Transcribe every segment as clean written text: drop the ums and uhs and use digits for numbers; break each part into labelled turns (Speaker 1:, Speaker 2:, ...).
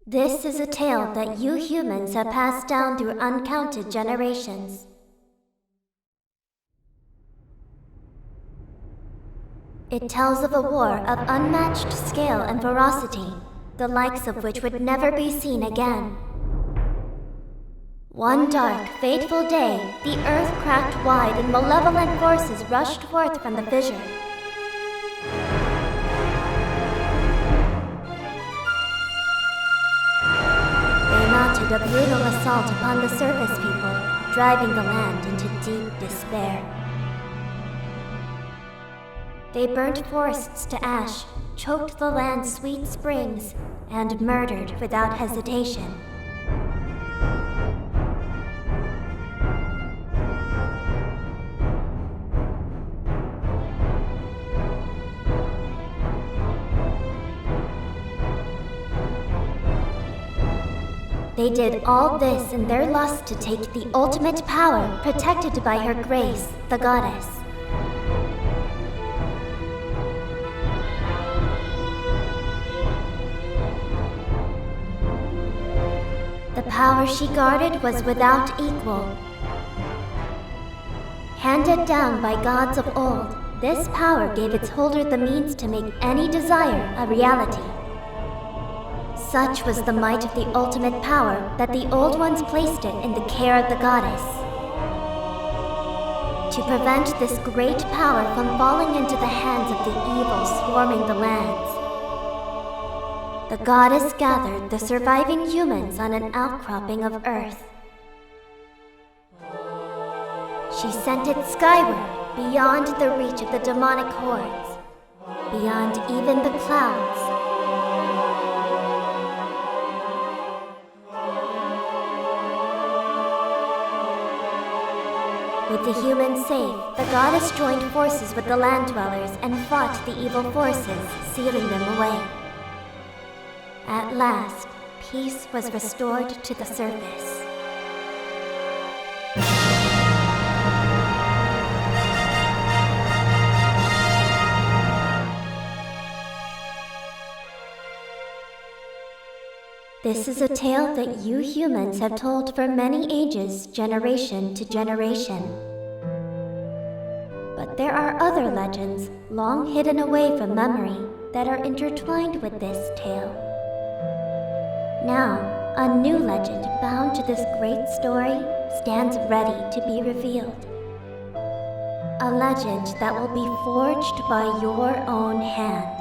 Speaker 1: This is a tale that you humans have passed down through uncounted generations. It tells of a war of unmatched scale and ferocity, the likes of which would never be seen again. One dark, fateful day, the earth cracked wide and malevolent forces rushed forth from the fissure. They mounted a brutal assault upon the surface people, driving the land into deep despair. They burnt forests to ash, choked the land's sweet springs, and murdered without hesitation. They did all this in their lust to take the ultimate power protected by her grace, the goddess. The power she guarded was without equal. Handed down by gods of old, this power gave its holder the means to make any desire a reality. Such was the might of the ultimate power that the Old Ones placed it in the care of the goddess. To prevent this great power from falling into the hands of the evil swarming the lands, the goddess gathered the surviving humans on an outcropping of Earth. She sent it skyward, beyond the reach of the demonic hordes, beyond even the clouds. With the humans safe, the goddess joined forces with the land dwellers and fought the evil forces, sealing them away. At last, peace was restored to the surface. This is a tale that you humans have told for many ages, generation to generation. But there are other legends, long hidden away from memory, that are intertwined with this tale. Now, a new legend bound to this great story stands ready to be revealed. A legend that will be forged by your own hand.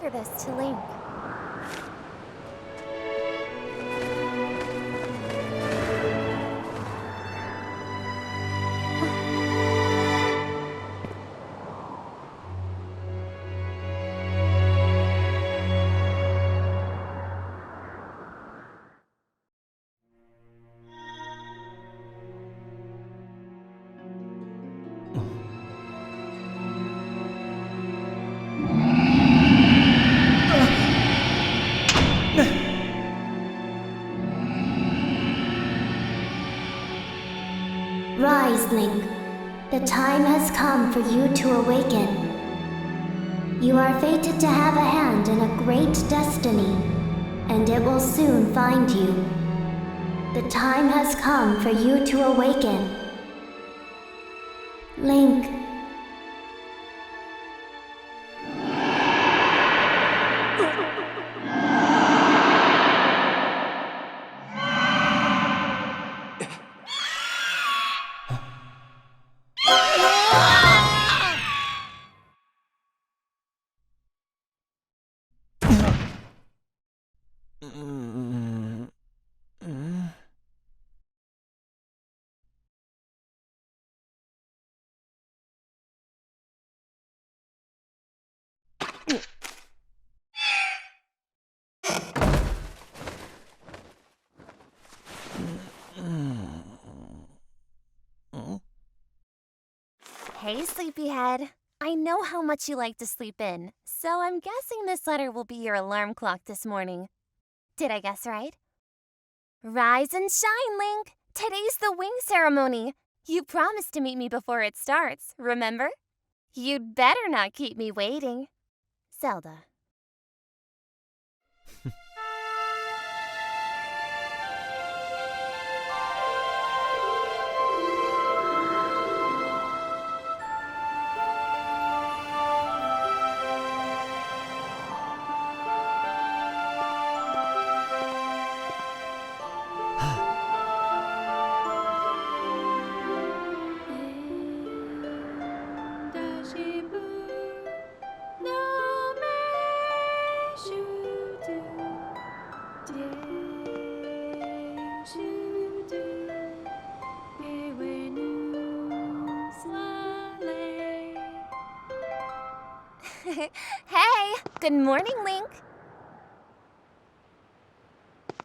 Speaker 2: deliver this to Link.
Speaker 1: Rise, Link. The time has come for you to awaken. You are fated to have a hand in a great destiny, and it will soon find you. The time has come for you to awaken. Link.
Speaker 2: Hey, sleepyhead. I know how much you like to sleep in, so I'm guessing this letter will be your alarm clock this morning. Did I guess right? Rise and shine, Link! Today's the wing ceremony. You promised to meet me before it starts, remember? You'd better not keep me waiting. Zelda. Hey! Good morning, Link!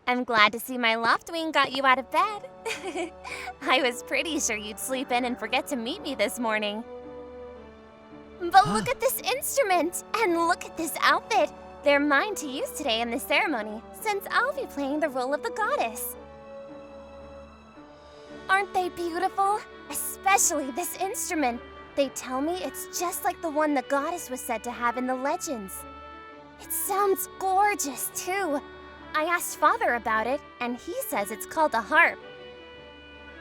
Speaker 2: I'm glad to see my Loftwing got you out of bed. I was pretty sure you'd sleep in and forget to meet me this morning. But look at this instrument! And look at this outfit! They're mine to use today in the ceremony, since I'll be playing the role of the goddess. Aren't they beautiful? Especially this instrument. They tell me it's just like the one the goddess was said to have in the legends. It sounds gorgeous, too. I asked Father about it, and he says it's called a harp.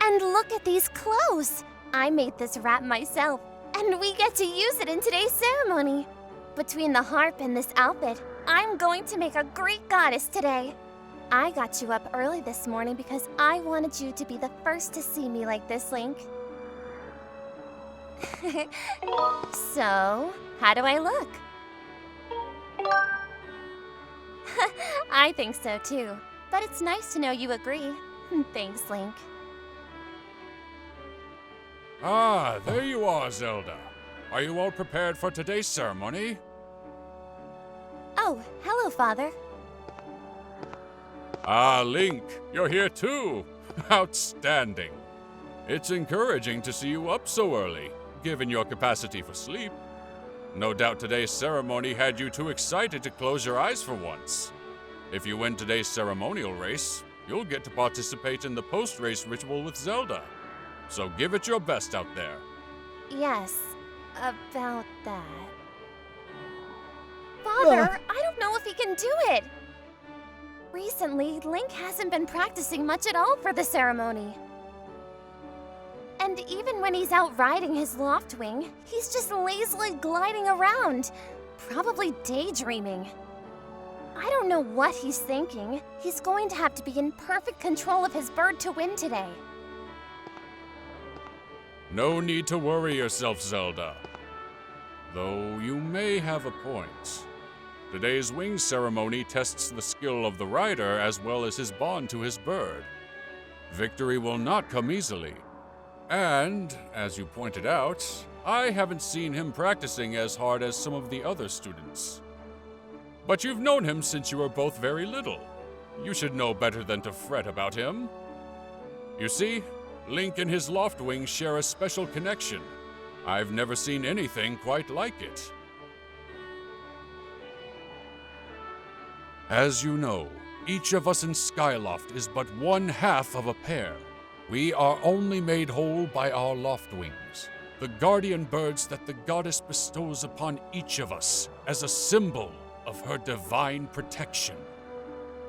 Speaker 2: And look at these clothes! I made this wrap myself, and we get to use it in today's ceremony. Between the harp and this outfit, I'm going to make a great goddess today. I got you up early this morning because I wanted you to be the first to see me like this, Link. So, how do I look? I think so too, but it's nice to know you agree. Thanks, Link.
Speaker 3: Ah, there you are, Zelda. Are you all prepared for today's ceremony?
Speaker 2: Oh, hello, Father.
Speaker 3: Ah, Link, you're here too. Outstanding. It's encouraging to see you up so early, given your capacity for sleep. No doubt today's ceremony had you too excited to close your eyes for once. If you win today's ceremonial race, you'll get to participate in the post-race ritual with Zelda. So give it your best out there.
Speaker 2: Yes, about that. Father, I don't know if he can do it. Recently, Link hasn't been practicing much at all for the ceremony. And even when he's out riding his Loftwing, he's just lazily gliding around, probably daydreaming. I don't know what he's thinking. He's going to have to be in perfect control of his bird to win today.
Speaker 3: No need to worry yourself, Zelda. Though you may have a point. Today's wing ceremony tests the skill of the rider as well as his bond to his bird. Victory will not come easily. And, as you pointed out, I haven't seen him practicing as hard as some of the other students. But you've known him since you were both very little. You should know better than to fret about him. You see, Link and his Loftwing share a special connection. I've never seen anything quite like it. As you know, each of us in Skyloft is but one half of a pair. We are only made whole by our Loftwings, the guardian birds that the goddess bestows upon each of us as a symbol of her divine protection.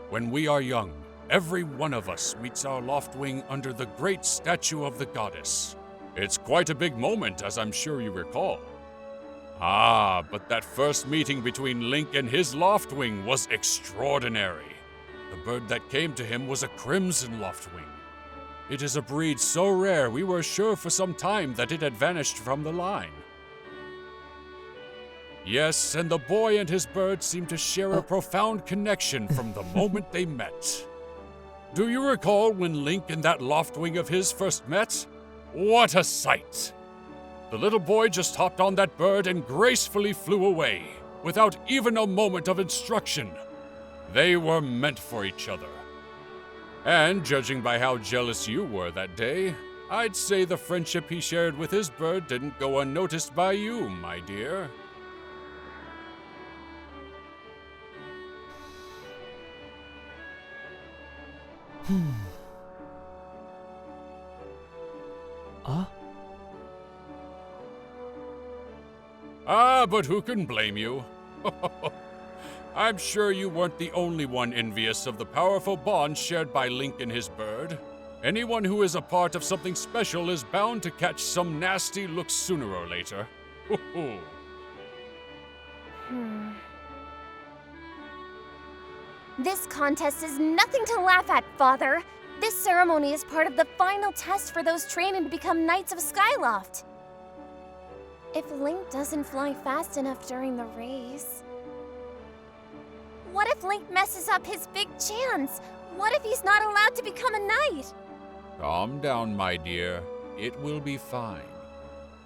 Speaker 3: When we are young, every one of us meets our Loftwing under the great statue of the goddess. It's quite a big moment, as I'm sure you recall. Ah, but that first meeting between Link and his Loftwing was extraordinary. The bird that came to him was a Crimson Loftwing. It is a breed so rare we were sure for some time that it had vanished from the line. Yes, and the boy and his bird seemed to share a profound connection from the moment they met. Do you recall when Link and that Loftwing of his first met? What a sight! The little boy just hopped on that bird and gracefully flew away, without even a moment of instruction. They were meant for each other. And judging by how jealous you were that day, I'd say the friendship he shared with his bird didn't go unnoticed by you, my dear. Ah, but who can blame you? I'm sure you weren't the only one envious of the powerful bond shared by Link and his bird. Anyone who is a part of something special is bound to catch some nasty looks sooner or later.
Speaker 2: This contest is nothing to laugh at, Father. This ceremony is part of the final test for those training to become Knights of Skyloft. If Link doesn't fly fast enough during the race... What if Link messes up his big chance? What if he's not allowed to become a knight?
Speaker 3: Calm down, my dear. It will be fine.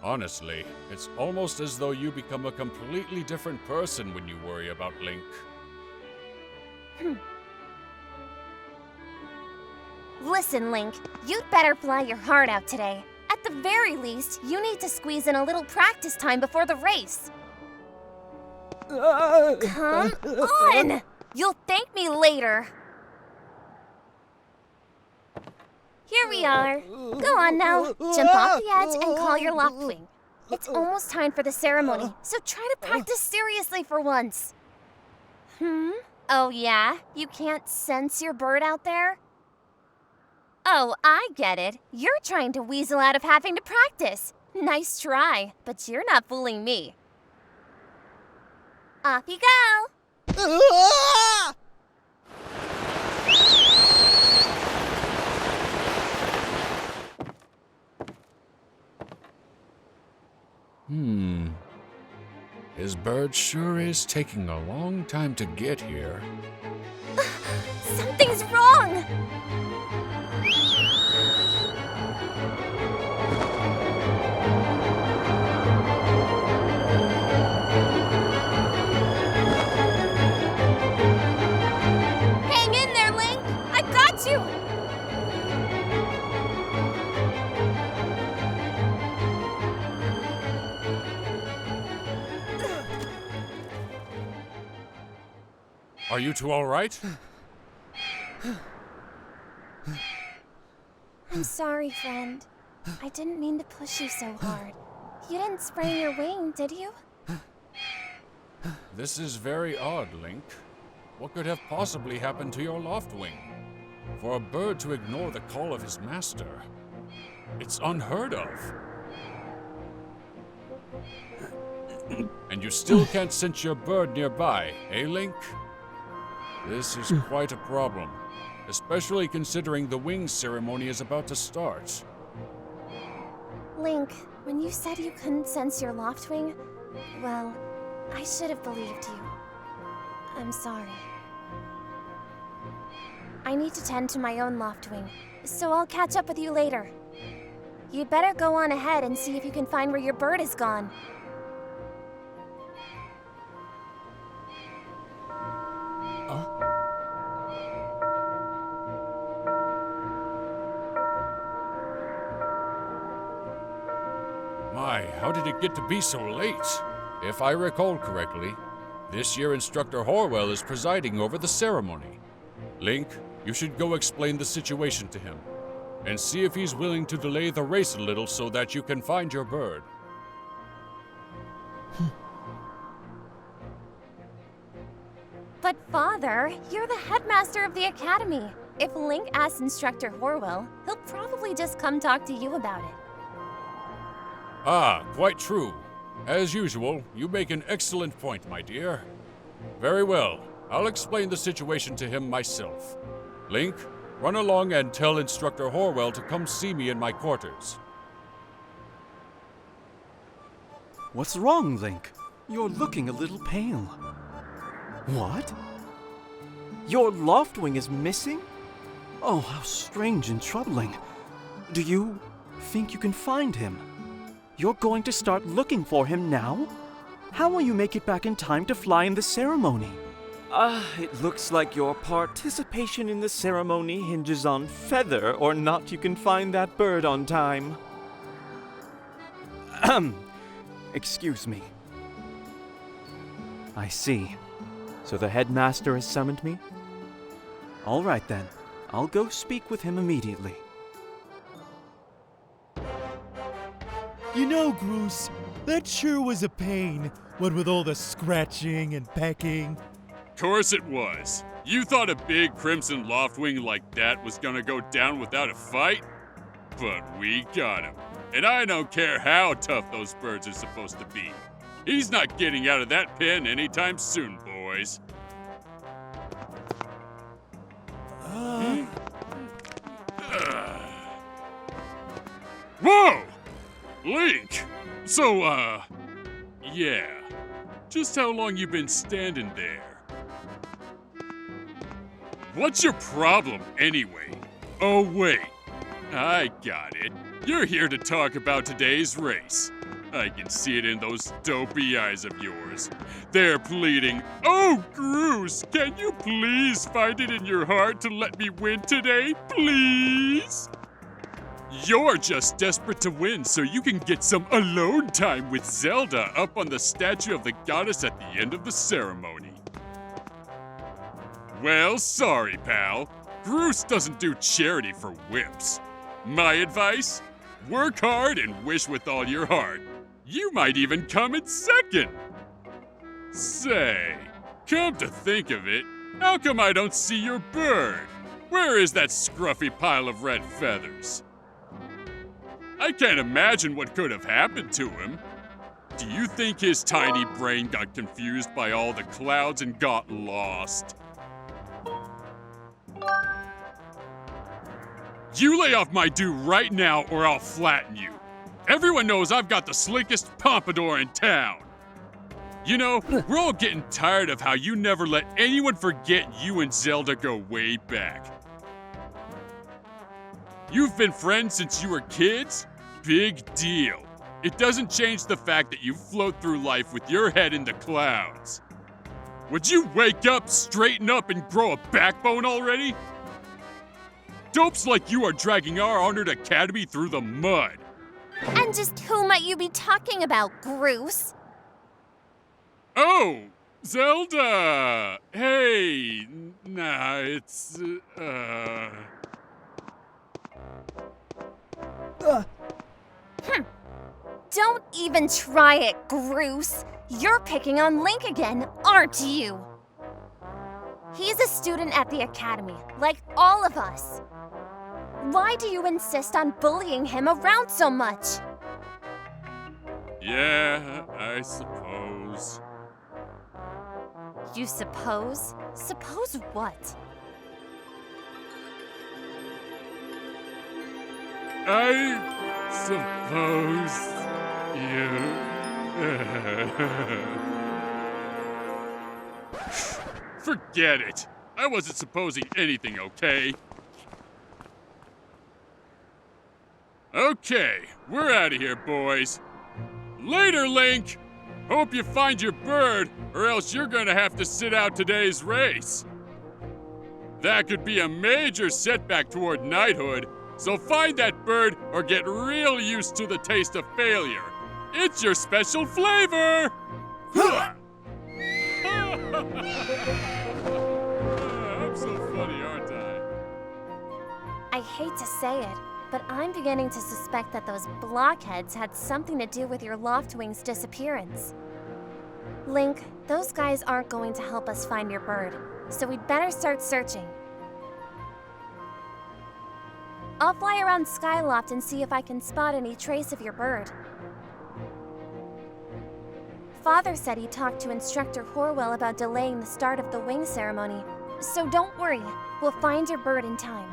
Speaker 3: Honestly, it's almost as though you become a completely different person when you worry about Link.
Speaker 2: Listen, Link, you'd better fly your heart out today. At the very least, you need to squeeze in a little practice time before the race. Come on! You'll thank me later. Here we are. Go on now. Jump off the edge and call your Loftwing. It's almost time for the ceremony, so try to practice seriously for once. Oh yeah? You can't sense your bird out there? Oh, I get it. You're trying to weasel out of having to practice. Nice try, but you're not fooling me. Off you go!
Speaker 3: His bird sure is taking a long time to get here.
Speaker 2: Something's wrong! Hang in there, Link! I got you!
Speaker 3: Are you two all right?
Speaker 2: I'm sorry, friend. I didn't mean to push you so hard. You didn't sprain your wing, did you?
Speaker 3: This is very odd, Link. What could have possibly happened to your Loftwing? For a bird to ignore the call of his master, it's unheard of. And you still can't sense your bird nearby, eh, Link? This is quite a problem, especially considering the wing ceremony is about to start.
Speaker 2: Link, when you said you couldn't sense your Loftwing, well, I should have believed you. I'm sorry. I need to tend to my own Loftwing, so I'll catch up with you later. You'd better go on ahead and see if you can find where your bird is gone.
Speaker 3: My, how did it get to be so late? If I recall correctly, this year Instructor Horwell is presiding over the ceremony. Link, you should go explain the situation to him, and see if he's willing to delay the race a little so that you can find your bird.
Speaker 2: But Father, you're the headmaster of the academy. If Link asks Instructor Horwell, he'll probably just come talk to you about it.
Speaker 3: Ah, quite true. As usual, you make an excellent point, my dear. Very well, I'll explain the situation to him myself. Link, run along and tell Instructor Horwell to come see me in my quarters.
Speaker 4: What's wrong, Link? You're looking a little pale. What? Your Loftwing is missing? Oh, how strange and troubling. Do you think you can find him? You're going to start looking for him now? How will you make it back in time to fly in the ceremony? It looks like your participation in the ceremony hinges on whether or not you can find that bird on time. Excuse me. I see. So the headmaster has summoned me? All right then. I'll go speak with him immediately.
Speaker 5: You know, Groose, that sure was a pain, what with all the scratching and pecking.
Speaker 3: Course it was. You thought a big crimson loftwing like that was gonna go down without a fight? But we got him. And I don't care how tough those birds are supposed to be. He's not getting out of that pen anytime soon, boys. Whoa! Link! So, yeah. Just how long you been standing there? What's your problem, anyway? Oh, wait. I got it. You're here to talk about today's race. I can see it in those dopey eyes of yours. They're pleading, "Oh, Groose, can you please find it in your heart to let me win today, please?" You're just desperate to win so you can get some alone time with Zelda up on the statue of the goddess at the end of the ceremony. Well, sorry, pal. Groose doesn't do charity for wimps. My advice? Work hard and wish with all your heart. You might even come in second. Say, come to think of it, how come I don't see your bird? Where is that scruffy pile of red feathers? I can't imagine what could have happened to him. Do you think his tiny brain got confused by all the clouds and got lost? You lay off my due right now or I'll flatten you. Everyone knows I've got the slickest pompadour in town. You know, we're all getting tired of how you never let anyone forget you and Zelda go way back. You've been friends since you were kids? Big deal. It doesn't change the fact that you float through life with your head in the clouds. Would you wake up, straighten up, and grow a backbone already? Dopes like you are dragging our honored academy through the mud.
Speaker 2: And just who might you be talking about, Groose?
Speaker 3: Oh, Zelda! Hey, nah, it's,
Speaker 2: Don't even try it, Groose. You're picking on Link again, aren't you? He's a student at the academy, like all of us. Why do you insist on bullying him around so much?
Speaker 3: Yeah, I suppose.
Speaker 2: You suppose? Suppose what?
Speaker 3: I suppose you... Forget it. I wasn't supposing anything, okay? Okay, we're out of here, boys. Later, Link! Hope you find your bird, or else you're gonna have to sit out today's race. That could be a major setback toward knighthood, so find that bird or get real used to the taste of failure. It's your special flavor! I'm so funny, aren't I?
Speaker 2: I hate to say it, but I'm beginning to suspect that those blockheads had something to do with your Loftwing's disappearance. Link, those guys aren't going to help us find your bird, so we'd better start searching. I'll fly around Skyloft and see if I can spot any trace of your bird. Father said he talked to Instructor Horwell about delaying the start of the wing ceremony, so don't worry, we'll find your bird in time.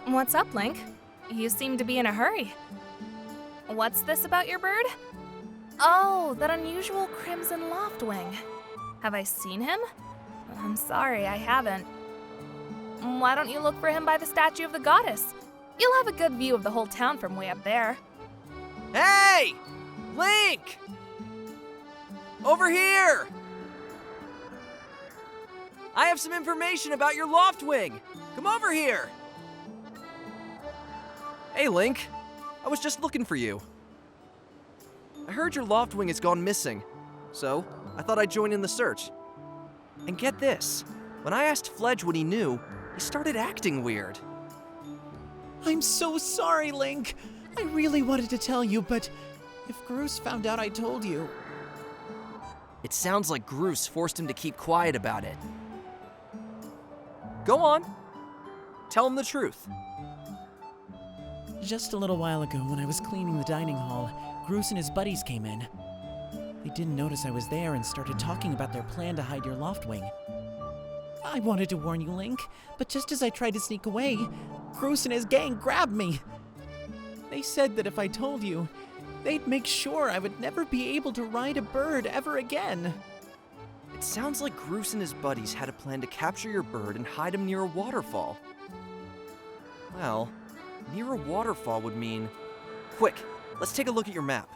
Speaker 6: What's up, Link? You seem to be in a hurry. What's this about your bird? Oh, that unusual crimson loftwing. Have I seen him? I'm sorry, I haven't. Why don't you look for him by the statue of the goddess? You'll have a good view of the whole town from way up there.
Speaker 7: Hey! Link! Over here! I have some information about your loftwing. Come over here! Hey, Link. I was just looking for you. I heard your loftwing has gone missing, so I thought I'd join in the search. And get this, when I asked Fledge what he knew, he started acting weird.
Speaker 5: I'm so sorry, Link. I really wanted to tell you, but if Groose found out I told you...
Speaker 7: It sounds like Groose forced him to keep quiet about it. Go on. Tell him the truth.
Speaker 5: Just a little while ago, when I was cleaning the dining hall, Groose and his buddies came in. They didn't notice I was there and started talking about their plan to hide your loftwing. I wanted to warn you, Link, but just as I tried to sneak away, Groose and his gang grabbed me. They said that if I told you, they'd make sure I would never be able to ride a bird ever again.
Speaker 7: It sounds like Groose and his buddies had a plan to capture your bird and hide him near a waterfall. Well, near a waterfall would mean... Quick, let's take a look at your map.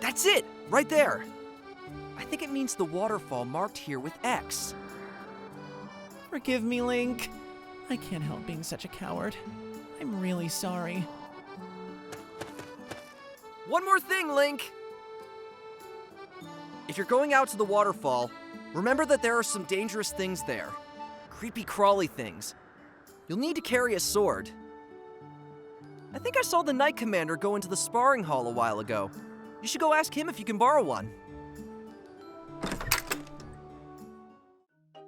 Speaker 7: That's it! Right there! I think it means the waterfall marked here with X.
Speaker 5: Forgive me, Link. I can't help being such a coward. I'm really sorry.
Speaker 7: One more thing, Link! If you're going out to the waterfall, remember that there are some dangerous things there. Creepy crawly things. You'll need to carry a sword. I think I saw the Knight Commander go into the sparring hall a while ago. You should go ask him if you can borrow one.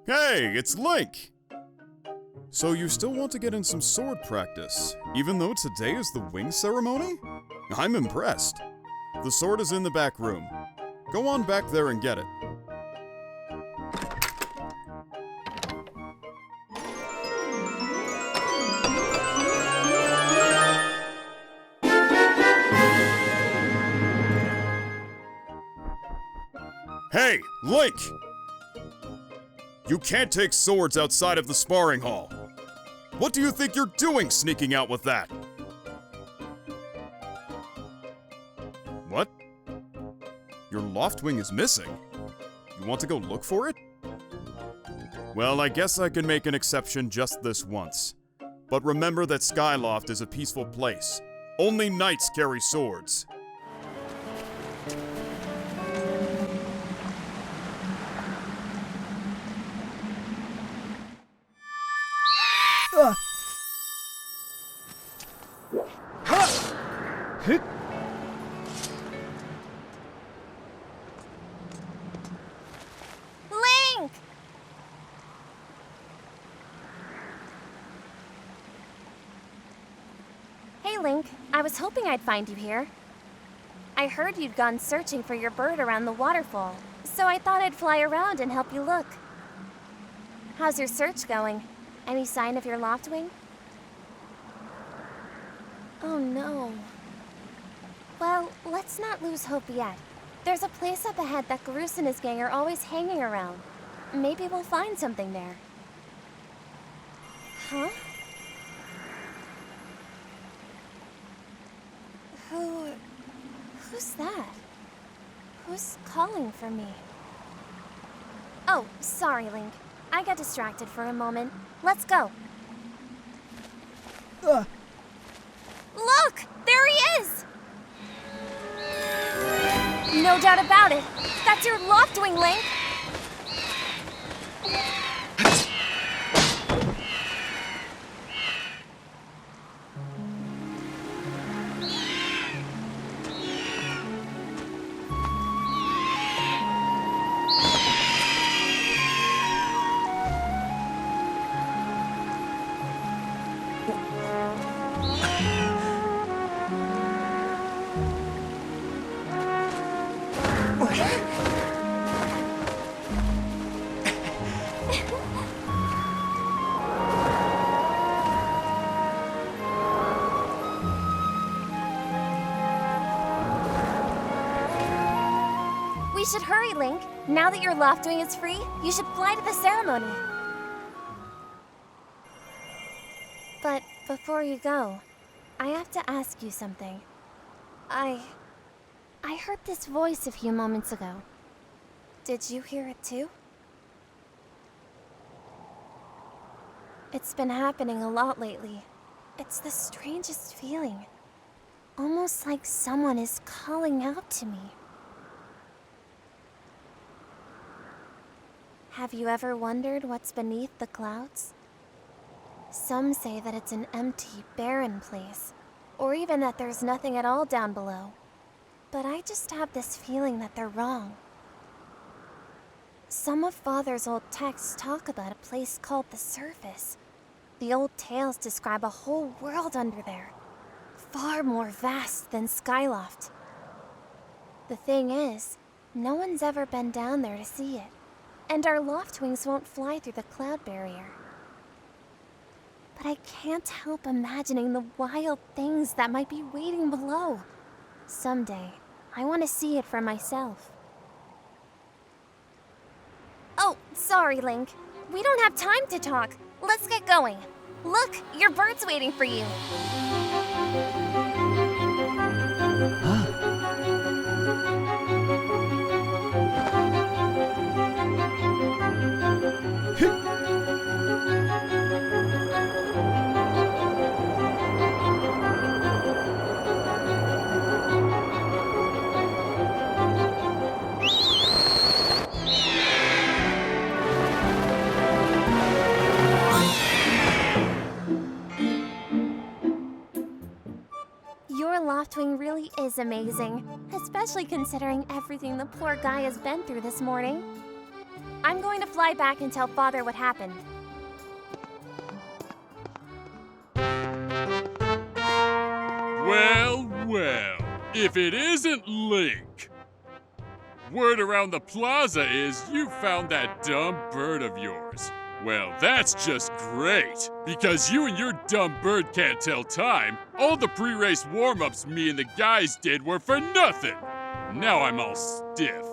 Speaker 8: Hey, it's Link! So you still want to get in some sword practice, even though today is the wing ceremony? I'm impressed. The sword is in the back room. Go on back there and get it. Hey, Link! You can't take swords outside of the sparring hall. What do you think you're doing sneaking out with that? What? Your loftwing is missing. You want to go look for it? Well, I guess I can make an exception just this once. But remember that Skyloft is a peaceful place. Only knights carry swords.
Speaker 2: Link! was hoping I'd find you here. I heard you'd gone searching for your bird around the waterfall, so I thought I'd fly around and help you look. How's your search going? Any sign of your loftwing? Oh no. Well, let's not lose hope yet. There's a place up ahead that Groose and his gang are always hanging around. Maybe we'll find something there. Huh? Who's that? Who's calling for me? Oh, sorry, Link. I got distracted for a moment. Let's go. Look! There he is! No doubt about it. That's your loftwing, Link! We should hurry, Link. Now that your loftwing is free, you should fly to the ceremony. But before you go, I have to ask you something. I heard this voice a few moments ago. Did you hear it too? It's been happening a lot lately. It's the strangest feeling. Almost like someone is calling out to me. Have you ever wondered what's beneath the clouds? Some say that it's an empty, barren place, or even that there's nothing at all down below. But I just have this feeling that they're wrong. Some of Father's old texts talk about a place called the Surface. The old tales describe a whole world under there, far more vast than Skyloft. The thing is, no one's ever been down there to see it. And our loftwings won't fly through the cloud barrier. But I can't help imagining the wild things that might be waiting below. Someday, I want to see it for myself. Oh, sorry, Link. We don't have time to talk. Let's get going. Look, your bird's waiting for you. Your loftwing really is amazing, especially considering everything the poor guy has been through this morning. I'm going to fly back and tell Father what happened.
Speaker 3: Well, well, if it isn't Link. Word around the plaza is you found that dumb bird of yours. Well, that's just great, because you and your dumb bird can't tell time. All the pre-race warm-ups me and the guys did were for nothing. Now I'm all stiff.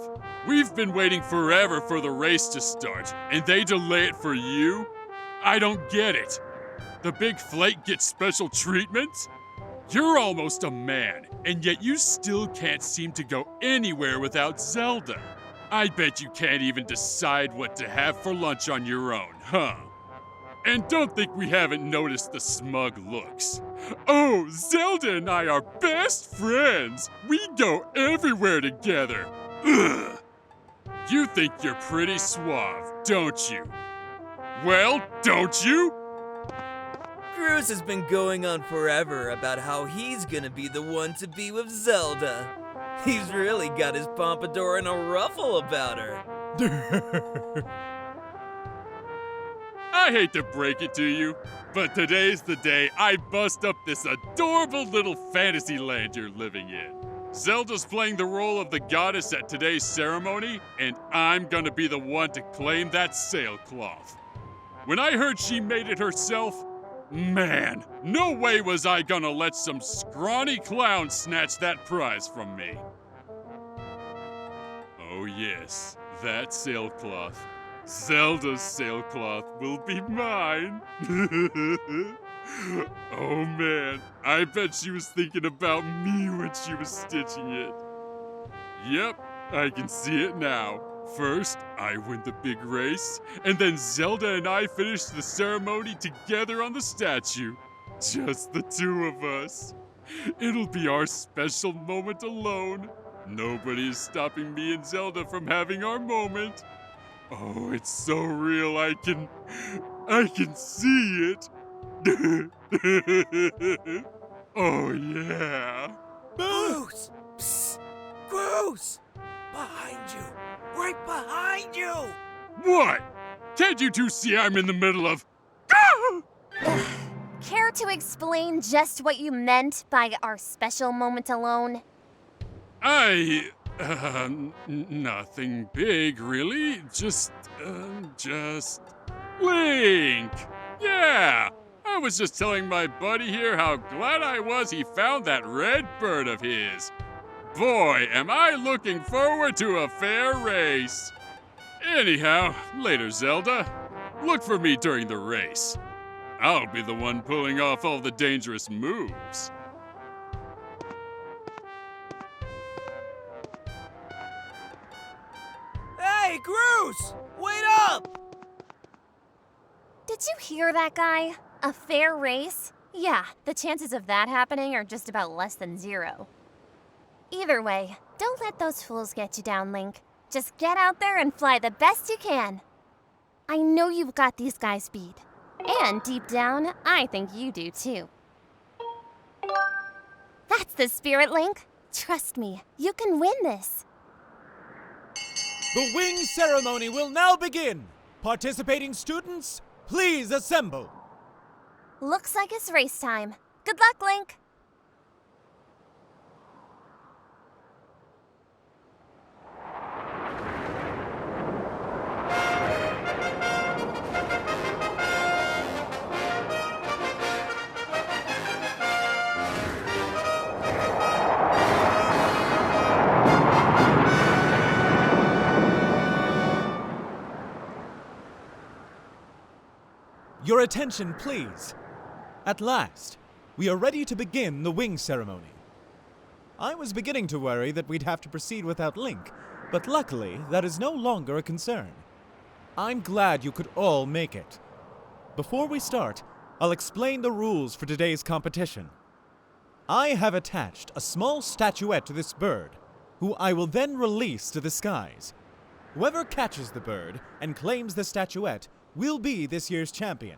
Speaker 3: We've been waiting forever for the race to start, and they delay it for you? I don't get it. The big flake gets special treatment? You're almost a man, and yet you still can't seem to go anywhere without Zelda. I bet you can't even decide what to have for lunch on your own, huh? And don't think we haven't noticed the smug looks. Oh, Zelda and I are best friends. We go everywhere together. Ugh. You think you're pretty suave, don't you? Well, don't you?
Speaker 9: Groose has been going on forever about how he's gonna be the one to be with Zelda. He's really got his pompadour in a ruffle about her.
Speaker 3: I hate to break it to you, But today's the day I bust up this adorable little fantasy land you're living in. Zelda's playing the role of the goddess at today's ceremony, and I'm gonna be the one to claim that sailcloth. When I heard she made it herself, man, no way was I gonna let some scrawny clown snatch that prize from me. Oh yes, that sailcloth. Zelda's sailcloth will be mine. Oh man, I bet she was thinking about me when she was stitching it. Yep, I can see it now. First, I win the big race, and then Zelda and I finish the ceremony together on the statue. Just the two of us. It'll be our special moment alone. Nobody is stopping me and Zelda from having our moment. Oh, it's so real, I can see it. Oh, yeah.
Speaker 9: Groose! Psst! Groose! Behind you! Right behind you!
Speaker 3: What? Can't you two see I'm in the middle of...
Speaker 2: Care to explain just what you meant by our special moment alone?
Speaker 3: Nothing big, really. Just... Link! Yeah! I was just telling my buddy here how glad I was he found that red bird of his. Boy, am I looking forward to a fair race. Anyhow, later, Zelda. Look for me during the race. I'll be the one pulling off all the dangerous moves.
Speaker 9: Hey, Groose! Wait up!
Speaker 2: Did you hear that guy? A fair race? Yeah, the chances of that happening are just about less than 0. Either way, don't let those fools get you down, Link. Just get out there and fly the best you can. I know you've got these guys beat. And deep down, I think you do too. That's the spirit, Link. Trust me, you can win this.
Speaker 10: The wing ceremony will now begin. Participating students, please assemble.
Speaker 2: Looks like it's race time. Good luck, Link.
Speaker 10: Your attention, please. At last, we are ready to begin the wing ceremony. I was beginning to worry that we'd have to proceed without Link, but luckily, that is no longer a concern. I'm glad you could all make it. Before we start, I'll explain the rules for today's competition. I have attached a small statuette to this bird, who I will then release to the skies. Whoever catches the bird and claims the statuette will be this year's champion.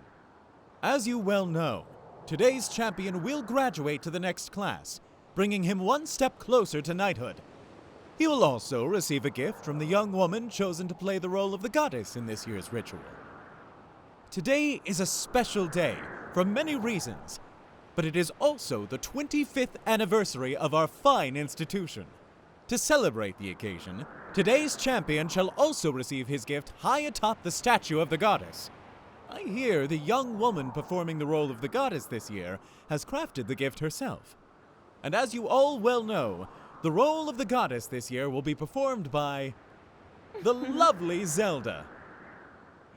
Speaker 10: As you well know, today's champion will graduate to the next class, bringing him one step closer to knighthood. He will also receive a gift from the young woman chosen to play the role of the goddess in this year's ritual. Today is a special day for many reasons, but it is also the 25th anniversary of our fine institution. To celebrate the occasion, today's champion shall also receive his gift high atop the statue of the goddess. I hear the young woman performing the role of the goddess this year has crafted the gift herself. And as you all well know, the role of the goddess this year will be performed by the lovely Zelda.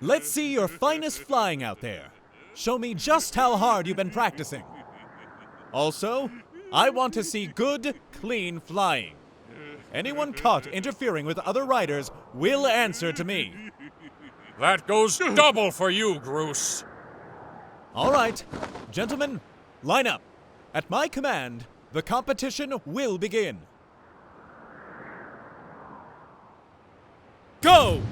Speaker 10: Let's see your finest flying out there. Show me just how hard you've been practicing. Also, I want to see good, clean flying. Anyone caught interfering with other riders will answer to me.
Speaker 3: That goes double for you, Groose.
Speaker 10: All right, gentlemen, line up. At my command, the competition will begin. Go!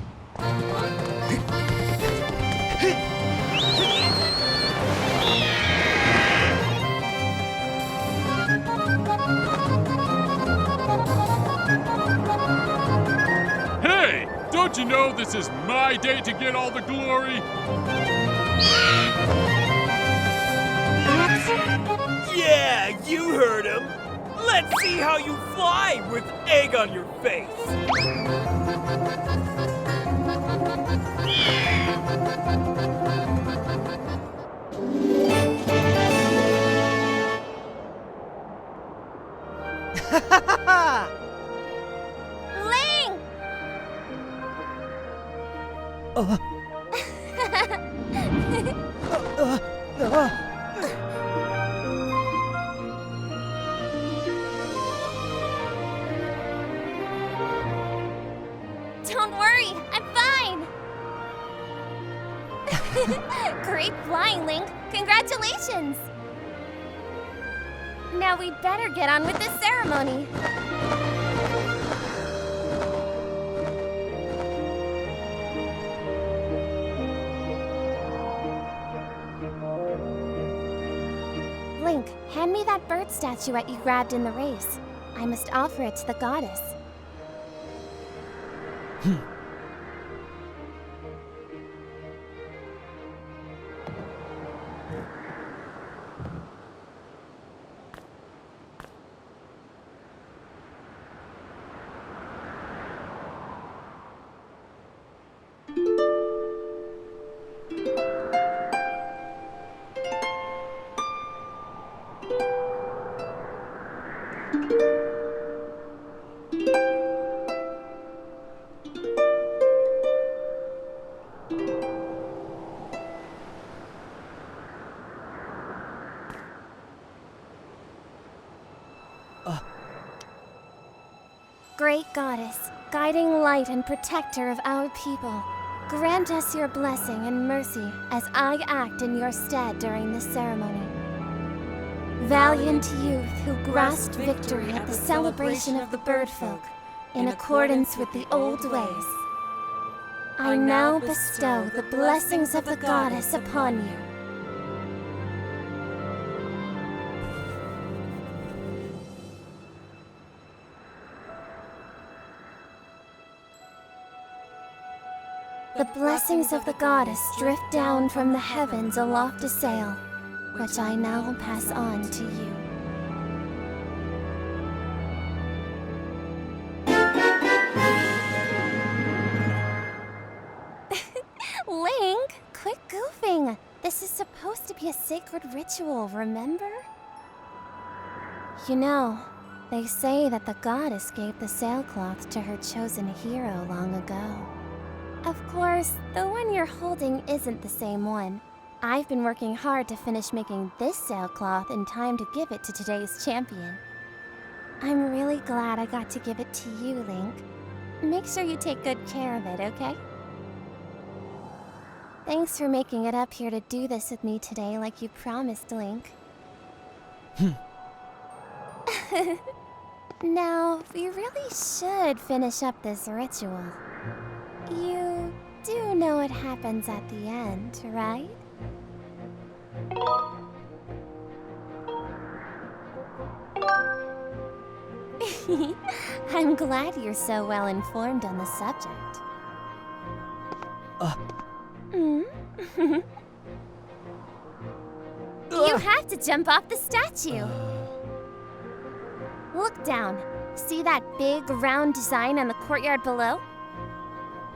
Speaker 3: Hey, don't you know this is my day to get all the glory?
Speaker 9: Yeah, you heard him. Let's see how you fly with egg on your face.
Speaker 2: Link! Don't worry, I'm fine. Great flying, Link. Congratulations. Now we better get on with this ceremony. Link, hand me that bird statuette you grabbed in the race. I must offer it to the goddess. Great goddess, guiding light and protector of our people, grant us your blessing and mercy as I act in your stead during this ceremony. Valiant youth who grasped victory at the celebration of the birdfolk in accordance with the old ways, I now bestow the blessings of the goddess upon you. The blessings of the goddess drift down from the heavens aloft a sail, which I now pass on to you. Link, quit goofing. This is supposed to be a sacred ritual, remember? You know, they say that the goddess gave the sailcloth to her chosen hero long ago. Of course, the one you're holding isn't the same one. I've been working hard to finish making this sailcloth in time to give it to today's champion. I'm really glad I got to give it to you, Link. Make sure you take good care of it, okay? Thanks for making it up here to do this with me today like you promised, Link. Now, we really should finish up this ritual. You do know what happens at the end, right? I'm glad you're so well informed on the subject. You have to jump off the statue. Look down. See that big round design on the courtyard below?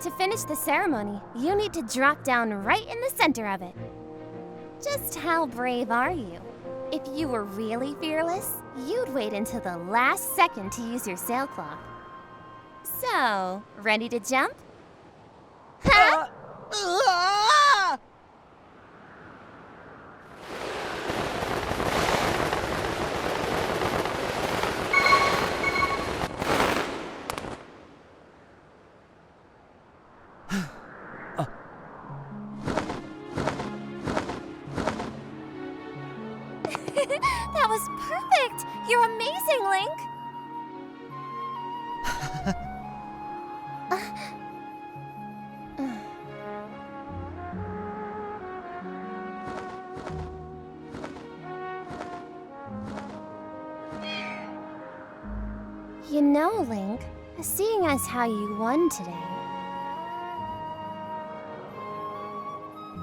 Speaker 2: To finish the ceremony, you need to drop down right in the center of it. Just how brave are you? If you were really fearless, you'd wait until the last second to use your sailcloth. So, ready to jump? Huh? That was perfect! You're amazing, Link! You know, Link, seeing as how you won today,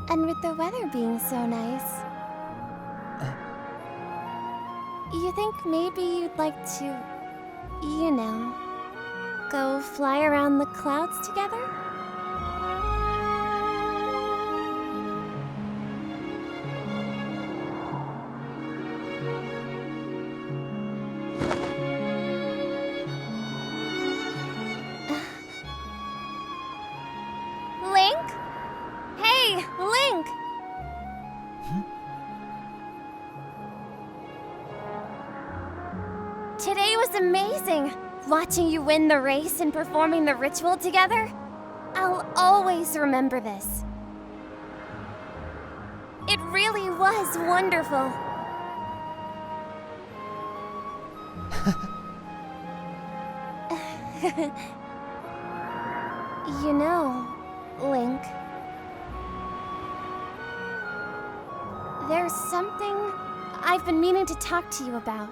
Speaker 2: and with the weather being so nice, You think maybe you'd like to, you know, go fly around the clouds together? Link? Hey, Link! Today was amazing! Watching you win the race and performing the ritual together. I'll always remember this. It really was wonderful. You know, Link, there's something I've been meaning to talk to you about.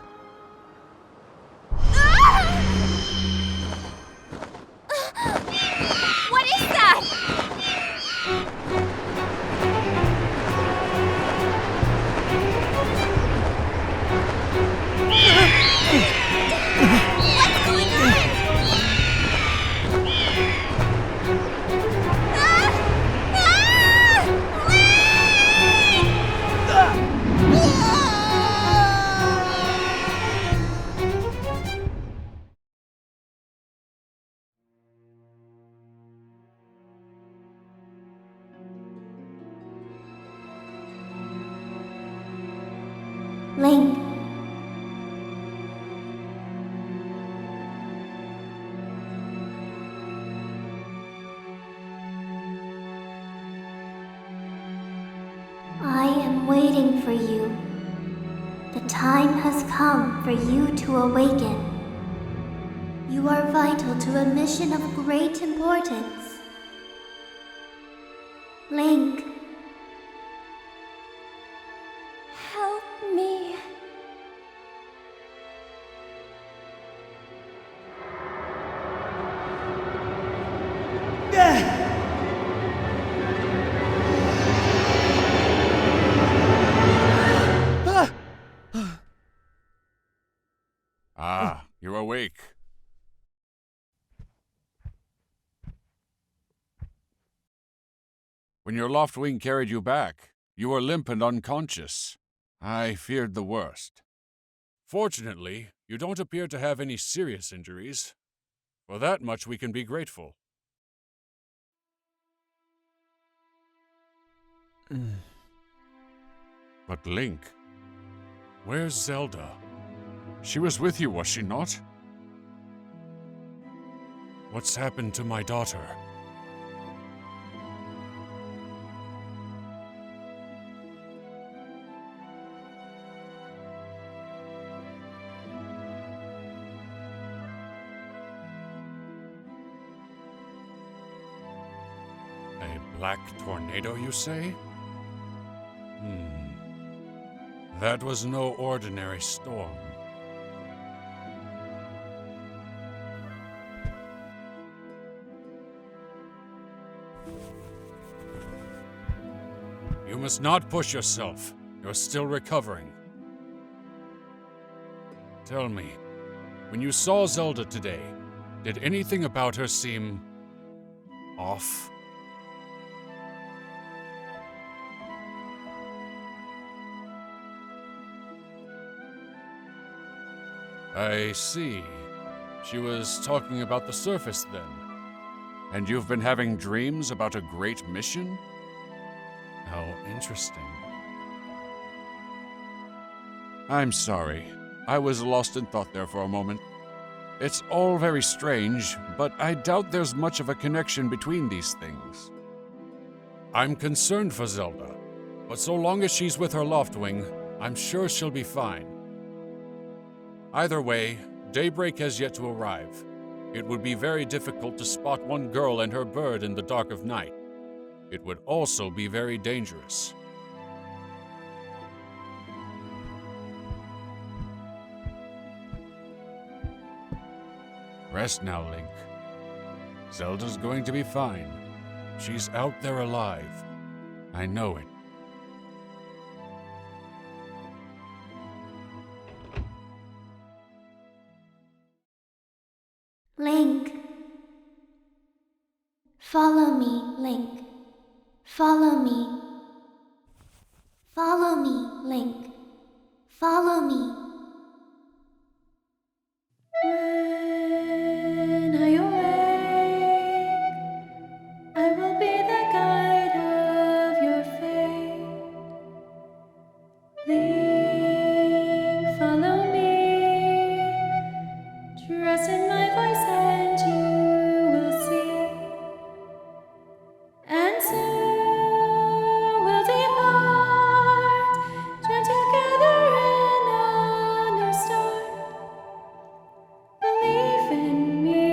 Speaker 2: What is that? What's going on?
Speaker 1: Link. I am waiting for you. The time has come for you to awaken. You are vital to a mission of great importance. Link.
Speaker 2: Help me.
Speaker 3: Ah, you're awake. When your Loftwing carried you back, you were limp and unconscious. I feared the worst. Fortunately, you don't appear to have any serious injuries. For that much we can be grateful. But Link, where's Zelda? She was with you, was she not? What's happened to my daughter? A black tornado, you say? That was no ordinary storm. You must not push yourself. You're still recovering. Tell me, when you saw Zelda today, did anything about her seem off? I see. She was talking about the surface then. And you've been having dreams about a great mission? How interesting. I'm sorry. I was lost in thought there for a moment. It's all very strange, but I doubt there's much of a connection between these things. I'm concerned for Zelda, but so long as she's with her Loftwing, I'm sure she'll be fine. Either way, daybreak has yet to arrive. It would be very difficult to spot one girl and her bird in the dark of night. It would also be very dangerous. Rest now, Link. Zelda's going to be fine. She's out there alive. I know it.
Speaker 1: Link. Follow me, Link. Follow me. Follow me, Link. Follow me.
Speaker 11: When I awake, I will be the guide of your fate. Link, follow me. Trust in my voice and you will see. And soon we'll depart, join together in a new start. Believe in me,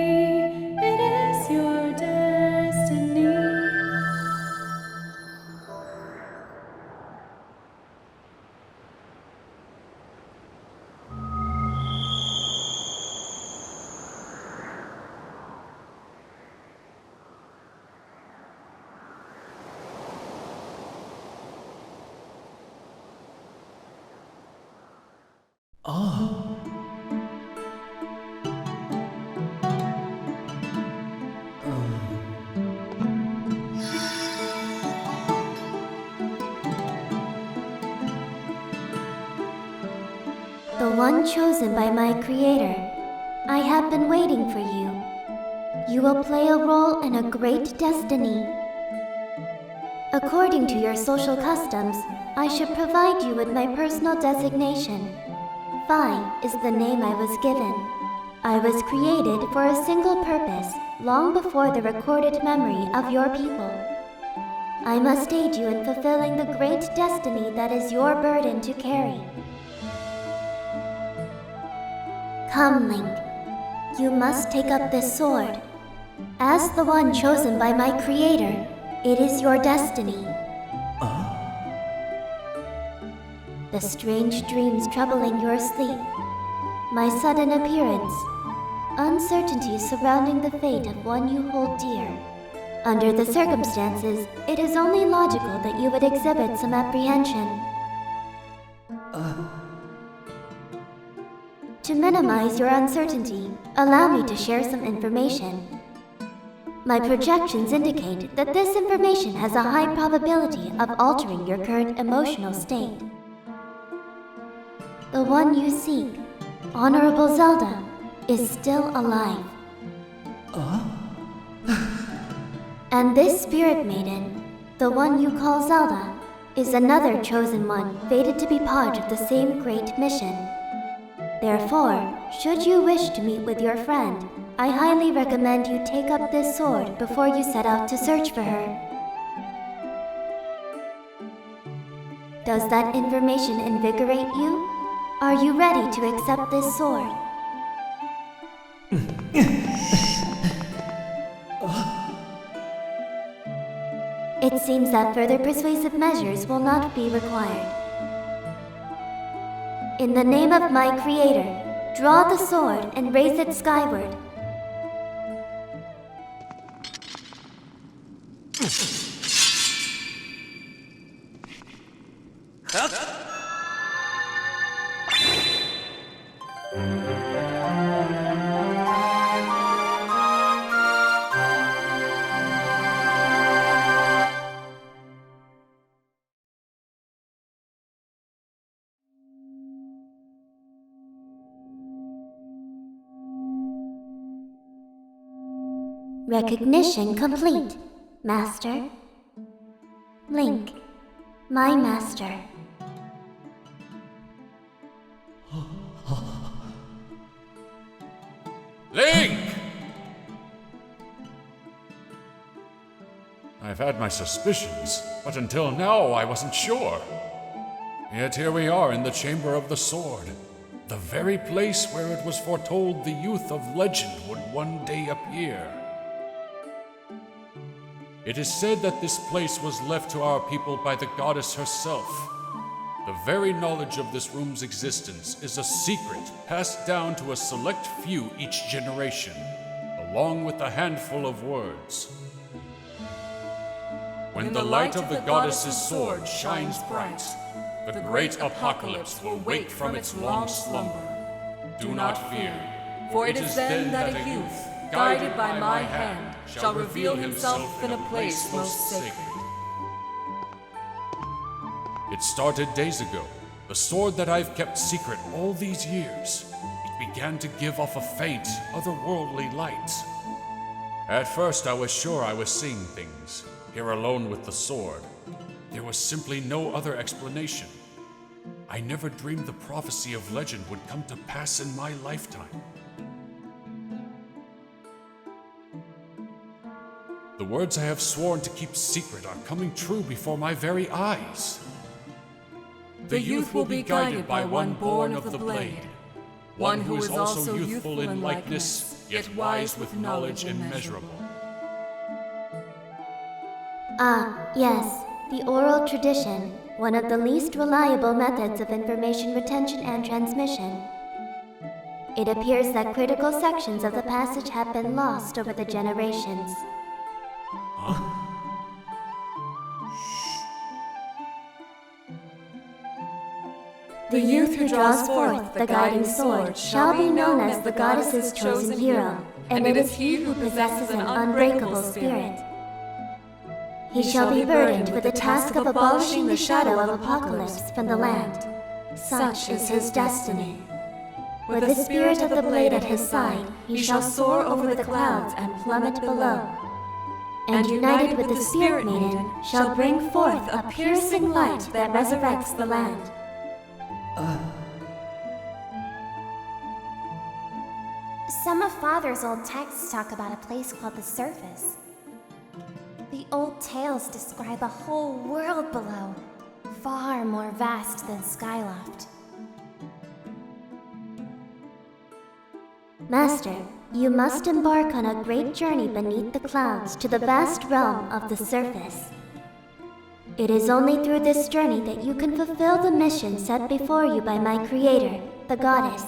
Speaker 11: it is your destiny.
Speaker 1: The one chosen by my creator. I have been waiting for you. You will play a role in a great destiny. According to your social customs, I should provide you with my personal designation. Phi is the name I was given. I was created for a single purpose, long before the recorded memory of your people. I must aid you in fulfilling the great destiny that is your burden to carry. Come, Link. You must take up this sword. As the one chosen by my creator, it is your destiny. The strange dreams troubling your sleep, my sudden appearance, uncertainties surrounding the fate of one you hold dear. Under the circumstances, it is only logical that you would exhibit some apprehension. To minimize your uncertainty, allow me to share some information. My projections indicate that this information has a high probability of altering your current emotional state. The one you seek, Honorable Zelda, is still alive. And this spirit maiden, the one you call Zelda, is another chosen one fated to be part of the same great mission. Therefore, should you wish to meet with your friend, I highly recommend you take up this sword before you set out to search for her. Does that information invigorate you? Are you ready to accept this sword? It seems that further persuasive measures will not be required. In the name of my creator, draw the sword and raise it skyward. Recognition complete, Master. Link, my master.
Speaker 3: Link! I've had my suspicions, but until now I wasn't sure. Yet here we are in the Chamber of the Sword, the very place where it was foretold the youth of legend would one day appear. It is said that this place was left to our people by the goddess herself. The very knowledge of this room's existence is a secret passed down to a select few each generation, along with a handful of words. When the light of the goddess's sword shines bright, the great apocalypse will wake from its long slumber. Do not fear, for it is then that a youth,
Speaker 12: guided by my hand, shall reveal himself in a place most sacred.
Speaker 3: It started days ago. The sword that I've kept secret all these years. It began to give off a faint, otherworldly light. At first I was sure I was seeing things, here alone with the sword. There was simply no other explanation. I never dreamed the prophecy of legend would come to pass in my lifetime. The words I have sworn to keep secret are coming true before my very eyes.
Speaker 12: The youth will be guided by one born of the blade, one who is also youthful in likeness, yet wise with knowledge immeasurable.
Speaker 1: Ah, yes, the oral tradition, one of the least reliable methods of information retention and transmission. It appears that critical sections of the passage have been lost over the generations. The youth who draws forth the guiding sword shall be known as the goddess's chosen hero, and it is he who possesses an unbreakable spirit. He shall be burdened with the task of abolishing the shadow of apocalypse from the land. Such is his destiny. With the spirit of the blade at his side, he shall soar over the clouds and plummet below. And united with the Spirit Maiden, shall bring forth a piercing light that resurrects the land.
Speaker 2: Some of Father's old texts talk about a place called the Surface. The old tales describe a whole world below, far more vast than Skyloft.
Speaker 1: Master, you must embark on a great journey beneath the clouds to the vast realm of the surface. It is only through this journey that you can fulfill the mission set before you by my creator, the goddess.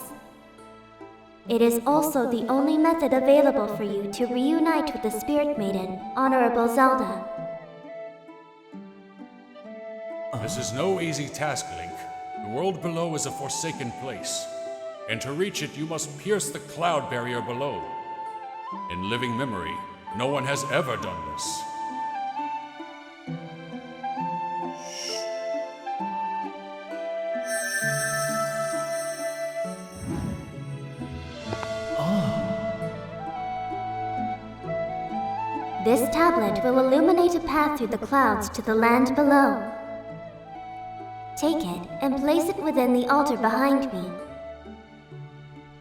Speaker 1: It is also the only method available for you to reunite with the Spirit Maiden, Honorable Zelda.
Speaker 3: This is no easy task, Link. The world below is a forsaken place. And to reach it, you must pierce the cloud barrier below. In living memory, no one has ever done this.
Speaker 1: This tablet will illuminate a path through the clouds to the land below. Take it and place it within the altar behind me.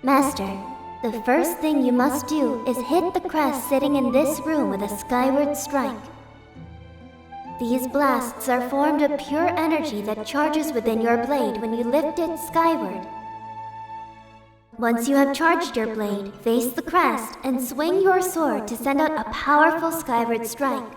Speaker 1: Master, the first thing you must do is hit the crest sitting in this room with a skyward strike. These blasts are formed of pure energy that charges within your blade when you lift it skyward. Once you have charged your blade, face the crest and swing your sword to send out a powerful skyward strike.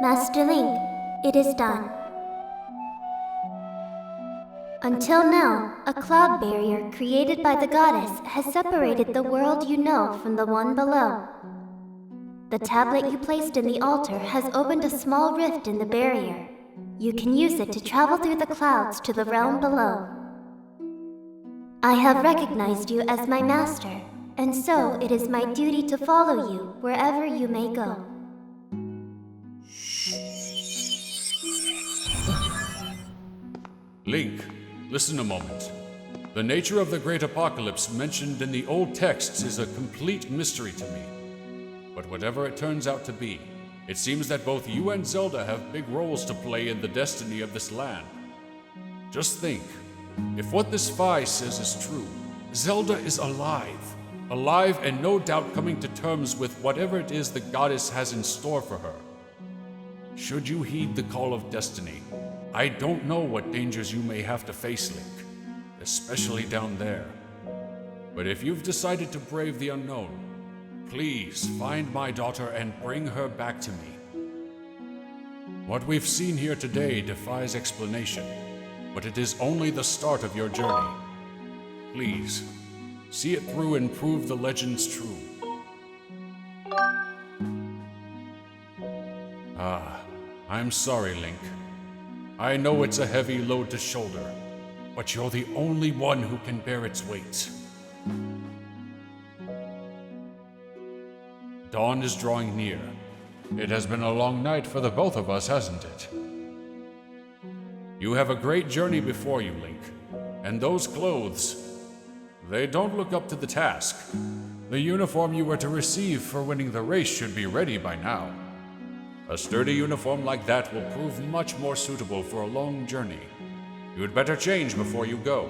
Speaker 1: Master Link, it is done. Until now, a cloud barrier created by the goddess has separated the world you know from the one below. The tablet you placed in the altar has opened a small rift in the barrier. You can use it to travel through the clouds to the realm below. I have recognized you as my master, and so it is my duty to follow you wherever you may go.
Speaker 3: Link, listen a moment. The nature of the Great Apocalypse mentioned in the old texts is a complete mystery to me. But whatever it turns out to be, it seems that both you and Zelda have big roles to play in the destiny of this land. Just think, if what this Phi says is true, Zelda is alive. Alive and no doubt coming to terms with whatever it is the goddess has in store for her. Should you heed the call of destiny, I don't know what dangers you may have to face, Link, especially down there. But if you've decided to brave the unknown, please find my daughter and bring her back to me. What we've seen here today defies explanation, but it is only the start of your journey. Please, see it through and prove the legends true. I'm sorry, Link. I know it's a heavy load to shoulder, but you're the only one who can bear its weight. Dawn is drawing near. It has been a long night for the both of us, hasn't it? You have a great journey before you, Link. And those clothes, they don't look up to the task. The uniform you were to receive for winning the race should be ready by now. A sturdy uniform like that will prove much more suitable for a long journey. You'd better change before you go.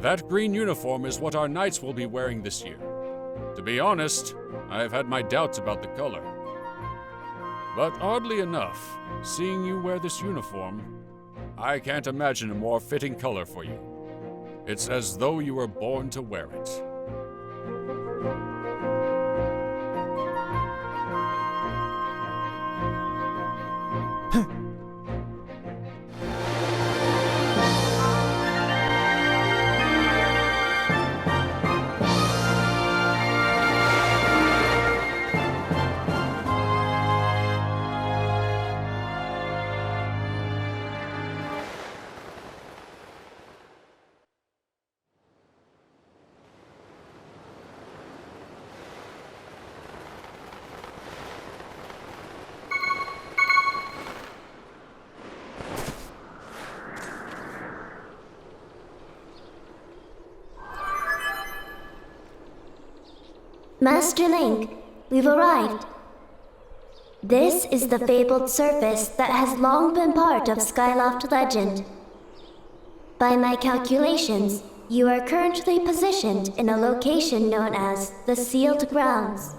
Speaker 3: That green uniform is what our knights will be wearing this year. To be honest, I've had my doubts about the color. But oddly enough, seeing you wear this uniform, I can't imagine a more fitting color for you. It's as though you were born to wear it.
Speaker 1: Master Link, we've arrived. This is the fabled surface that has long been part of Skyloft legend. By my calculations, you are currently positioned in a location known as the Sealed Grounds.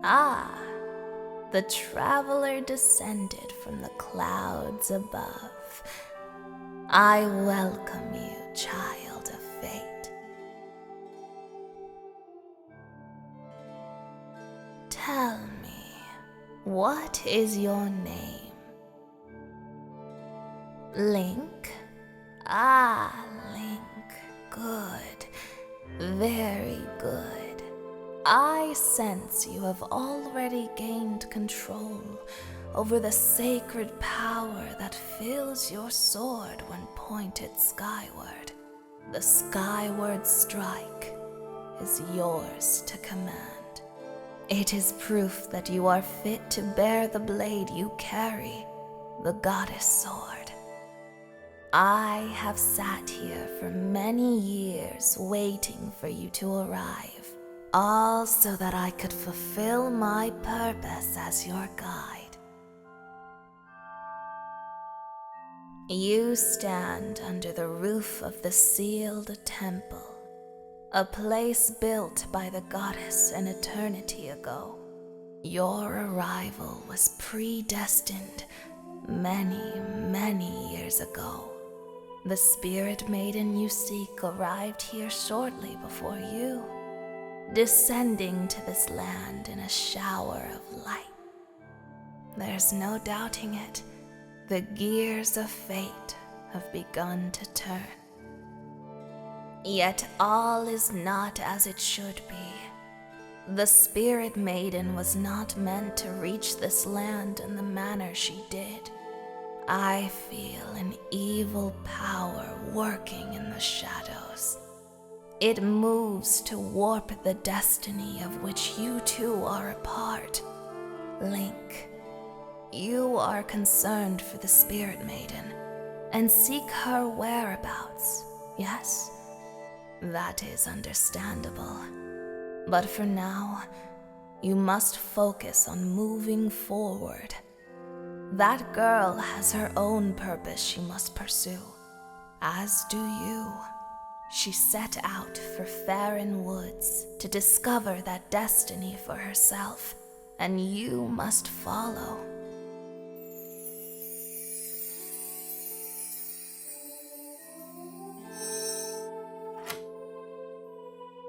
Speaker 6: Ah, the traveler descended from the clouds above. I welcome you, child of fate. Tell me, What is your name? Link? Ah, Link. Good. Very good. I sense you have already gained control over the sacred power that fills your sword when pointed skyward. The skyward strike is yours to command. It is proof that you are fit to bear the blade you carry, the goddess sword. I have sat here for many years waiting for you to arrive, all so that I could fulfill my purpose as your guide. You stand under the roof of the sealed temple, a place built by the goddess an eternity ago. Your arrival was predestined many, many years ago. The spirit maiden you seek arrived here shortly before you, descending to this land in a shower of light. There's no doubting it. The gears of fate have begun to turn. Yet all is not as it should be. The Spirit Maiden was not meant to reach this land in the manner she did. I feel an evil power working in the shadows. It moves to warp the destiny of which you two are a part. Link, you are concerned for the Spirit Maiden and seek her whereabouts, yes? That is understandable. But for now, you must focus on moving forward. That girl has her own purpose she must pursue, as do you. She set out for Faron Woods to discover that destiny for herself, and you must follow.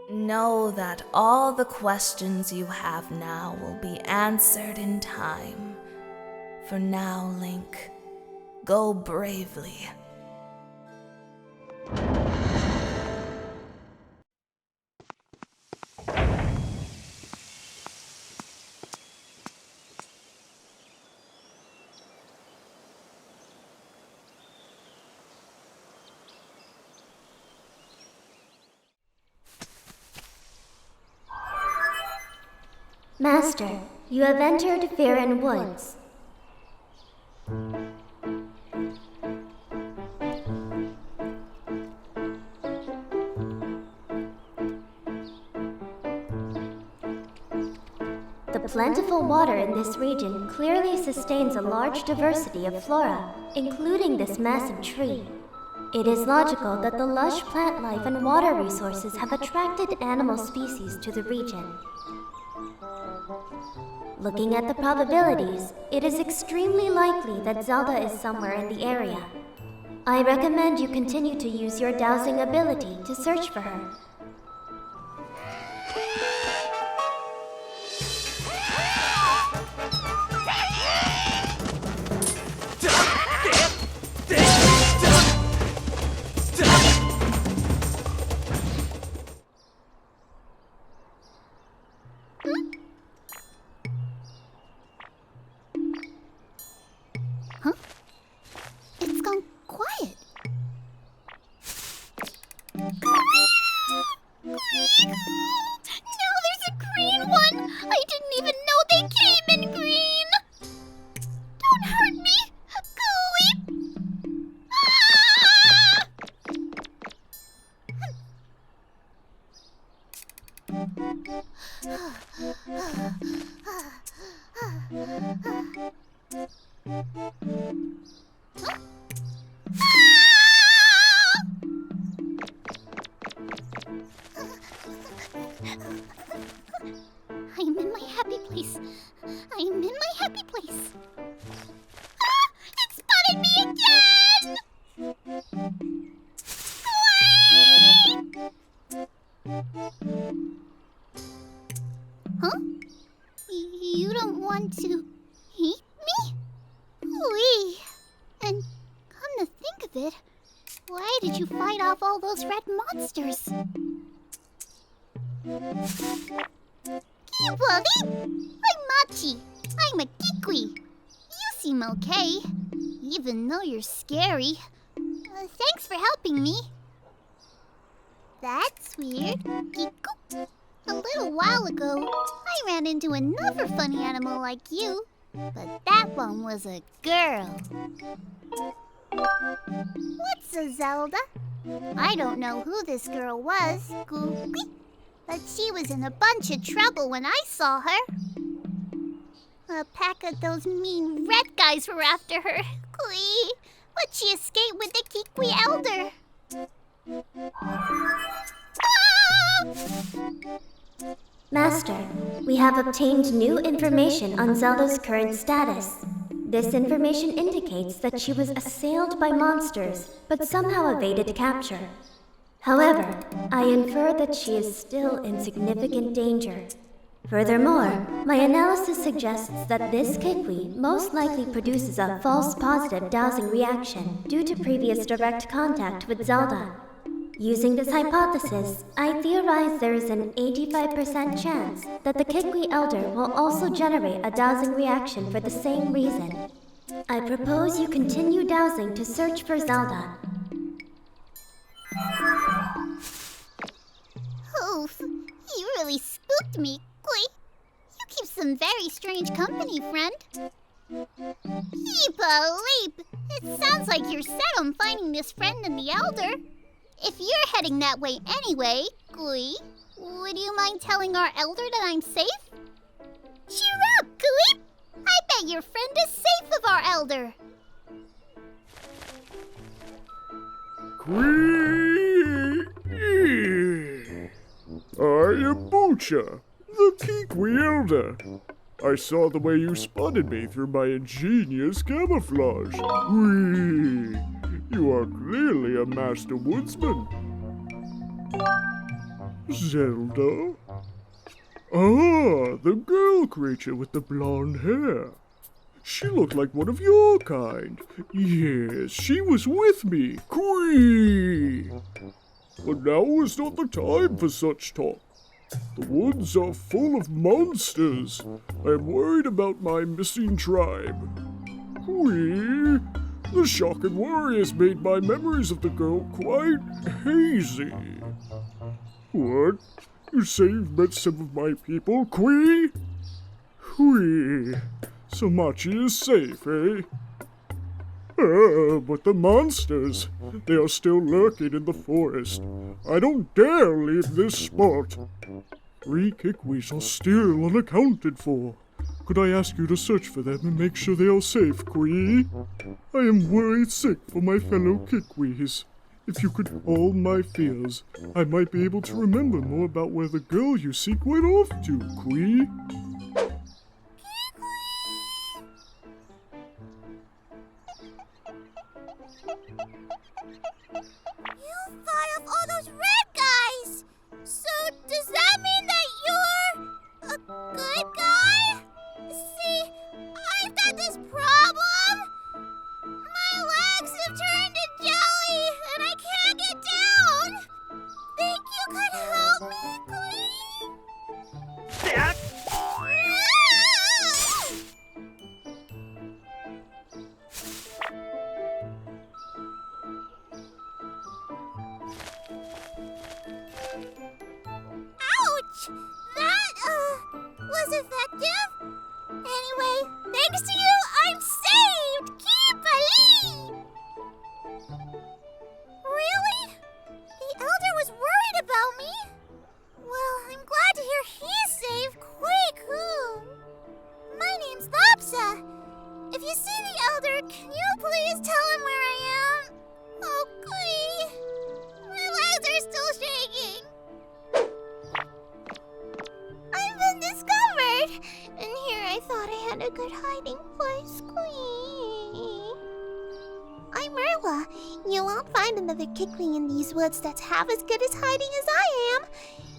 Speaker 6: Know that all the questions you have now will be answered in time. For now, Link, go bravely.
Speaker 1: Master, you have entered Faron Woods. The plentiful water in this region clearly sustains a large diversity of flora, including this massive tree. It is logical that the lush plant life and water resources have attracted animal species to the region. Looking at the probabilities, it is extremely likely that Zelda is somewhere in the area. I recommend you continue to use your dowsing ability to search for her.
Speaker 13: I'm in my happy place. I'm in my happy place. Ah! It spotted me again! Wait! Huh? You don't want to stupid. Why did you fight off all those red monsters? Buddy! I'm Machi. I'm a Kikwi. You seem okay, even though you're scary. Thanks for helping me. That's weird. Kiku. A little while ago, I ran into another funny animal like you, but that one was a girl. What's a Zelda? I don't know who this girl was, but she was in a bunch of trouble when I saw her. A pack of those mean red guys were after her, but she escaped with the Kikwi Elder.
Speaker 1: Master, we have obtained new information on Zelda's current status. This information indicates that she was assailed by monsters, but somehow evaded capture. However, I infer that she is still in significant danger. Furthermore, my analysis suggests that this Kikwi most likely produces a false positive dowsing reaction due to previous direct contact with Zelda. Using this hypothesis, I theorize there is an 85% chance that the Kikwi Elder will also generate a dowsing reaction for the same reason. I propose you continue dowsing to search for Zelda.
Speaker 13: Oof, you really spooked me, You keep some very strange company, friend. Leap! It sounds like you're set on finding this friend in the Elder. If you're heading that way anyway, would you mind telling our Elder that I'm safe? Cheer up, Gui! I bet your friend is safe of our Elder.
Speaker 14: I am Bucha, the Kikwi Elder. I saw the way you spotted me through my ingenious camouflage. You are clearly a master woodsman. Zelda? Ah, the girl creature with the blonde hair. She looked like one of your kind. Yes, she was with me. But now is not the time for such talk. The woods are full of monsters. I am worried about my missing tribe. The shock and worry has made my memories of the girl quite hazy. What? You say you've met some of my people, So Machi is safe, eh? But the monsters, they are still lurking in the forest. I don't dare leave this spot. 3 Kikwis are still unaccounted for. Could I ask you to search for them and make sure they are safe, I am worried sick for my fellow Kikwis. If you could calm my fears, I might be able to remember more about where the girl you seek went off to,
Speaker 13: You fought off all those red guys! So does that mean that you're a good guy? See, I've got this problem. My legs have turned to jelly and I can't get down. Think you could help me, please? Ouch! That, was effective. Anyway, thanks to you, I'm saved! Keep believe! Really? The Elder was worried about me? Well, I'm glad to hear he's safe. My name's Lopsa. If you see the Elder, can you please tell him where I am? Oh, please. My legs are still shaking. I've been discovered! And here I thought I had a good hiding place. I'm Merla. You won't find another Kikwi in these woods that's half as good as hiding as I am.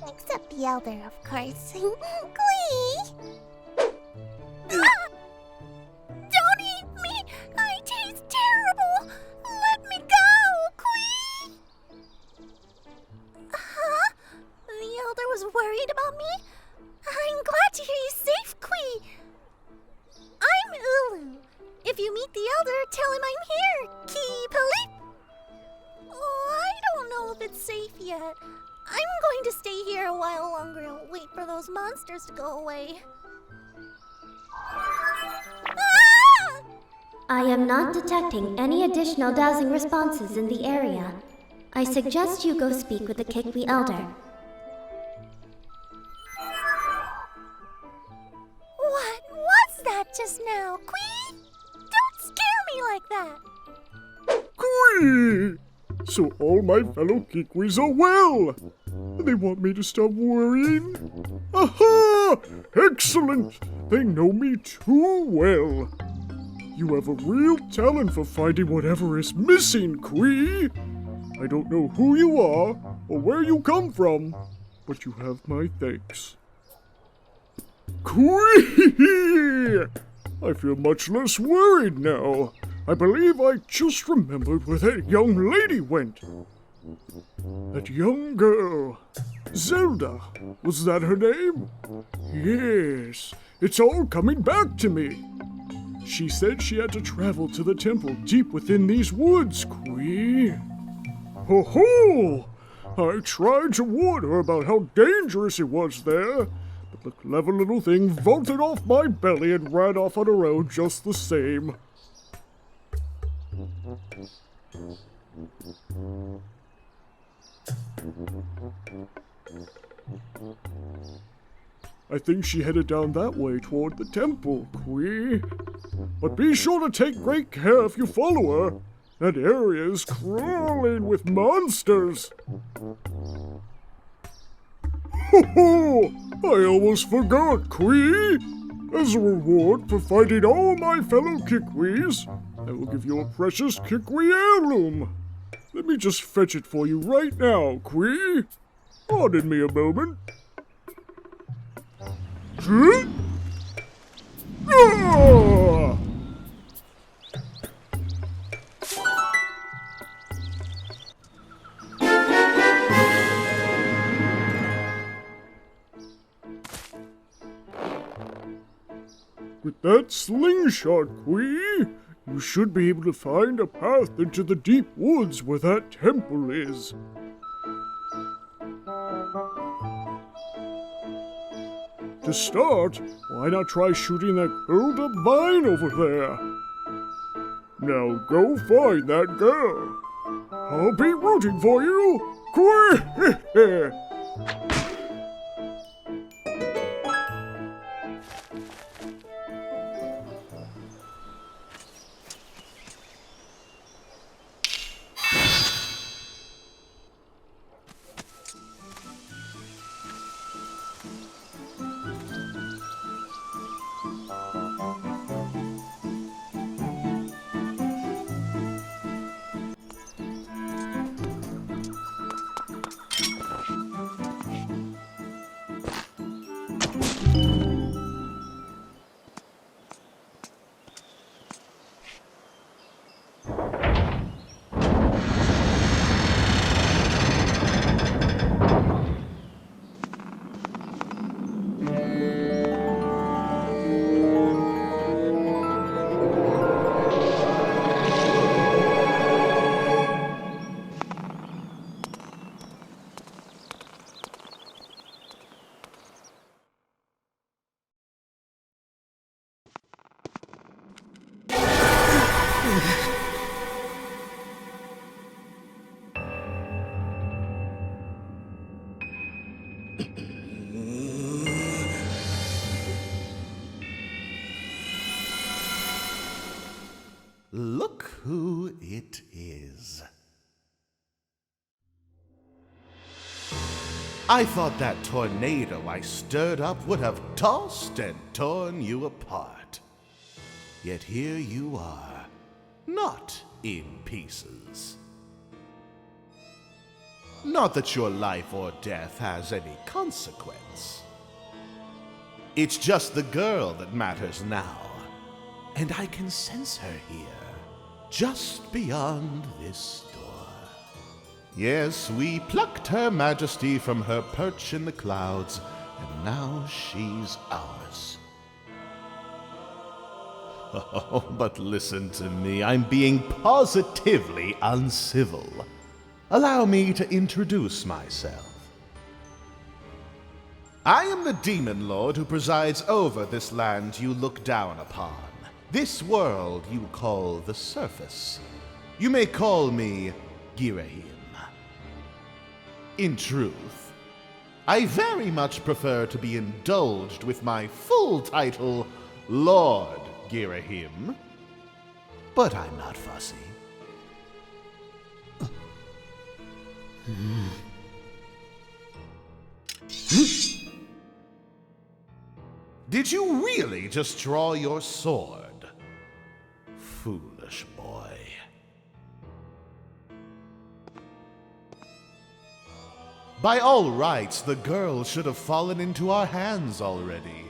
Speaker 13: Except the Elder, of course. Don't eat me! I taste terrible! Let me go! If you meet the Elder, tell him I'm here. Keep-a-leap. Oh, I don't know if it's safe yet. I'm going to stay here a while longer and wait for those monsters to go away. Ah!
Speaker 1: I am not detecting any additional dowsing responses in the area. I suggest you go speak with the Kikwi Elder.
Speaker 13: What was that just now, Quee? Don't scare me like that!
Speaker 14: Quee! So all my fellow Kikwis are well! They want me to stop worrying? Aha! Excellent! They know me too well! You have a real talent for finding whatever is missing, Quee! I don't know who you are or where you come from, but you have my thanks. Quee! I feel much less worried now. I believe I just remembered where that young lady went. That young girl. Zelda. Was that her name? Yes. It's all coming back to me. She said she had to travel to the temple deep within these woods, Quee. Ho ho! I tried to warn her about how dangerous it was there, but the clever little thing vaulted off my belly and ran off on her own just the same. I think she headed down that way toward the temple, Quee. But be sure to take great care if you follow her. That area is crawling with monsters. Ho ho! I almost forgot, Quee. As a reward for fighting all my fellow Kikwis, I will give you a precious Kikwi heirloom. Let me just fetch it for you right now, Quee. Pardon me a moment. Huh? Ah! With that slingshot, Quee, you should be able to find a path into the deep woods where that temple is. To start, why not try shooting that curled up vine over there? Now go find that girl. I'll be rooting for you. Quee!
Speaker 15: Look who it is. I thought that tornado I stirred up would have tossed and torn you apart. Yet here you are, not in pieces. Not that your life or death has any consequence. It's just the girl that matters now. And I can sense her here, just beyond this door. Yes, we plucked Her Majesty from her perch in the clouds, and now she's ours. Oh, but listen to me. I'm being positively uncivil. Allow me to introduce myself. I am the Demon Lord who presides over this land you look down upon. This world you call the Surface. You may call me Ghirahim. In truth, I very much prefer to be indulged with my full title, Lord Ghirahim. But I'm not fussy. Did you really just draw your sword? Foolish boy. By all rights, the girl should have fallen into our hands already.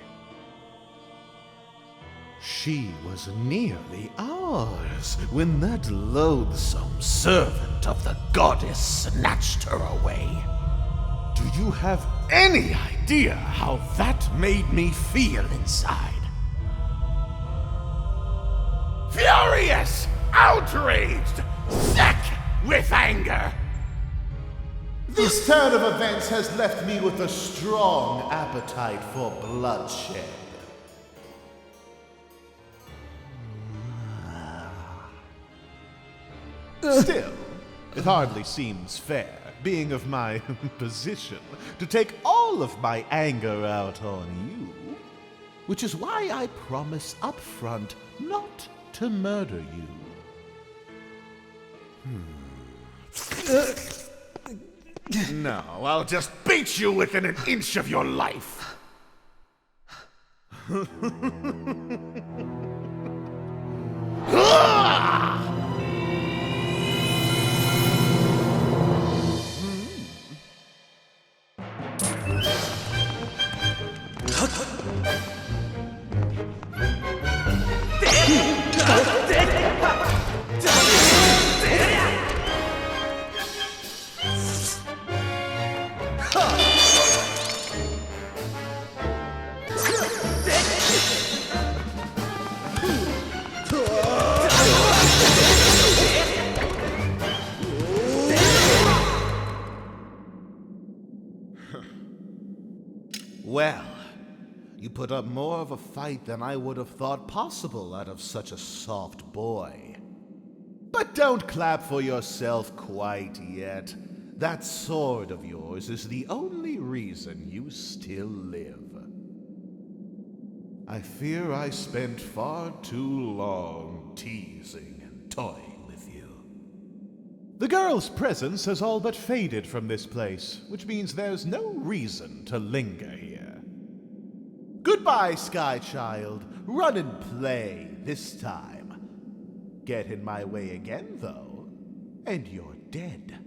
Speaker 15: She was nearly ours when that loathsome servant of the goddess snatched her away. Do you have any idea how that made me feel inside? Furious, outraged, sick with anger. This turn of events has left me with a strong appetite for bloodshed. Still, it hardly seems fair, being of my position, to take all of my anger out on you. Which is why I promise up front not to murder you. No, I'll just beat you within an inch of your life. Well, you put up more of a fight than I would have thought possible out of such a soft boy. But don't clap for yourself quite yet. That sword of yours is the only reason you still live. I fear I spent far too long teasing and toying with you. The girl's presence has all but faded from this place, which means there's no reason to linger here. Goodbye, Sky Child. Run and play this time. Get in my way again, though, and you're dead.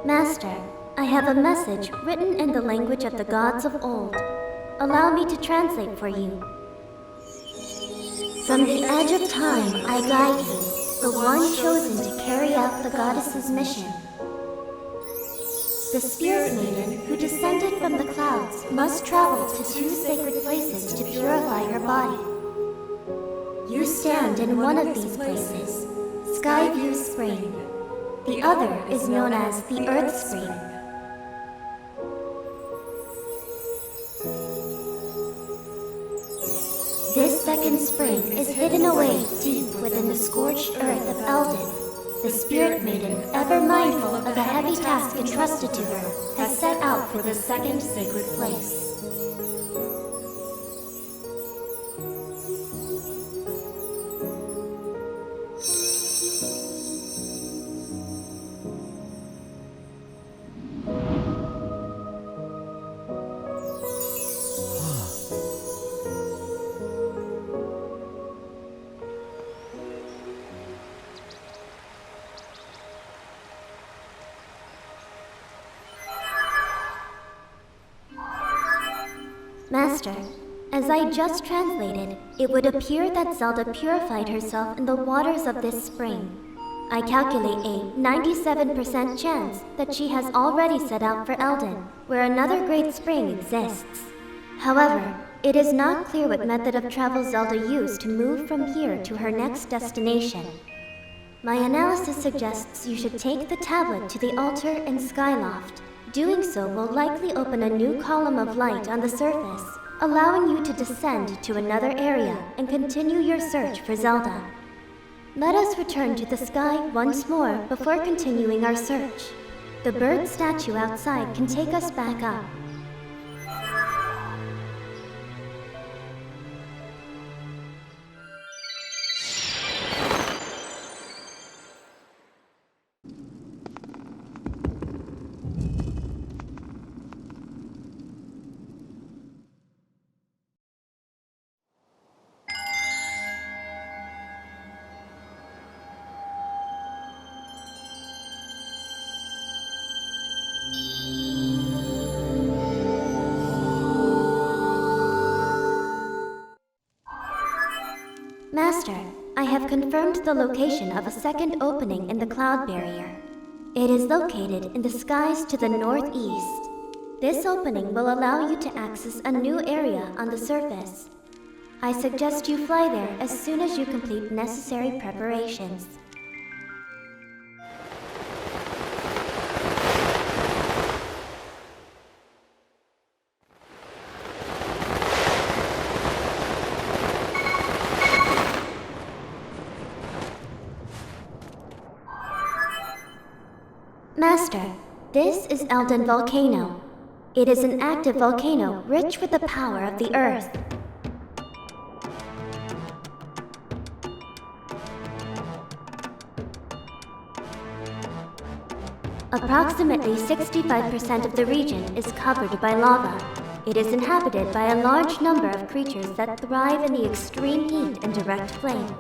Speaker 1: Master, I have a message written in the language of the gods of old. Allow me to translate for you. From the edge of time, I guide you, the one chosen to carry out the goddess's mission. The spirit maiden who descended from the clouds must travel to 2 sacred places to purify her body. You stand in one of these places, Skyview Spring. The other is known as the Earth Spring. Forsaken Spring is hidden away deep within the scorched earth of Eldin. The Spirit Maiden, ever mindful of the heavy task entrusted to her, has set out for this second sacred place. Master, as I just translated, it would appear that Zelda purified herself in the waters of this spring. I calculate a 97% chance that she has already set out for Eldin, where another great spring exists. However, it is not clear what method of travel Zelda used to move from here to her next destination. My analysis suggests you should take the tablet to the altar in Skyloft. Doing so will likely open a new column of light on the surface, allowing you to descend to another area and continue your search for Zelda. Let us return to the sky once more before continuing our search. The bird statue outside can take us back up. Master, I have confirmed the location of a second opening in the cloud barrier. It is located in the skies to the northeast. This opening will allow you to access a new area on the surface. I suggest you fly there as soon as you complete necessary preparations. Master, this is Eldin Volcano. It is an active volcano rich with the power of the earth. Approximately 65% of the region is covered by lava. It is inhabited by a large number of creatures that thrive in the extreme heat and direct flame.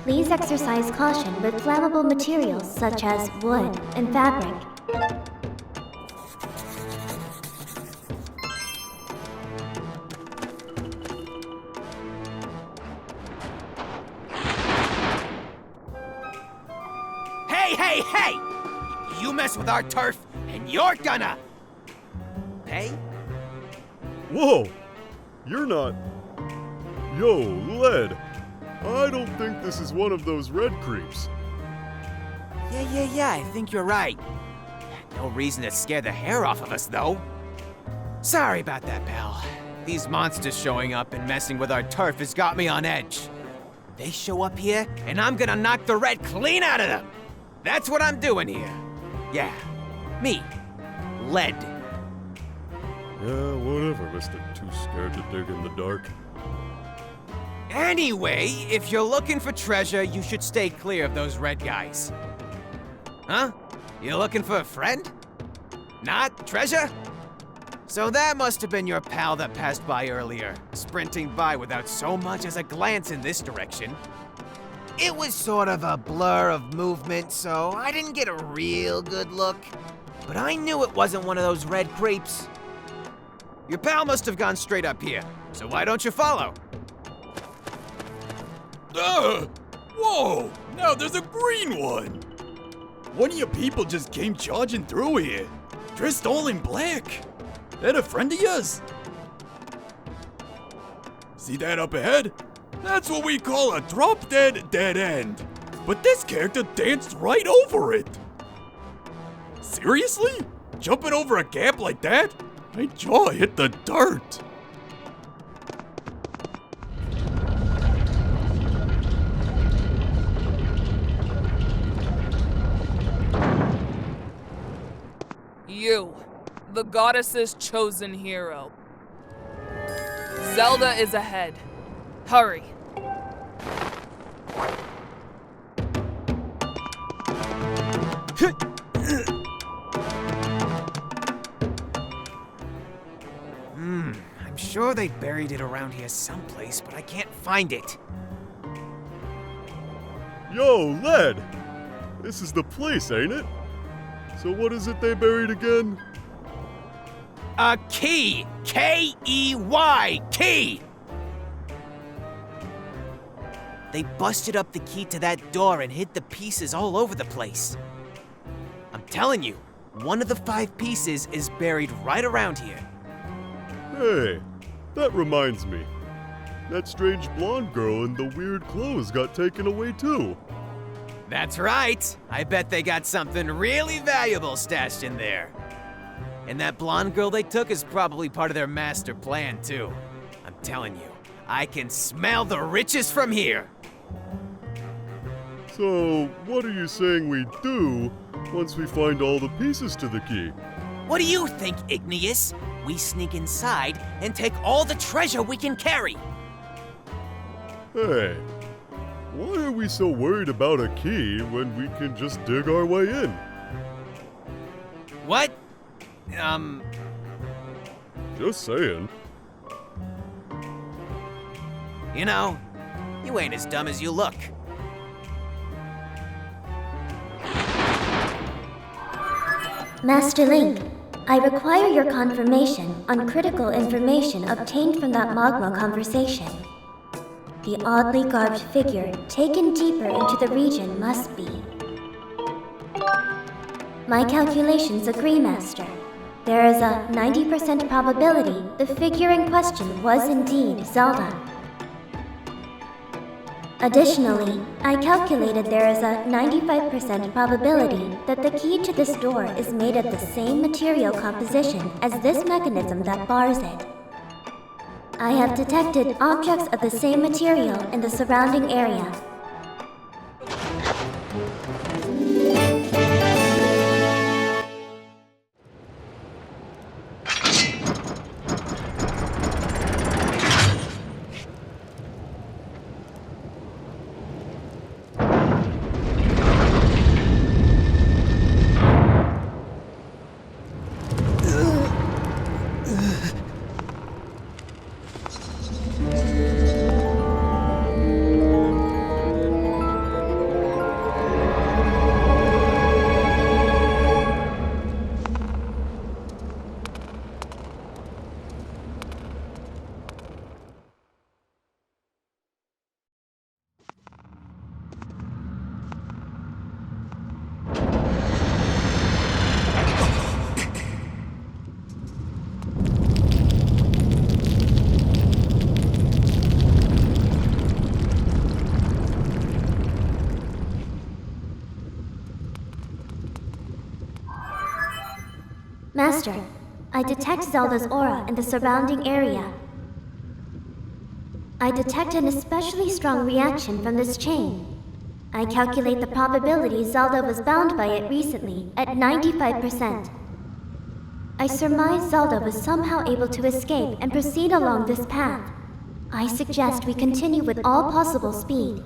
Speaker 1: Please exercise caution with flammable materials such as wood and fabric.
Speaker 16: Hey! You mess with our turf, and you're gonna... pay?
Speaker 8: Whoa! You're not... Yo, Led! I don't think this is one of those red creeps.
Speaker 16: Yeah, I think you're right. No reason to scare the hair off of us, though. Sorry about that, pal. These monsters showing up and messing with our turf has got me on edge. They show up here, and I'm gonna knock the red clean out of them! That's what I'm doing here. Yeah, me. Led.
Speaker 8: Yeah, whatever, Mr. Too Scared to Dig in the Dark.
Speaker 16: Anyway, if you're looking for treasure, you should stay clear of those red guys. Huh? You looking for a friend? Not treasure? So that must have been your pal that passed by earlier, sprinting by without so much as a glance in this direction. It was sort of a blur of movement, so I didn't get a real good look. But I knew it wasn't one of those red creeps. Your pal must have gone straight up here, so why don't you follow?
Speaker 17: Whoa! Now there's a green one! One of your people just came charging through here, dressed all in black. That a friend of yours? See that up ahead? That's what we call a drop-dead dead end. But this character danced right over it. Seriously? Jumping over a gap like that? My jaw hit the dirt.
Speaker 18: You, the goddess's chosen hero. Zelda is ahead. Hurry.
Speaker 16: I'm sure they buried it around here someplace, but I can't find it.
Speaker 14: Yo, lad! This is the place, ain't it? So what is it they buried again?
Speaker 16: A key! K-E-Y! Key! They busted up the key to that door and hid the pieces all over the place. I'm telling you, one of the 5 pieces is buried right around here.
Speaker 14: Hey, that reminds me. That strange blonde girl in the weird clothes got taken away too.
Speaker 16: That's right. I bet they got something really valuable stashed in there. And that blonde girl they took is probably part of their master plan too. I'm telling you, I can smell the riches from here.
Speaker 14: So, what are you saying we do once we find all the pieces to the key?
Speaker 16: What do you think, Igneous? We sneak inside and take all the treasure we can carry.
Speaker 14: Hey, why are we so worried about a key when we can just dig our way in?
Speaker 16: What?
Speaker 14: Just saying.
Speaker 16: You know, you ain't as dumb as you look.
Speaker 1: Master Link, I require your confirmation on critical information obtained from that Magma conversation. The oddly garbed figure taken deeper into the region must be. My calculations agree, Master. There is a 90% probability the figure in question was indeed Zelda. Additionally, I calculated there is a 95% probability that the key to this door is made of the same material composition as this mechanism that bars it. I have detected objects of the same material in the surrounding area. Master, I detect Zelda's aura in the surrounding area. I detect an especially strong reaction from this chain. I calculate the probability Zelda was bound by it recently at 95%. I surmise Zelda was somehow able to escape and proceed along this path. I suggest we continue with all possible speed.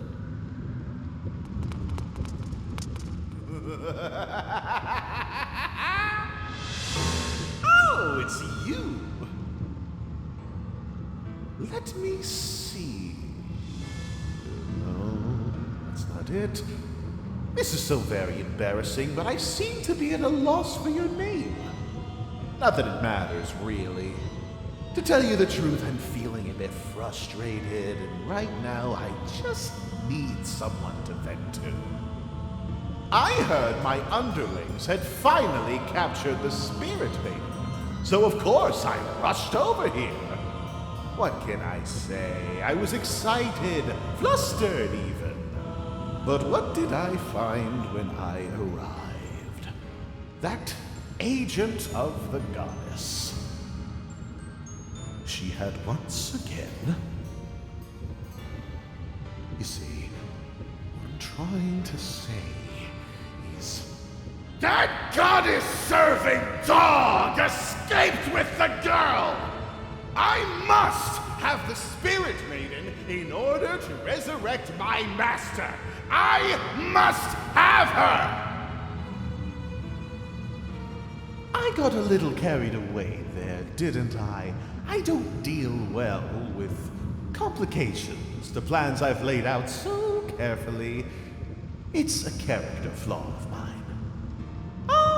Speaker 15: Oh, it's you. Let me see. No, that's not it. This is so very embarrassing, but I seem to be at a loss for your name. Not that it matters, really. To tell you the truth, I'm feeling a bit frustrated, and right now I just need someone to vent to. I heard my underlings had finally captured the Spirit Maiden, so of course I rushed over here. What can I say? I was excited, flustered even. But what did I find when I arrived? That agent of the goddess. She had once again... You see, what I'm trying to say is... That goddess-serving dog escaped with the girl! I must have the Spirit Maiden in order to resurrect my master! I must have her! I got a little carried away there, didn't I? I don't deal well with complications, the plans I've laid out so carefully. It's a character flaw of mine.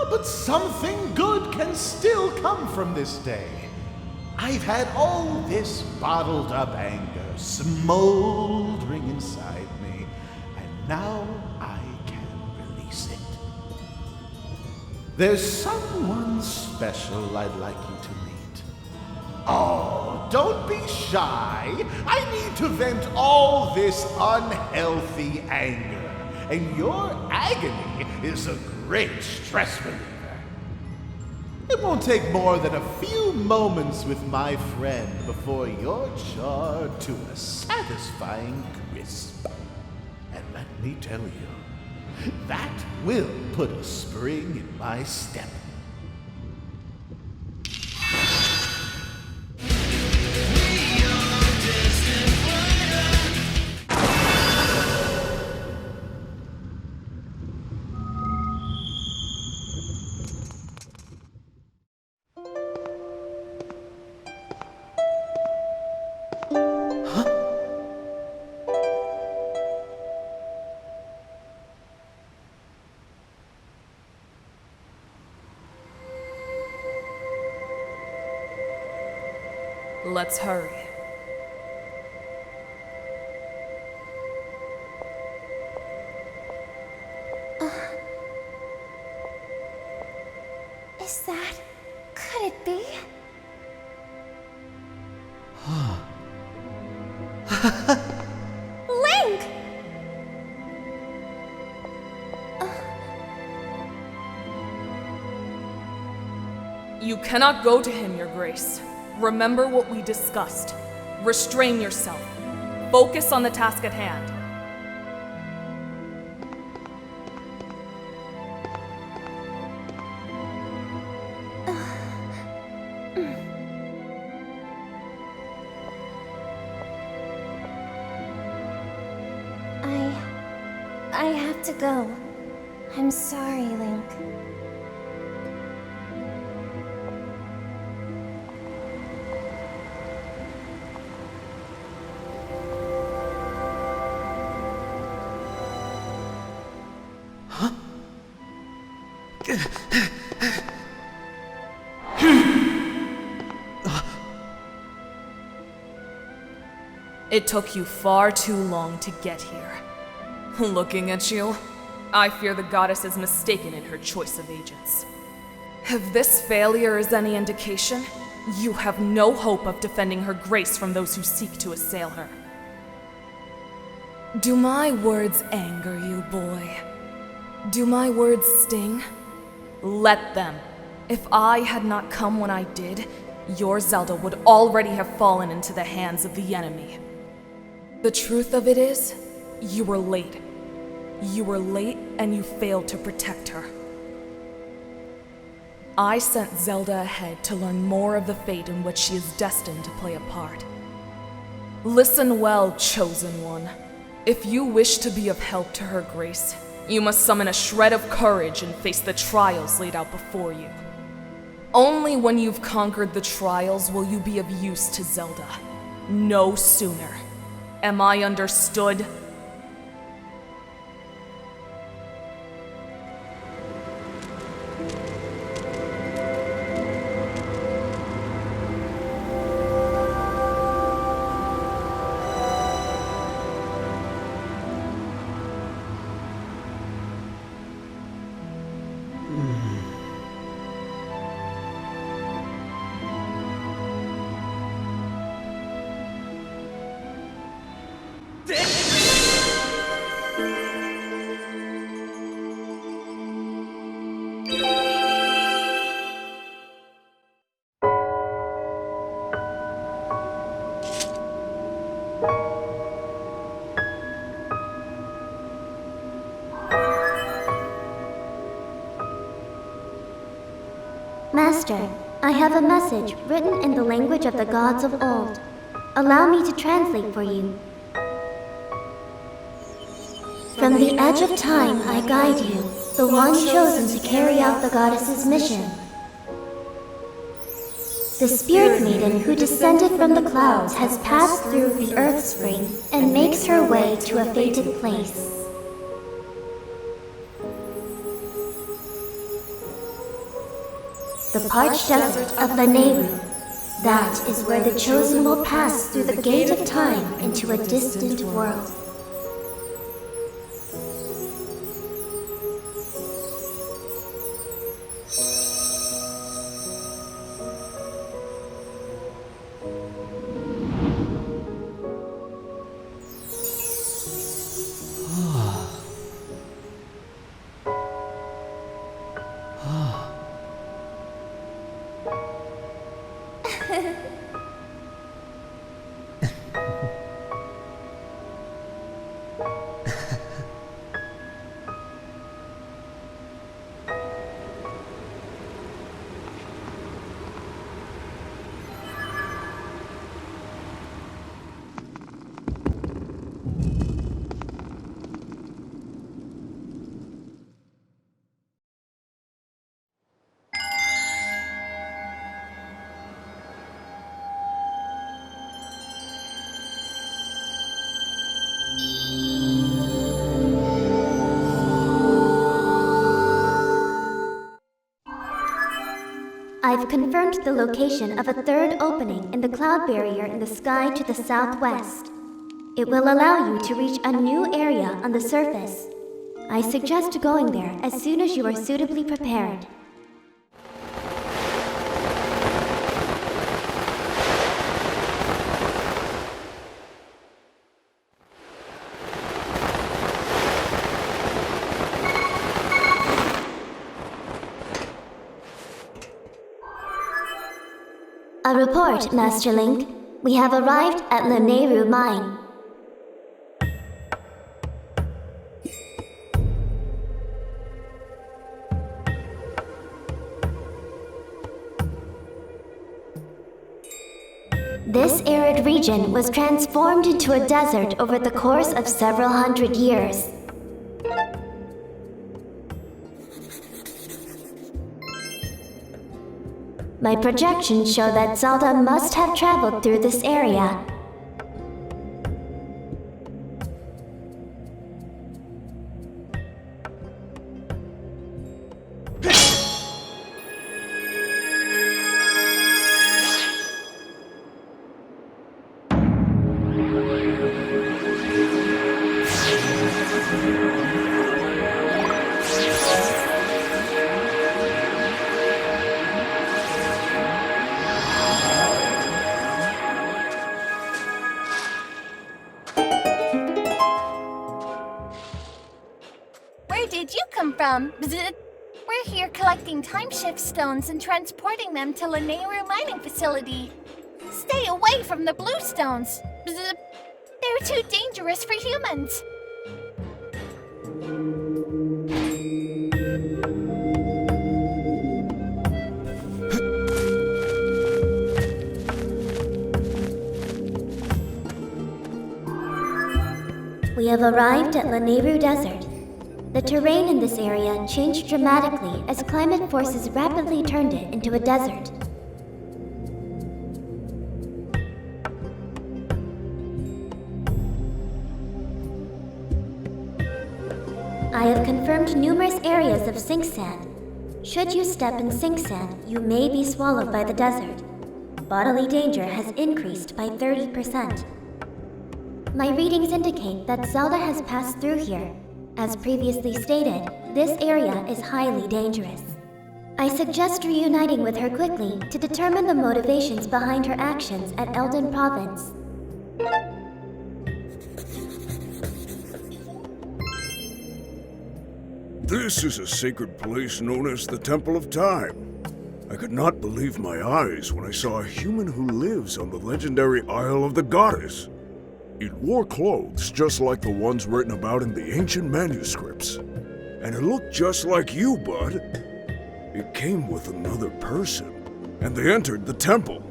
Speaker 15: But something good can still come from this day. I've had all this bottled up anger smoldering inside me, and now I can release it. There's someone special I'd like you to meet. Oh, don't be shy. I need to vent all this unhealthy anger, and your agony is a great stress reliever. It won't take more than a few moments with my friend before you're charred to a satisfying crisp. And let me tell you, that will put a spring in my step.
Speaker 6: Let's hurry.
Speaker 2: Is that... could it be? Link!
Speaker 6: You cannot go to him, Your Grace. Remember what we discussed. Restrain yourself. Focus on the task at hand.
Speaker 2: I have to go. I'm sorry, Link.
Speaker 6: It took you far too long to get here. Looking at you, I fear the goddess is mistaken in her choice of agents. If this failure is any indication, you have no hope of defending her grace from those who seek to assail her. Do my words anger you, boy? Do my words sting? Let them. If I had not come when I did, your Zelda would already have fallen into the hands of the enemy. The truth of it is, you were late. You were late and you failed to protect her. I sent Zelda ahead to learn more of the fate in which she is destined to play a part. Listen well, Chosen One. If you wish to be of help to her grace, you must summon a shred of courage and face the trials laid out before you. Only when you've conquered the trials will you be of use to Zelda. No sooner. Am I understood?
Speaker 1: Master, I have a message written in the language of the gods of old. Allow me to translate for you. From the edge of time I guide you, the one chosen to carry out the goddess's mission. The spirit maiden who descended from the clouds has passed through the earth spring and makes her way to a fated place. The parched desert of Lanayru. That is where the chosen will pass through the gate of time into a distant world. I've confirmed the location of a third opening in the cloud barrier in the sky to the southwest. It will allow you to reach a new area on the surface. I suggest going there as soon as you are suitably prepared. A report, Master Link. We have arrived at Lanayru Mine. This arid region was transformed into a desert over the course of several hundred years. My projections show that Zelda must have traveled through this area.
Speaker 2: Bzz. We're here collecting time shift stones and transporting them to Lanayru mining facility. Stay away from the blue stones. Bzz. They're too dangerous for humans.
Speaker 1: We have arrived at Lanayru Desert. The terrain in this area changed dramatically as climate forces rapidly turned it into a desert. I have confirmed numerous areas of sink sand. Should you step in sink sand, you may be swallowed by the desert. Bodily danger has increased by 30%. My readings indicate that Zelda has passed through here. As previously stated, this area is highly dangerous. I suggest reuniting with her quickly to determine the motivations behind her actions at Eldin Province.
Speaker 14: This is a sacred place known as the Temple of Time. I could not believe my eyes when I saw a human who lives on the legendary Isle of the Goddess. It wore clothes just like the ones written about in the ancient manuscripts. And it looked just like you, bud. It came with another person, and they entered the temple.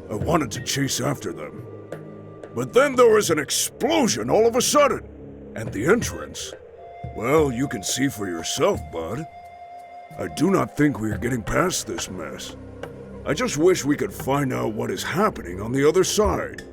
Speaker 14: I wanted to chase after them. But then there was an explosion all of a sudden, and the entrance. Well, you can see for yourself, bud. I do not think we are getting past this mess. I just wish we could find out what is happening on the other side.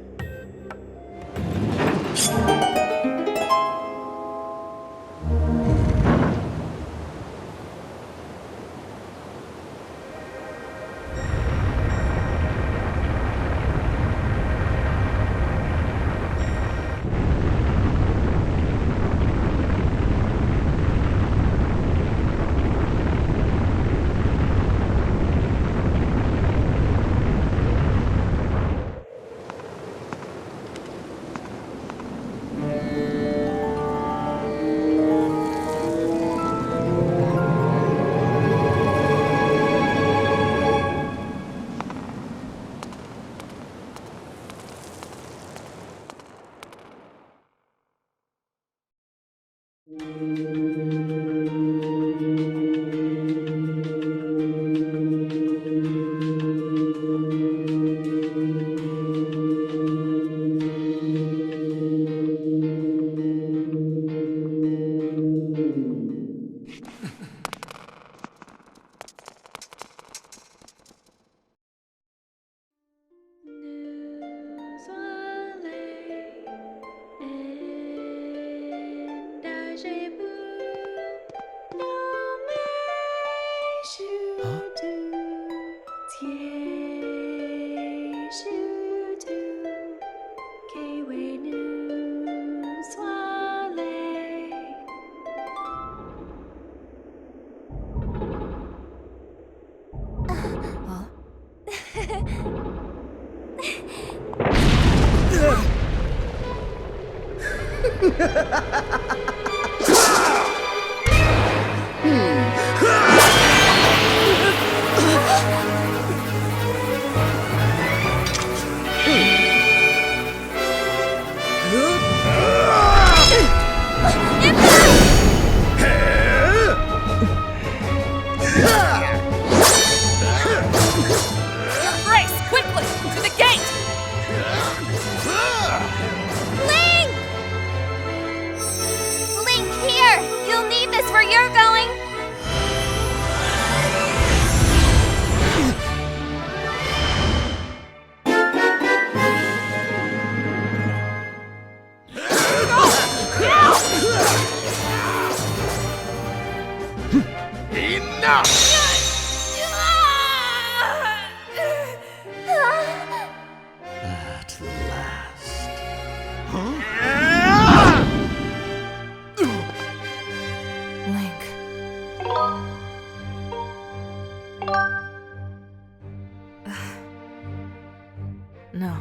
Speaker 6: No.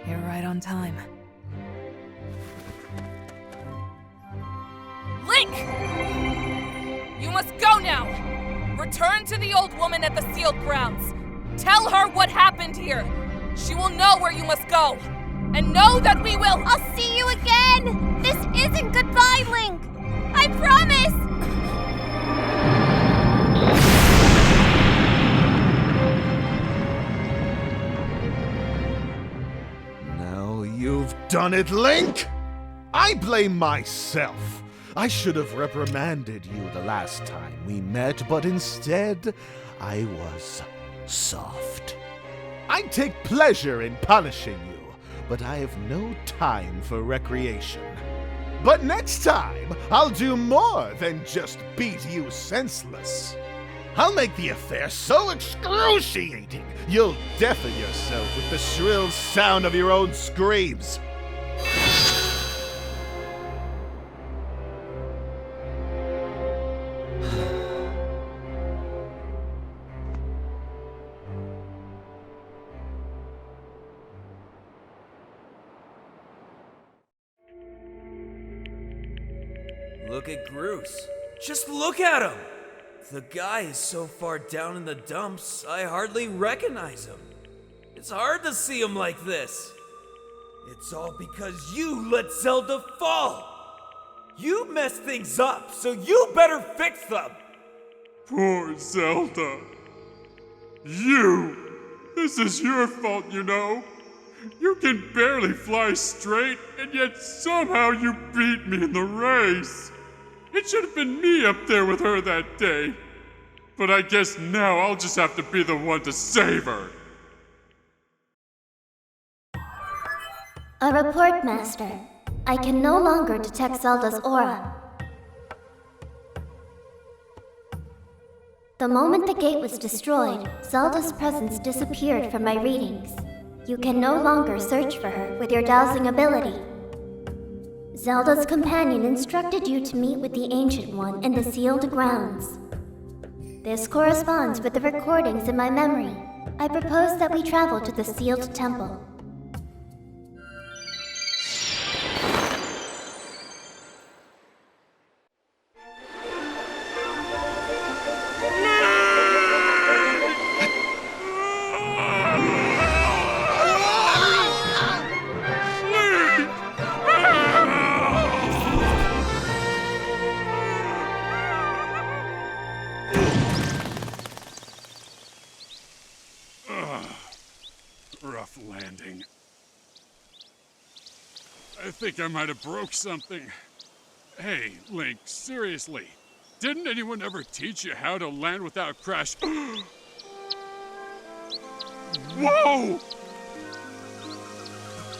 Speaker 6: You're right on time. Link! You must go now! Return to the old woman at the sealed grounds. Tell her what happened here. She will know where you must go. And know that we will—
Speaker 2: I'll see you again! This isn't goodbye, Link! I promise!
Speaker 15: Now you've done it, Link! I blame myself. I should have reprimanded you the last time we met, but instead, I was soft. I take pleasure in punishing you, but I have no time for recreation. But next time, I'll do more than just beat you senseless. I'll make the affair so excruciating, you'll deafen yourself with the shrill sound of your own screams.
Speaker 9: Look at Groose. Just look at him! The guy is so far down in the dumps, I hardly recognize him. It's hard to see him like this. It's all because you let Zelda fall. You messed things up, so you better fix them.
Speaker 14: Poor Zelda. This is your fault, you know. You can barely fly straight, and yet somehow you beat me in the race. It should have been me up there with her that day. But I guess now I'll just have to be the one to save her.
Speaker 1: A report, Master. I can no longer detect Zelda's aura. The moment the gate was destroyed, Zelda's presence disappeared from my readings. You can no longer search for her with your dowsing ability. Zelda's companion instructed you to meet with the Ancient One in the sealed grounds. This corresponds with the recordings in my memory. I propose that we travel to the sealed temple.
Speaker 3: Rough landing. I think I might have broke something. Hey, Link, seriously. Didn't anyone ever teach you how to land without crash? Whoa!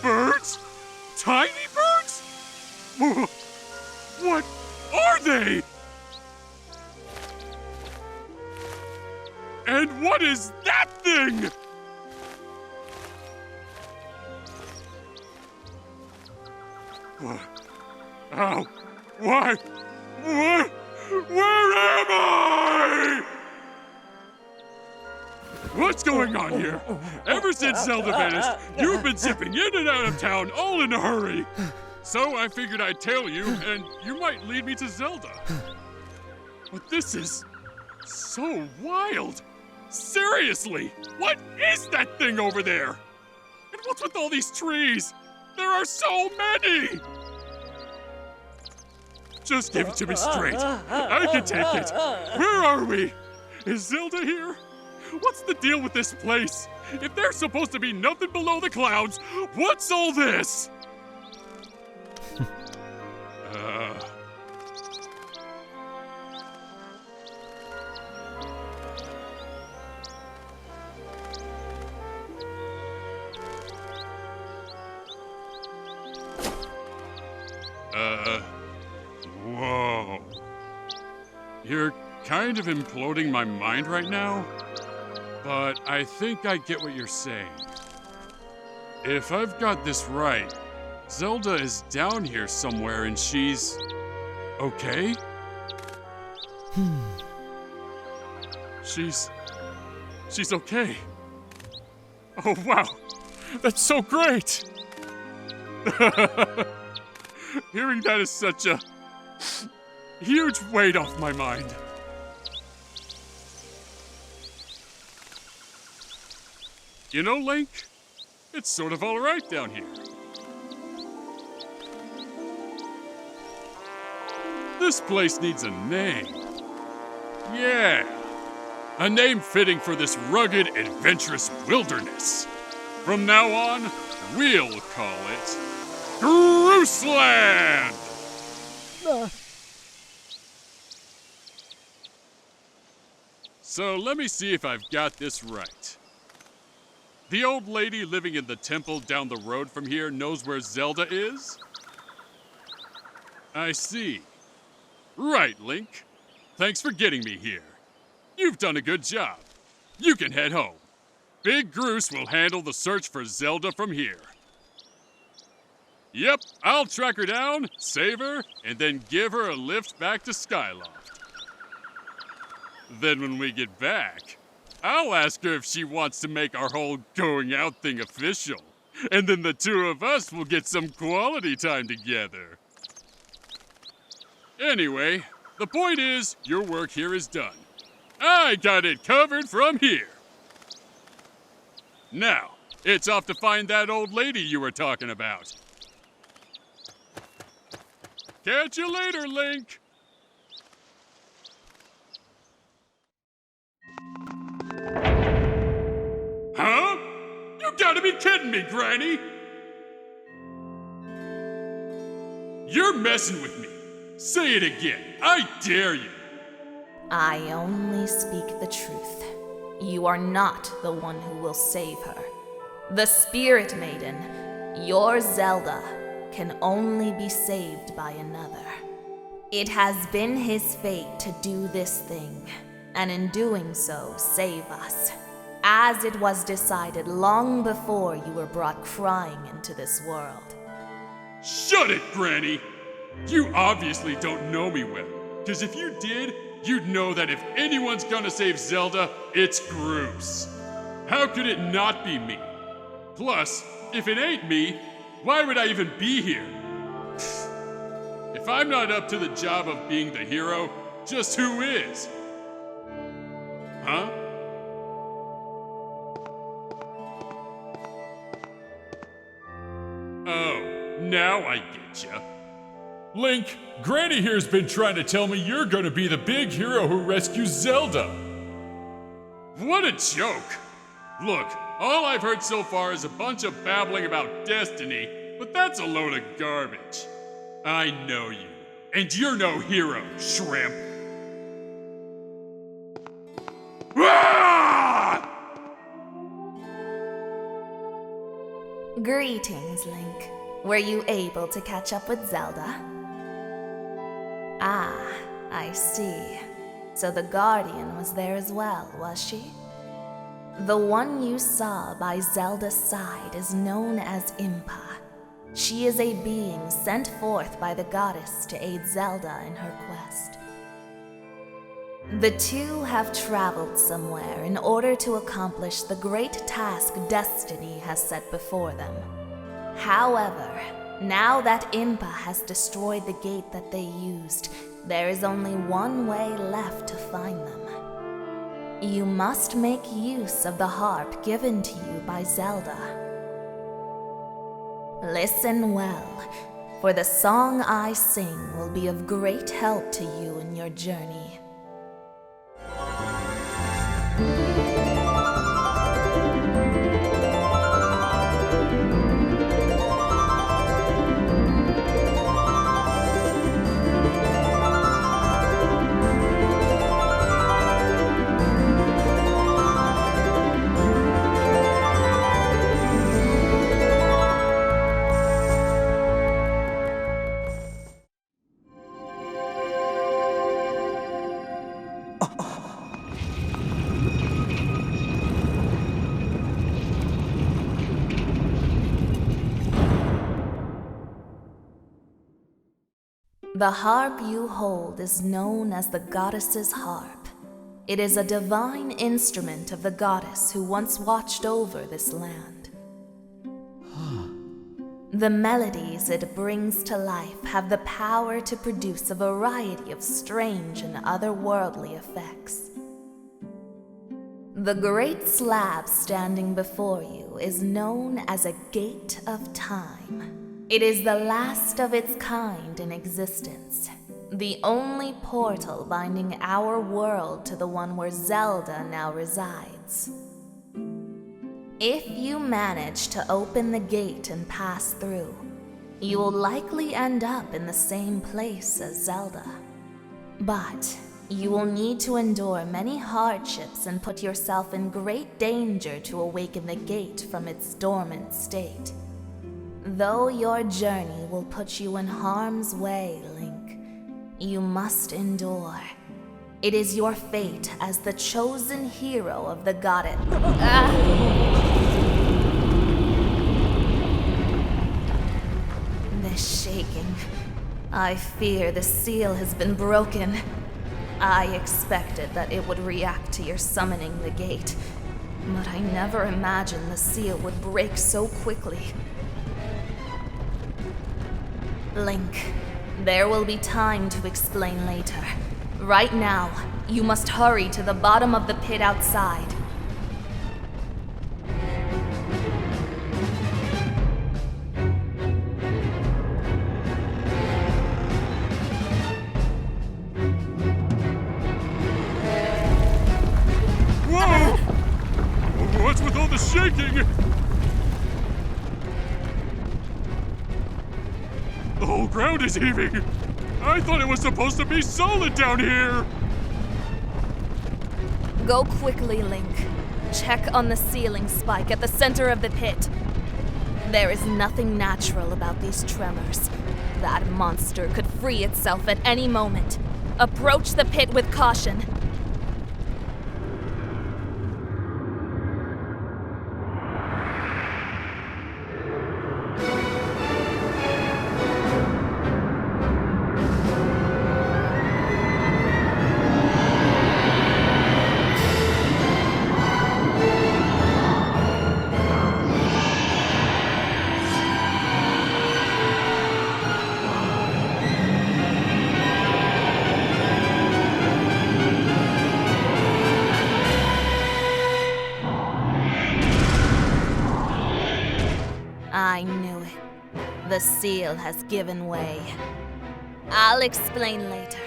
Speaker 3: Birds? Tiny birds? What are they? And what is that thing? How? Why? What? Where am I? What's going on here? Ever since Zelda vanished, you've been zipping in and out of town all in a hurry. So I figured I'd tail you, and you might lead me to Zelda. But this is so wild. Seriously, what is that thing over there? And what's with all these trees? There are so many! Just give it to me straight. I can take it. Where are we? Is Zelda here? What's the deal with this place? If there's supposed to be nothing below the clouds, what's all this? Whoa. You're kind of imploding my mind right now, but I think I get what you're saying. If I've got this right, Zelda is down here somewhere and she's okay? She's okay. Oh, wow. That's so great. Hearing that is such a huge weight off my mind. You know, Link, it's sort of all right down here. This place needs a name. Yeah, a name fitting for this rugged, adventurous wilderness. From now on, we'll call it Grooseland! So let me see if I've got this right. The old lady living in the temple down the road from here knows where Zelda is? I see. Right, Link. Thanks for getting me here. You've done a good job. You can head home. Big Groose will handle the search for Zelda from here. Yep, I'll track her down, save her, and then give her a lift back to Skyloft. Then when we get back, I'll ask her if she wants to make our whole going out thing official. And then the two of us will get some quality time together. Anyway, the point is, your work here is done. I got it covered from here. Now, it's off to find that old lady you were talking about. Catch you later, Link. kidding me, Granny? You're messing with me. Say it again. I dare you.
Speaker 6: I only speak the truth. You are not the one who will save her. The Spirit Maiden, your Zelda, can only be saved by another. It has been his fate to do this thing, and in doing so, save us. As it was decided long before you were brought crying into this world.
Speaker 3: Shut it, Granny! You obviously don't know me well, because if you did, you'd know that if anyone's gonna save Zelda, it's Groose. How could it not be me? Plus, if it ain't me, why would I even be here? If I'm not up to the job of being the hero, just who is? Huh? Oh, now I get ya. Link, Granny here's been trying to tell me you're gonna be the big hero who rescues Zelda. What a joke! Look, all I've heard so far is a bunch of babbling about destiny, but that's a load of garbage. I know you, and you're no hero, shrimp. Ah!
Speaker 6: Greetings, Link. Were you able to catch up with Zelda? Ah, I see. So the Guardian was there as well, was she? The one you saw by Zelda's side is known as Impa. She is a being sent forth by the goddess to aid Zelda in her quest. The two have traveled somewhere in order to accomplish the great task destiny has set before them. However, now that Impa has destroyed the gate that they used, there is only one way left to find them. You must make use of the harp given to you by Zelda. Listen well, for the song I sing will be of great help to you in your journey. The harp you hold is known as the goddess's harp. It is a divine instrument of the goddess who once watched over this land. The melodies it brings to life have the power to produce a variety of strange and otherworldly effects. The great slab standing before you is known as a Gate of Time. It is the last of its kind in existence, the only portal binding our world to the one where Zelda now resides. If you manage to open the gate and pass through, you will likely end up in the same place as Zelda. But you will need to endure many hardships and put yourself in great danger to awaken the gate from its dormant state. Though your journey will put you in harm's way, Link, you must endure. It is your fate as the chosen hero of the goddess. This shaking. I fear the seal has been broken. I expected that it would react to your summoning the gate, but I never imagined the seal would break so quickly. Link, there will be time to explain later. Right now, you must hurry to the bottom of the pit outside.
Speaker 3: Whoa! What's with all the shaking?
Speaker 14: The whole ground is heaving! I thought it was supposed to be solid down here!
Speaker 6: Go quickly, Link. Check on the ceiling spike at the center of the pit. There is nothing natural about these tremors. That monster could free itself at any moment. Approach the pit with caution. I knew it. The seal has given way. I'll explain later,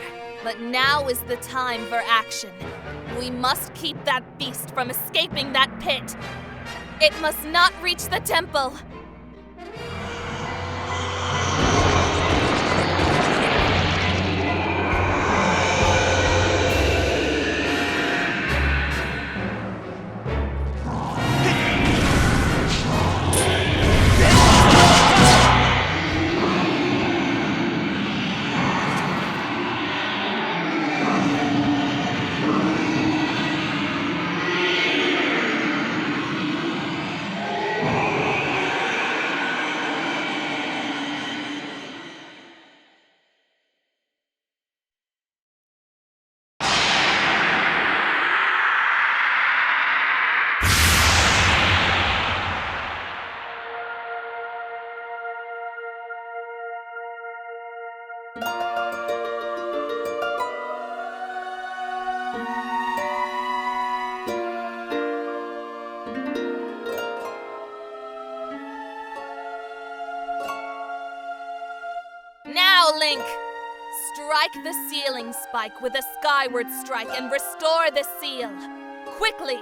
Speaker 6: but now is the time for action. We must keep that beast from escaping that pit. It must not reach the temple. Now, Link! Strike the ceiling spike with a skyward strike and restore the seal. Quickly!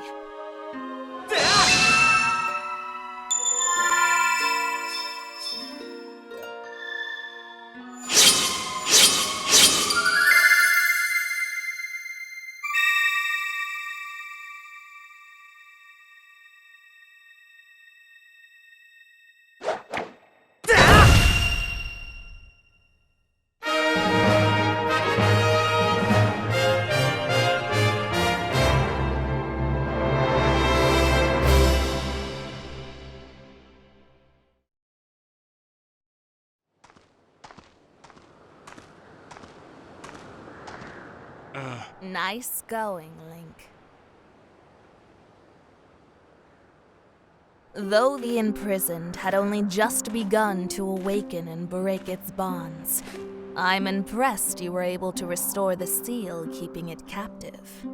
Speaker 6: Nice going, Link. Though the imprisoned had only just begun to awaken and break its bonds, I'm impressed you were able to restore the seal, keeping it captive.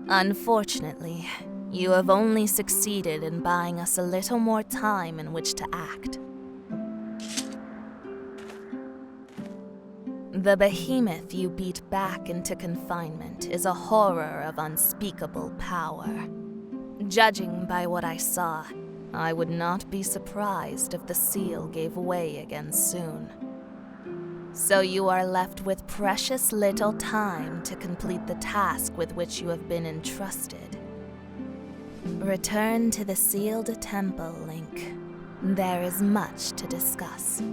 Speaker 6: Unfortunately, you have only succeeded in buying us a little more time in which to act. The behemoth you beat back into confinement is a horror of unspeakable power. Judging by what I saw, I would not be surprised if the seal gave way again soon. So you are left with precious little time to complete the task with which you have been entrusted. Return to the sealed temple, Link. There is much to discuss.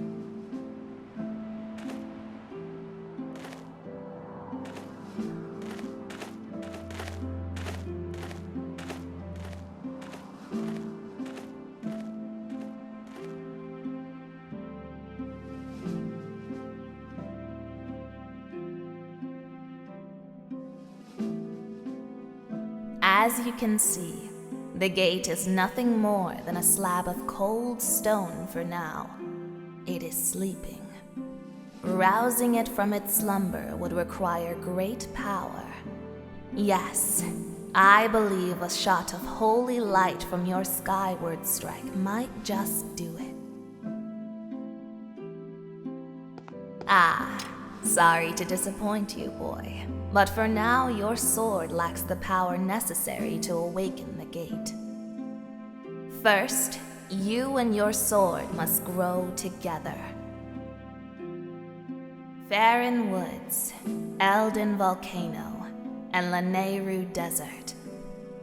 Speaker 6: As you can see, the gate is nothing more than a slab of cold stone for now. It is sleeping. Rousing it from its slumber would require great power. Yes, I believe a shot of holy light from your skyward strike might just do it. Sorry to disappoint you, boy. But for now, your sword lacks the power necessary to awaken the gate. First, you and your sword must grow together. Farin Woods, Elden Volcano, and Lanayru Desert.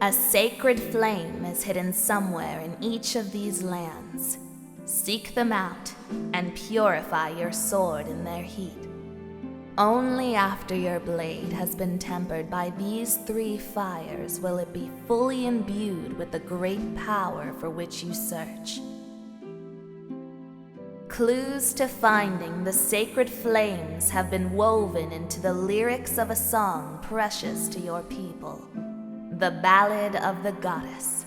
Speaker 6: A sacred flame is hidden somewhere in each of these lands. Seek them out and purify your sword in their heat. Only after your blade has been tempered by these 3 fires will it be fully imbued with the great power for which you search. Clues to finding the sacred flames have been woven into the lyrics of a song precious to your people, the Ballad of the Goddess.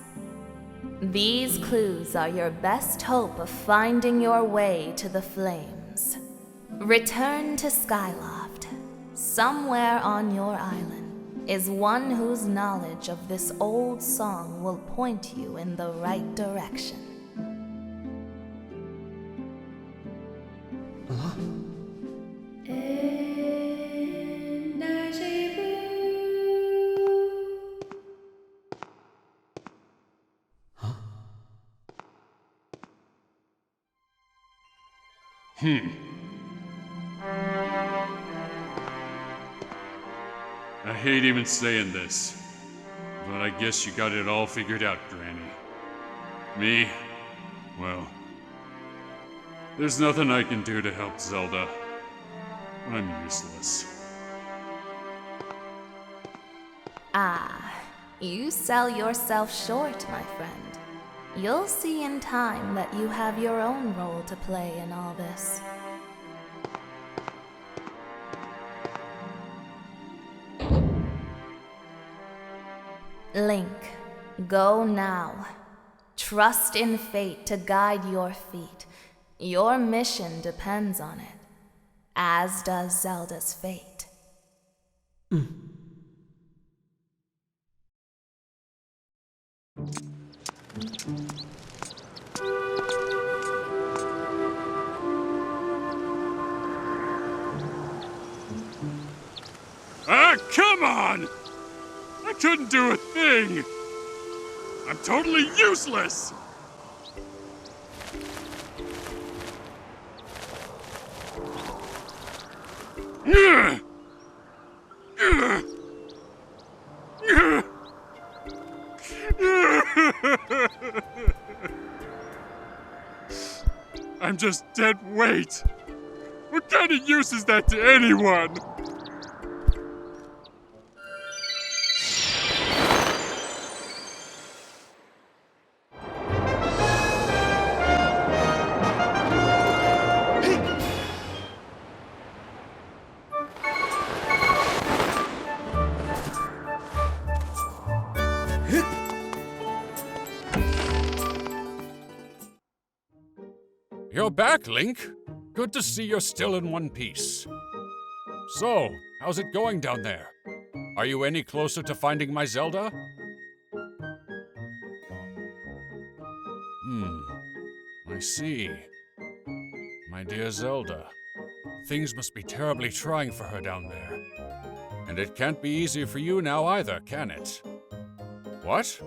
Speaker 6: These clues are your best hope of finding your way to the flames. Return to Skyloft. Somewhere on your island is one whose knowledge of this old song will point you in the right direction.
Speaker 3: I hate even saying this, but I guess you got it all figured out, Granny. Me? Well, there's nothing I can do to help Zelda. I'm useless.
Speaker 6: Ah, you sell yourself short, my friend. You'll see in time that you have your own role to play in all this. Link, go now. Trust in fate to guide your feet. Your mission depends on it, as does Zelda's fate.
Speaker 3: Ah, come on! I couldn't do a thing! I'm totally useless! I'm just dead weight! What kind of use is that to anyone? You're back, Link. Good to see you're still in one piece. So, how's it going down there? Are you any closer to finding my Zelda? I see. My dear Zelda, things must be terribly trying for her down there. And it can't be easy for you now either, can it? What?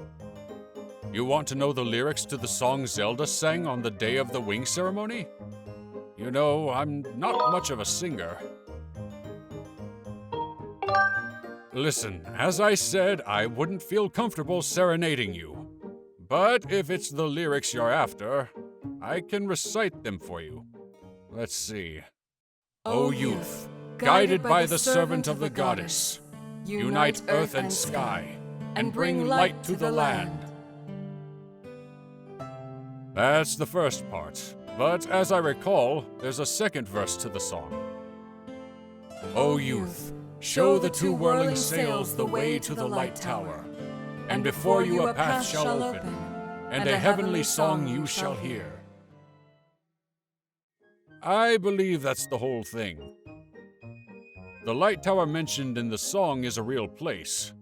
Speaker 3: You want to know the lyrics to the song Zelda sang on the day of the wing ceremony? You know, I'm not much of a singer. Listen, as I said, I wouldn't feel comfortable serenading you. But if it's the lyrics you're after, I can recite them for you. Let's see. O youth, guided by the servant of the goddess, unite earth and sky, and bring light to the land. That's the first part, but as I recall, there's a second verse to the song. O youth, show the 2 whirling sails the way to the light tower, and before you a path shall open, and a heavenly song you shall hear. I believe that's the whole thing. The light tower mentioned in the song is a real place.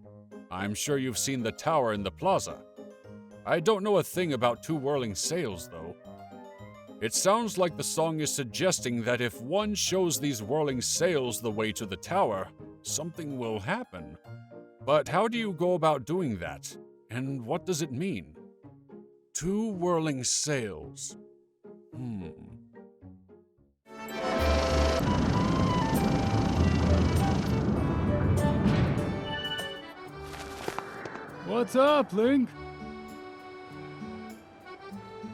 Speaker 3: I'm sure you've seen the tower in the plaza. I don't know a thing about 2 whirling sails, though. It sounds like the song is suggesting that if one shows these whirling sails the way to the tower, something will happen. But how do you go about doing that? And what does it mean? 2 whirling sails.
Speaker 19: What's up, Link?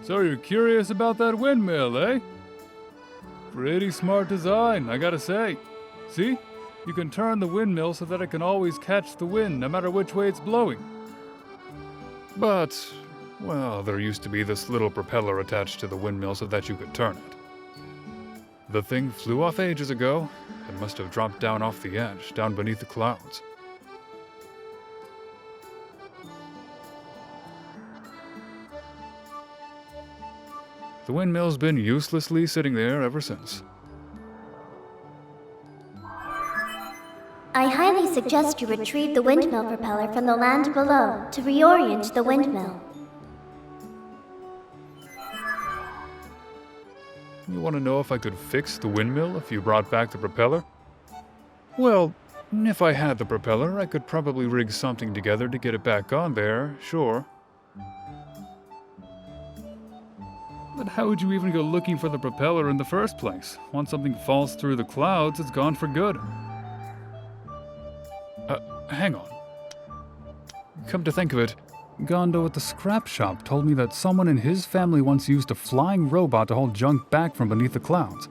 Speaker 19: So you're curious about that windmill, eh? Pretty smart design, I gotta say. See? You can turn the windmill so that it can always catch the wind, no matter which way it's blowing. But, well, there used to be this little propeller attached to the windmill so that you could turn it. The thing flew off ages ago, and must have dropped down off the edge, down beneath the clouds. The windmill's been uselessly sitting there ever since.
Speaker 1: I highly suggest you retrieve the windmill propeller from the land below to reorient the windmill.
Speaker 19: You want to know if I could fix the windmill if you brought back the propeller? Well, if I had the propeller, I could probably rig something together to get it back on there, sure. But how would you even go looking for the propeller in the first place? Once something falls through the clouds, it's gone for good. Hang on. Come to think of it, Gondo at the scrap shop told me that someone in his family once used a flying robot to hold junk back from beneath the clouds.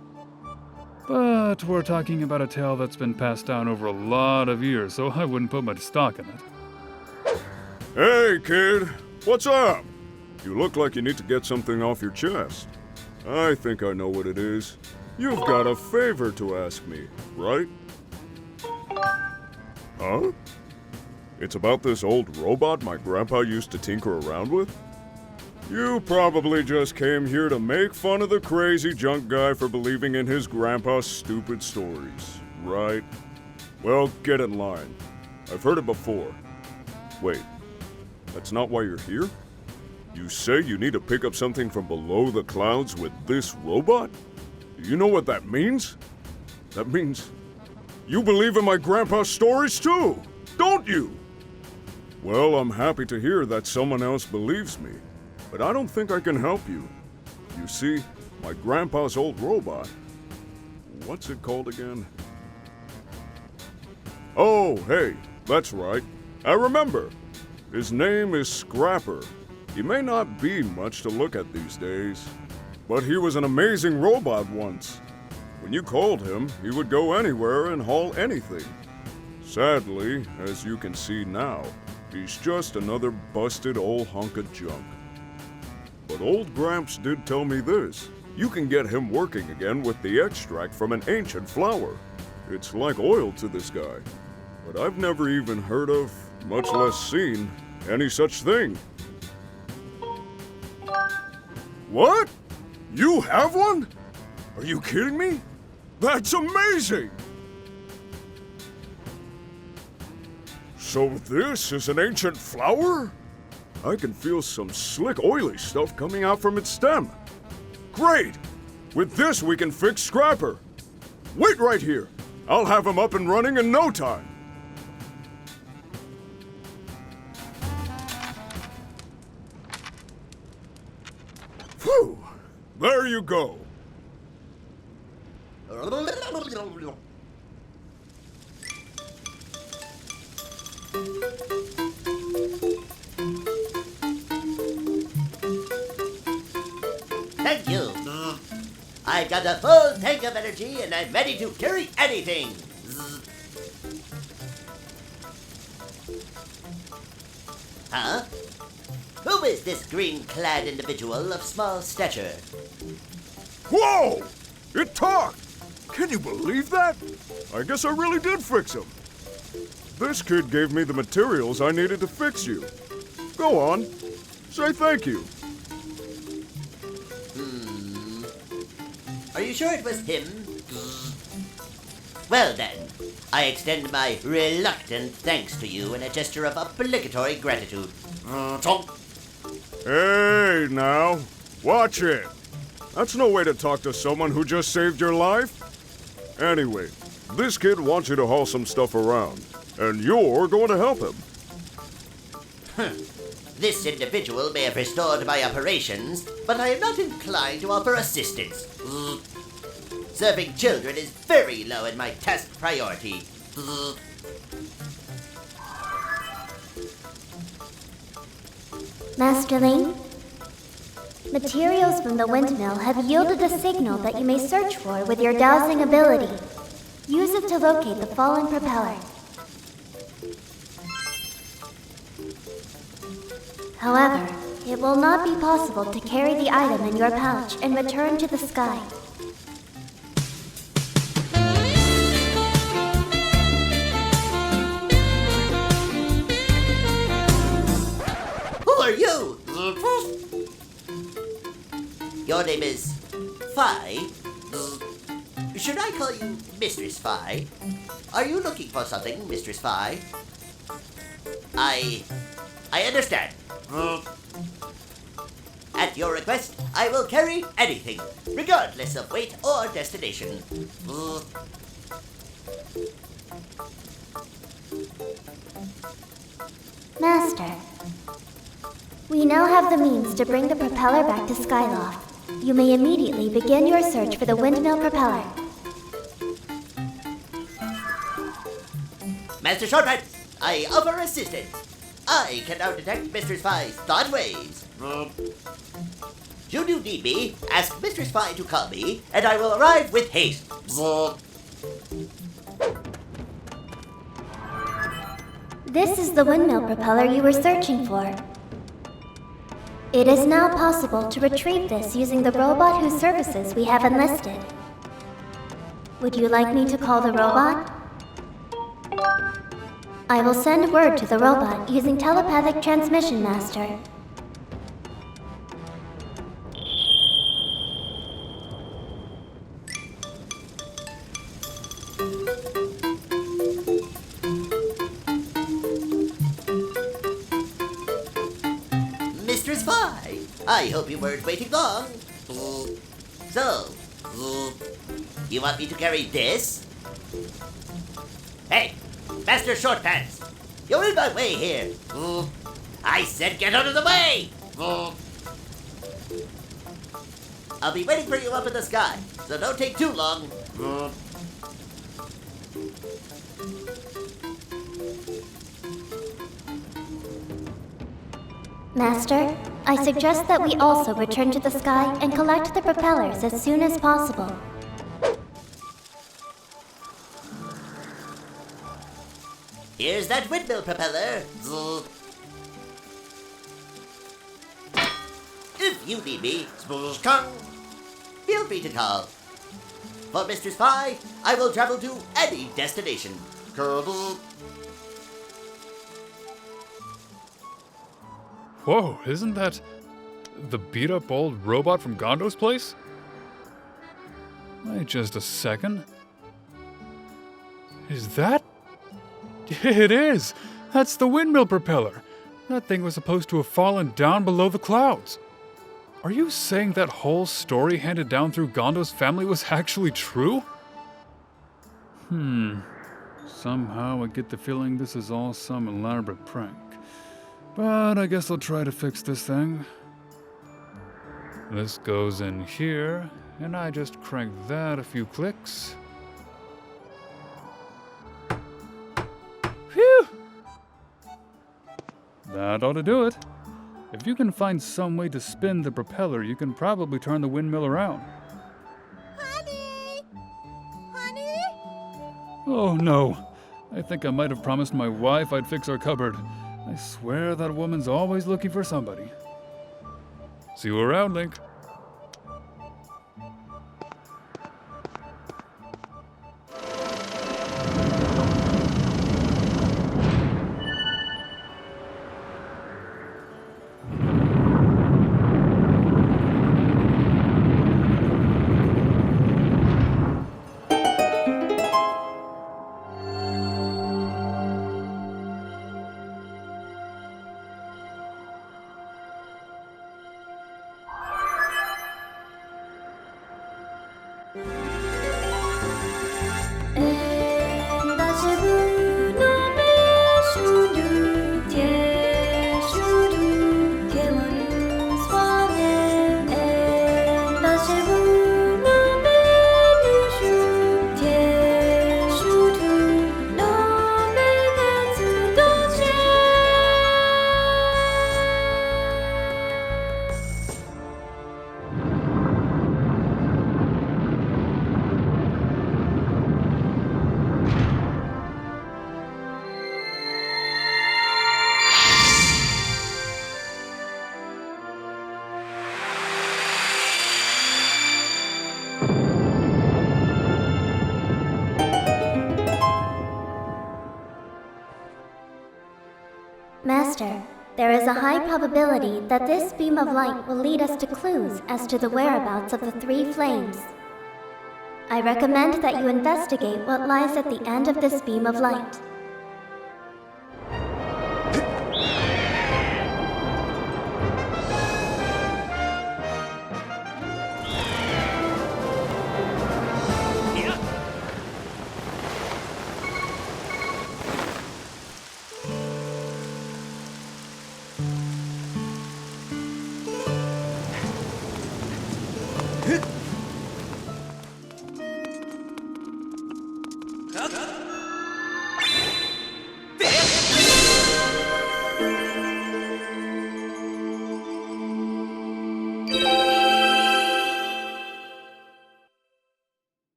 Speaker 19: But we're talking about a tale that's been passed down over a lot of years, so I wouldn't put much stock in it.
Speaker 14: Hey, kid. What's up? You look like you need to get something off your chest. I think I know what it is. You've got a favor to ask me, right? Huh? It's about this old robot my grandpa used to tinker around with? You probably just came here to make fun of the crazy junk guy for believing in his grandpa's stupid stories, right? Well, get in line. I've heard it before. Wait, that's not why you're here? You say you need to pick up something from below the clouds with this robot? Do you know what that means? That means you believe in my grandpa's stories too, don't you? Well, I'm happy to hear that someone else believes me, but I don't think I can help you. You see, my grandpa's old robot, what's it called again? Oh, hey, that's right. I remember. His name is Scrapper. He may not be much to look at these days, but he was an amazing robot once. When you called him, he would go anywhere and haul anything. Sadly, as you can see now, he's just another busted old hunk of junk. But old Gramps did tell me this. You can get him working again with the extract from an ancient flower. It's like oil to this guy. But I've never even heard of, much less seen, any such thing. What? You have one? Are you kidding me? That's amazing! So this is an ancient flower? I can feel some slick oily stuff coming out from its stem. Great! With this we can fix Scrapper. Wait right here. I'll have him up and running in no time. Phew! There you go.
Speaker 20: Thank you. I've got a full tank of energy and I'm ready to carry anything. Huh? Who is this green-clad individual of small stature?
Speaker 14: Whoa! It talked! Can you believe that? I guess I really did fix him. This kid gave me the materials I needed to fix you. Go on. Say thank you.
Speaker 20: Are you sure it was him? Well then, I extend my reluctant thanks to you in a gesture of obligatory gratitude.
Speaker 14: Hey, now. Watch it. That's no way to talk to someone who just saved your life. Anyway, this kid wants you to haul some stuff around, and you're going to help him.
Speaker 20: This individual may have restored my operations, but I am not inclined to offer assistance. Serving children is very low in my task priority.
Speaker 1: Master Link, materials from the windmill have yielded a signal that you may search for with your dowsing ability. Use it to locate the fallen propeller. However, it will not be possible to carry the item in your pouch and return to the sky.
Speaker 20: Who are you? Your name is Fi. Should I call you Mistress Fi? Are you looking for something, Mistress Fi? I understand. At your request, I will carry anything, regardless of weight or destination.
Speaker 1: Master, we now have the means to bring the propeller back to Skyloft. You may immediately begin your search for the windmill propeller.
Speaker 20: Master Shortpants, I offer assistance. I can now detect Mistress Fi's thought waves. Should you need me, ask Mistress Fi to call me, and I will arrive with haste.
Speaker 1: This is the windmill propeller you were searching for. It is now possible to retrieve this using the robot whose services we have enlisted. Would you like me to call the robot? I will send word to the robot using telepathic transmission, Master.
Speaker 20: Mistress Fi, I hope you weren't waiting long. So, you want me to carry this? Hey, Master Shortpants, you're in my way here. I said get out of the way! I'll be waiting for you up in the sky, so don't take too long.
Speaker 1: Master, I suggest that we also return to the sky and collect the propellers as soon as possible.
Speaker 20: Here's that windmill propeller. If you need me, feel free to call. For Mistress Fi, I will travel to any destination.
Speaker 19: Whoa, isn't that the beat-up old robot from Gondo's place? Wait just a second. Is that? It is! That's the windmill propeller! That thing was supposed to have fallen down below the clouds. Are you saying that whole story handed down through Gondo's family was actually true? Somehow I get the feeling this is all some elaborate prank. But I guess I'll try to fix this thing. This goes in here, and I just crank that a few clicks. Phew! That ought to do it. If you can find some way to spin the propeller, you can probably turn the windmill around.
Speaker 13: Honey! Honey?
Speaker 19: Oh no. I think I might have promised my wife I'd fix our cupboard. I swear that woman's always looking for somebody. See you around, Link.
Speaker 1: Master, there is a high probability that this beam of light will lead us to clues as to the whereabouts of the three flames. I recommend that you investigate what lies at the end of this beam of light.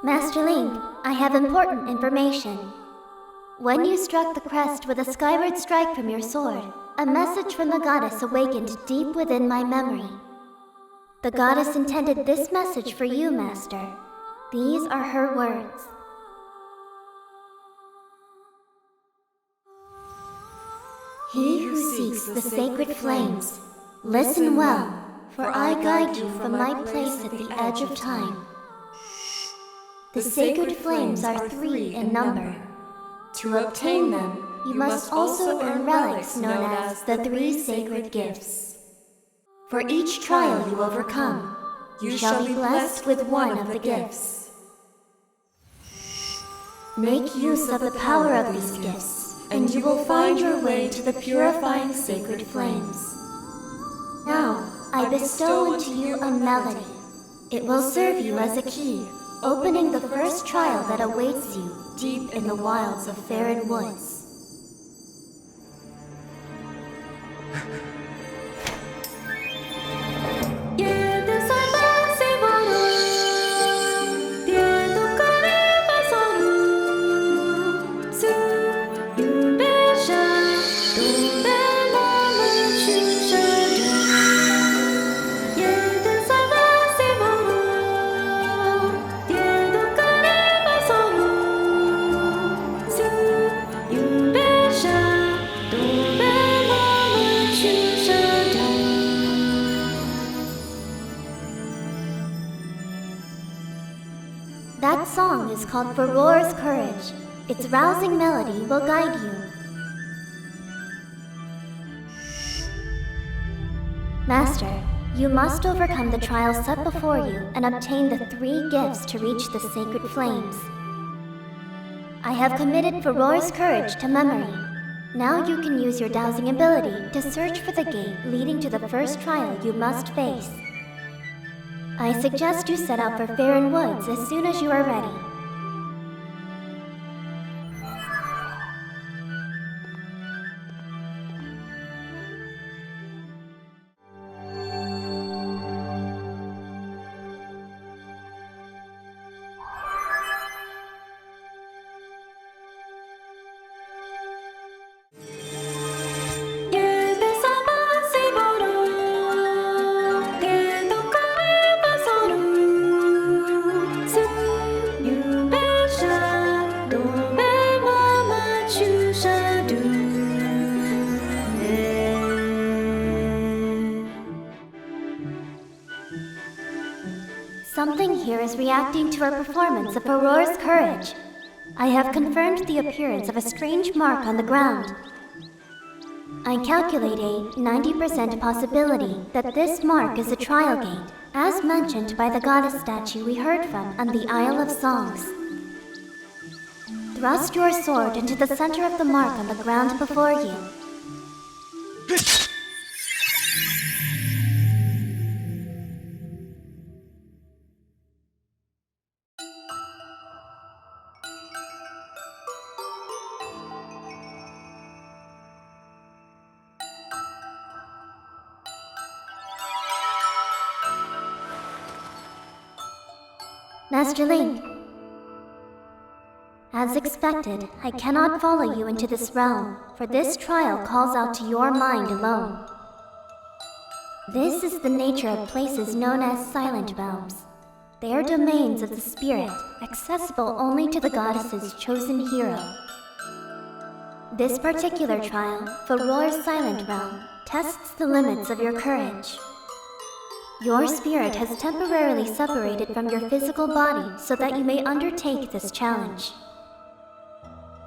Speaker 1: Master Link, I have important information. When you struck the crest with a skyward strike from your sword, a message from the goddess awakened deep within my memory. The goddess intended this message for you, Master. These are her words. He who seeks the sacred flames, listen well, for I guide you from my place at the edge of time. The sacred flames are 3 in number. To obtain them, you must also earn relics known as the 3 sacred gifts. For each trial you overcome, you shall be blessed with one of the gifts. Make use of the power of these gifts, and you will find your way to the purifying sacred flames. Now, I bestow into you a melody. It will serve you as a key, opening the first trial that awaits you deep in the wilds of Faron Woods. That song is called Farore's Courage. Its rousing melody will guide you. Master, you must overcome the trials set before you and obtain the 3 gifts to reach the sacred flames. I have committed Farore's Courage to memory. Now you can use your dowsing ability to search for the gate leading to the first trial you must face. I suggest you set out for Faron Woods as soon as you are ready. Something here is reacting to our performance of Farore's Courage. I have confirmed the appearance of a strange mark on the ground. I calculate a 90% possibility that this mark is a trial gate, as mentioned by the goddess statue we heard from on the Isle of Songs. Thrust your sword into the center of the mark on the ground before you. Master Link, as expected, I cannot follow you into this realm, for this trial calls out to your mind alone. This is the nature of places known as silent realms. They are domains of the spirit, accessible only to the goddess's chosen hero. This particular trial, Farore's Silent Realm, tests the limits of your courage. Your spirit has temporarily separated from your physical body so that you may undertake this challenge.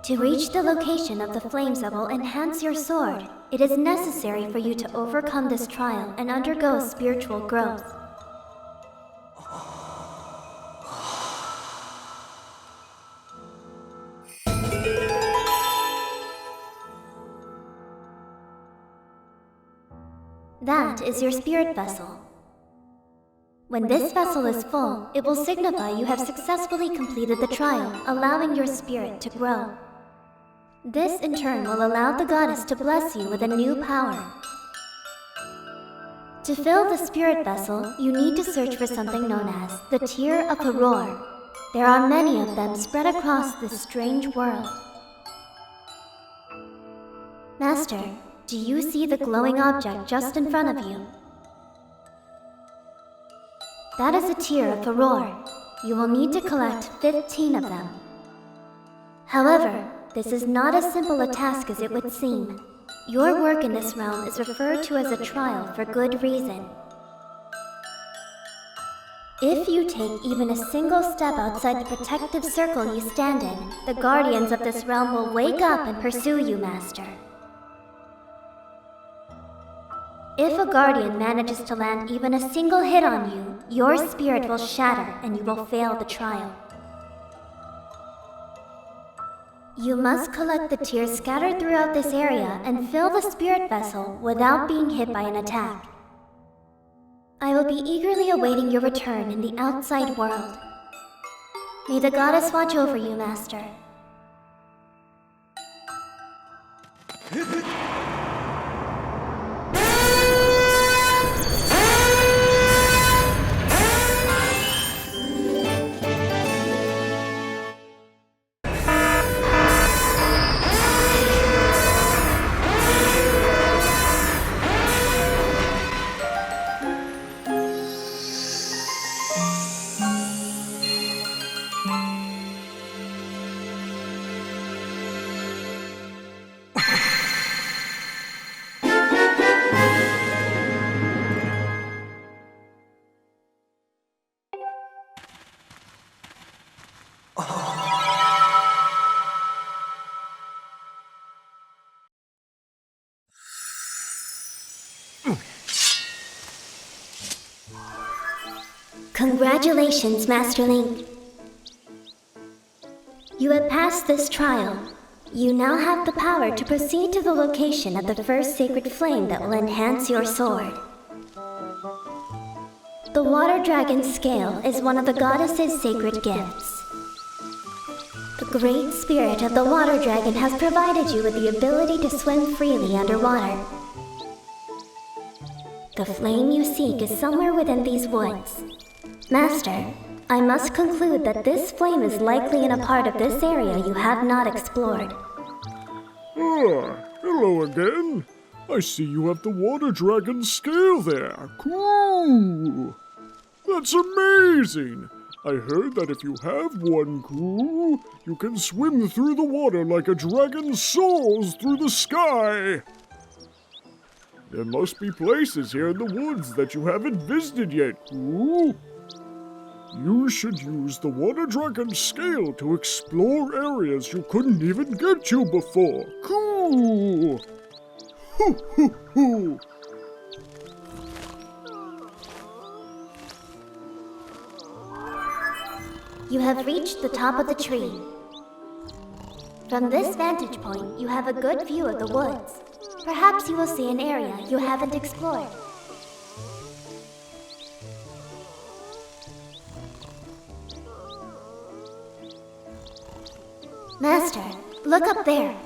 Speaker 1: To reach the location of the flames that will enhance your sword, it is necessary for you to overcome this trial and undergo spiritual growth. That is your spirit vessel. When this vessel is full, it will signify you have successfully completed the trial, allowing your spirit to grow. This in turn will allow the goddess to bless you with a new power. To fill the spirit vessel, you need to search for something known as the Tear of Farore. There are many of them spread across this strange world. Master, do you see the glowing object just in front of you? That is a Tear of Farore. You will need to collect 15 of them. However, this is not as simple a task as it would seem. Your work in this realm is referred to as a trial for good reason. If you take even a single step outside the protective circle you stand in, the guardians of this realm will wake up and pursue you, Master. If a guardian manages to land even a single hit on you, your spirit will shatter and you will fail the trial. You must collect the tears scattered throughout this area and fill the spirit vessel without being hit by an attack. I will be eagerly awaiting your return in the outside world. May the goddess watch over you, Master. Congratulations, Master Link. You have passed this trial. You now have the power to proceed to the location of the first sacred flame that will enhance your sword. The Water Dragon's scale is one of the goddess's sacred gifts. The great spirit of the Water Dragon has provided you with the ability to swim freely underwater. The flame you seek is somewhere within these woods. Master, I must conclude that this flame is likely in a part of this area you have not explored.
Speaker 14: Ah, hello again. I see you have the Water Dragon's scale there. Cool! That's amazing! I heard that if you have one, cool, you can swim through the water like a dragon soars through the sky. There must be places here in the woods that you haven't visited yet, cool. You should use the Water Dragon's scale to explore areas you couldn't even get to before. Cool! Hoo hoo hoo!
Speaker 1: You have reached the top of the tree. From this vantage point, you have a good view of the woods. Perhaps you will see an area you haven't explored. Master, look up there.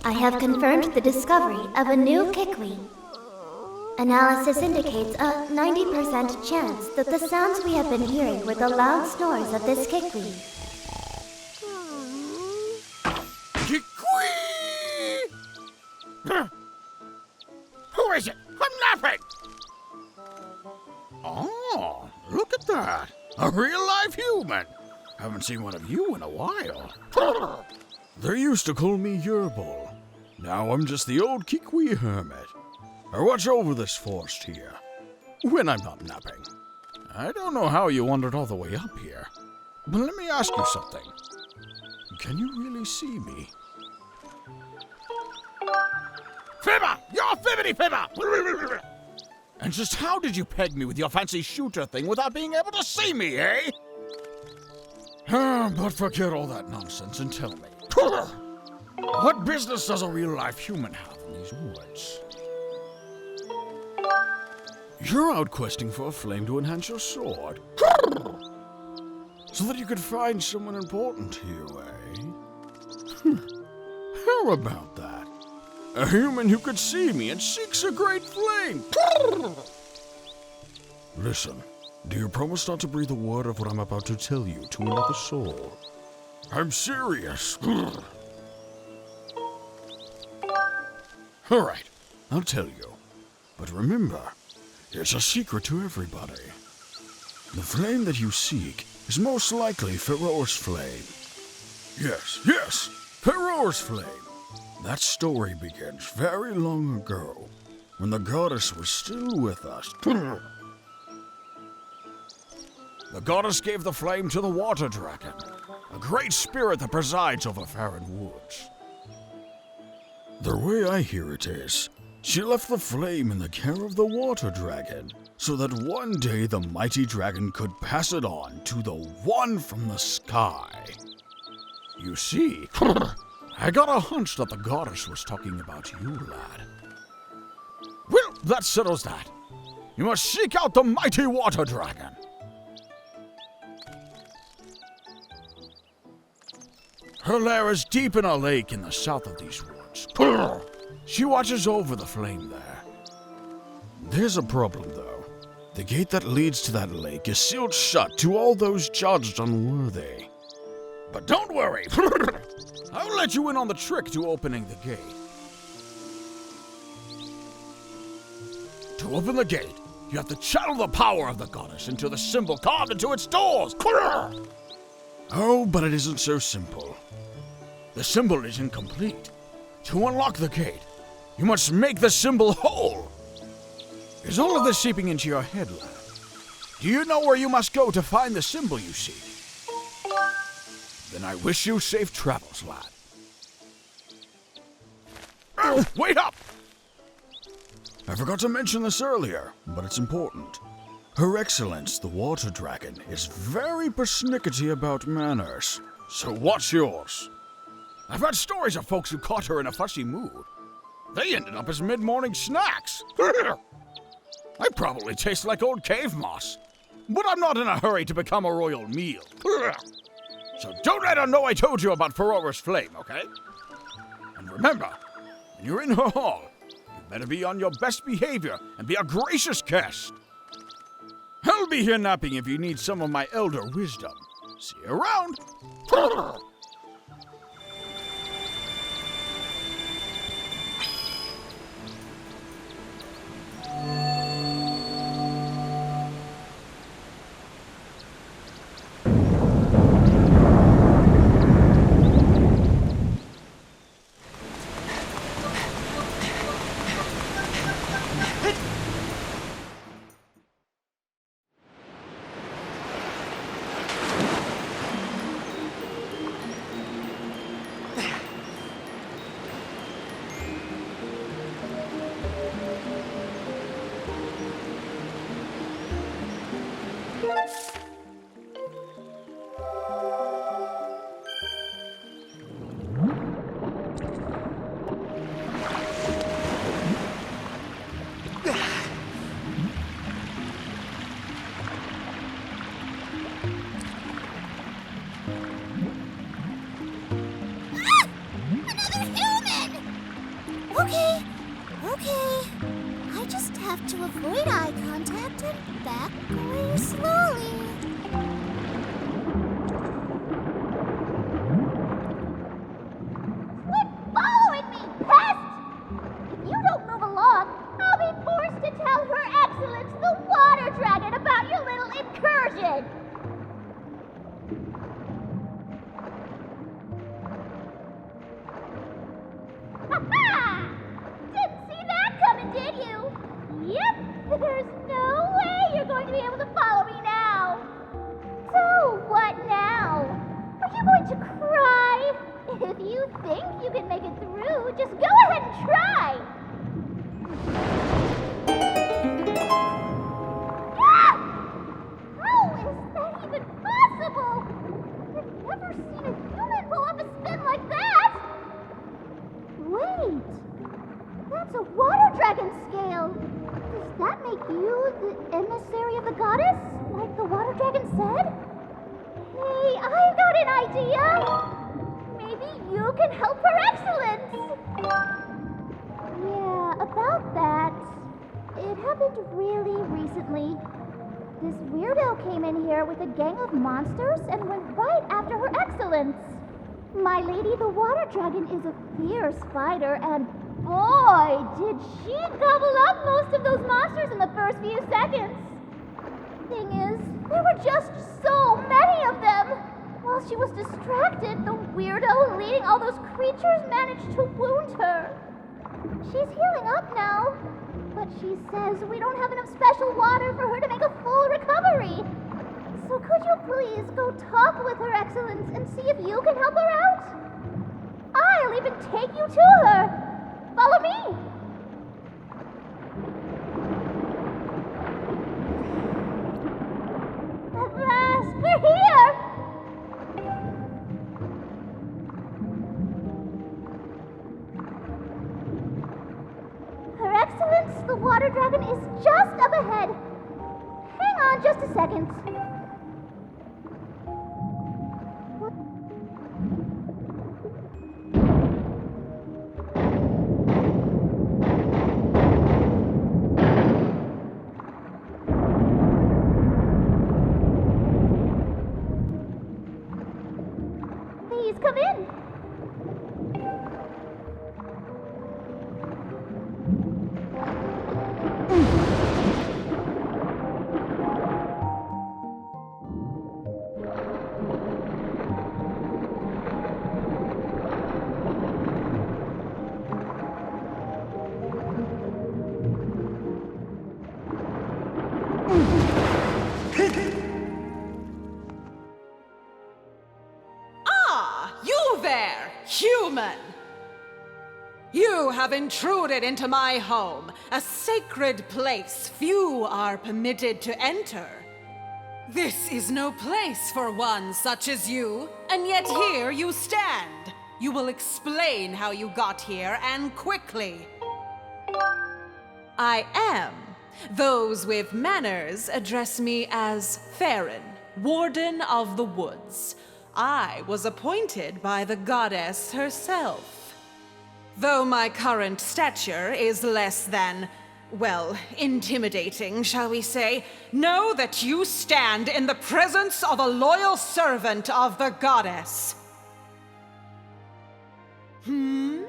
Speaker 1: I have confirmed the discovery of a new Kikwi. Analysis indicates a 90% chance that the sounds we have been hearing were the loud snores of this Kikwi.
Speaker 21: is it? I'm napping! Oh, look at that. A real-life human. Haven't seen one of you in a while. They used to call me Yerbull. Now I'm just the old Kikwi hermit. I watch over this forest here, when I'm not napping. I don't know how you wandered all the way up here, but let me ask you something. Can you really see me? Fibber! You're Fibbity Fibber! And just how did you peg me with your fancy shooter thing without being able to see me, eh? But forget all that nonsense and tell me. What business does a real-life human have in these woods? You're out questing for a flame to enhance your sword. So that you could find someone important to you, eh? How about that? A human who could see me and seeks a great flame. Listen, do you promise not to breathe a word of what I'm about to tell you to another soul? I'm serious. All right, I'll tell you. But remember, it's a secret to everybody. The flame that you seek is most likely Ferore's flame. Yes, Ferore's flame. That story begins very long ago, when the goddess was still with us. The goddess gave the flame to the water dragon, a great spirit that presides over Faron Woods. The way I hear it is, she left the flame in the care of the water dragon, so that one day the mighty dragon could pass it on to the one from the sky. You see, I got a hunch that the goddess was talking about you, lad. Well, that settles that. You must seek out the mighty water dragon. Her lair is deep in a lake in the south of these woods. She watches over the flame there. There's a problem, though. The gate that leads to that lake is sealed shut to all those judged unworthy. But don't worry. I'll let you in on the trick to opening the gate. To open the gate, you have to channel the power of the goddess into the symbol carved into its doors. Oh, but it isn't so simple. The symbol is incomplete. To unlock the gate, you must make the symbol whole. Is all of this seeping into your head, lad? Do you know where you must go to find the symbol you seek? Then I wish you safe travels, lad. Oh, wait up! I forgot to mention this earlier, but it's important. Her Excellence, the Water Dragon, is very persnickety about manners, so what's yours? I've heard stories of folks who caught her in a fussy mood. They ended up as mid-morning snacks. I probably taste like old cave moss, but I'm not in a hurry to become a royal meal. So don't let her know I told you about Ferore's flame, okay? And remember, when you're in her hall, you better be on your best behavior and be a gracious guest. I'll be here napping if you need some of my elder wisdom. See you around.
Speaker 13: Okay. I just have to avoid eye contact and back away slowly.
Speaker 22: Quit following me, pest! If you don't move along, I'll be
Speaker 13: There's no way you're going to be able to follow me now. So, what now? Are you going to cry? If you think you can make it through, just go ahead and try. Ah! How is that even possible? I've never seen a human pull off a spin like that. Wait, that's a water dragon scale. Does that make you the emissary of the goddess, like the water dragon said? Hey, I've got an idea. Maybe you can help Her Excellence. Yeah, about that. It happened really recently. This weirdo came in here with a gang of monsters and went right after Her Excellence. My lady, the water dragon, is a fierce fighter, and boy, did she gobble up most of those monsters in the first few seconds. Thing is, there were just so many of them. While she was distracted, the weirdo leading all those creatures managed to wound her. She's healing up now, but she says we don't have enough special water for her to make a full recovery. So could you please go talk with Her Excellence and see if you can help her out? I'll even take you to her. Follow me. At last, we're here! Her Excellence, the water dragon is just up ahead. Hang on just a second. Please come in.
Speaker 4: Human! You have intruded into my home, a sacred place few are permitted to enter. This is no place for one such as you, and yet here you stand. You will explain how you got here, and quickly. I am. Those with manners address me as Farron, Warden of the Woods. I was appointed by the goddess herself. Though my current stature is less than, well, intimidating, shall we say, know that you stand in the presence of a loyal servant of the goddess. I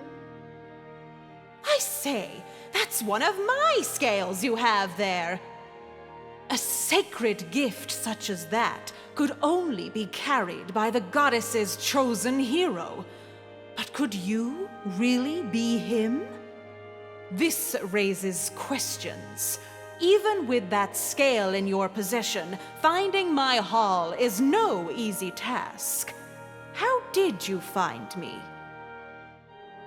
Speaker 4: say, that's one of my scales you have there. A sacred gift such as that could only be carried by the goddess's chosen hero. But could you really be him? This raises questions. Even with that scale in your possession, finding my hall is no easy task. How did you find me?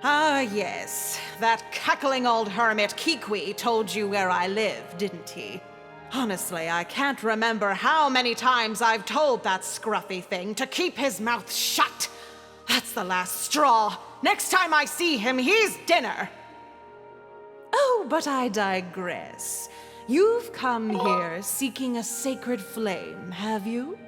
Speaker 4: Ah, yes. That cackling old hermit Kikwi told you where I live, didn't he? Honestly, I can't remember how many times I've told that scruffy thing to keep his mouth shut. That's the last straw. Next time I see him, he's dinner. Oh, but I digress. You've come here seeking a sacred flame, have you?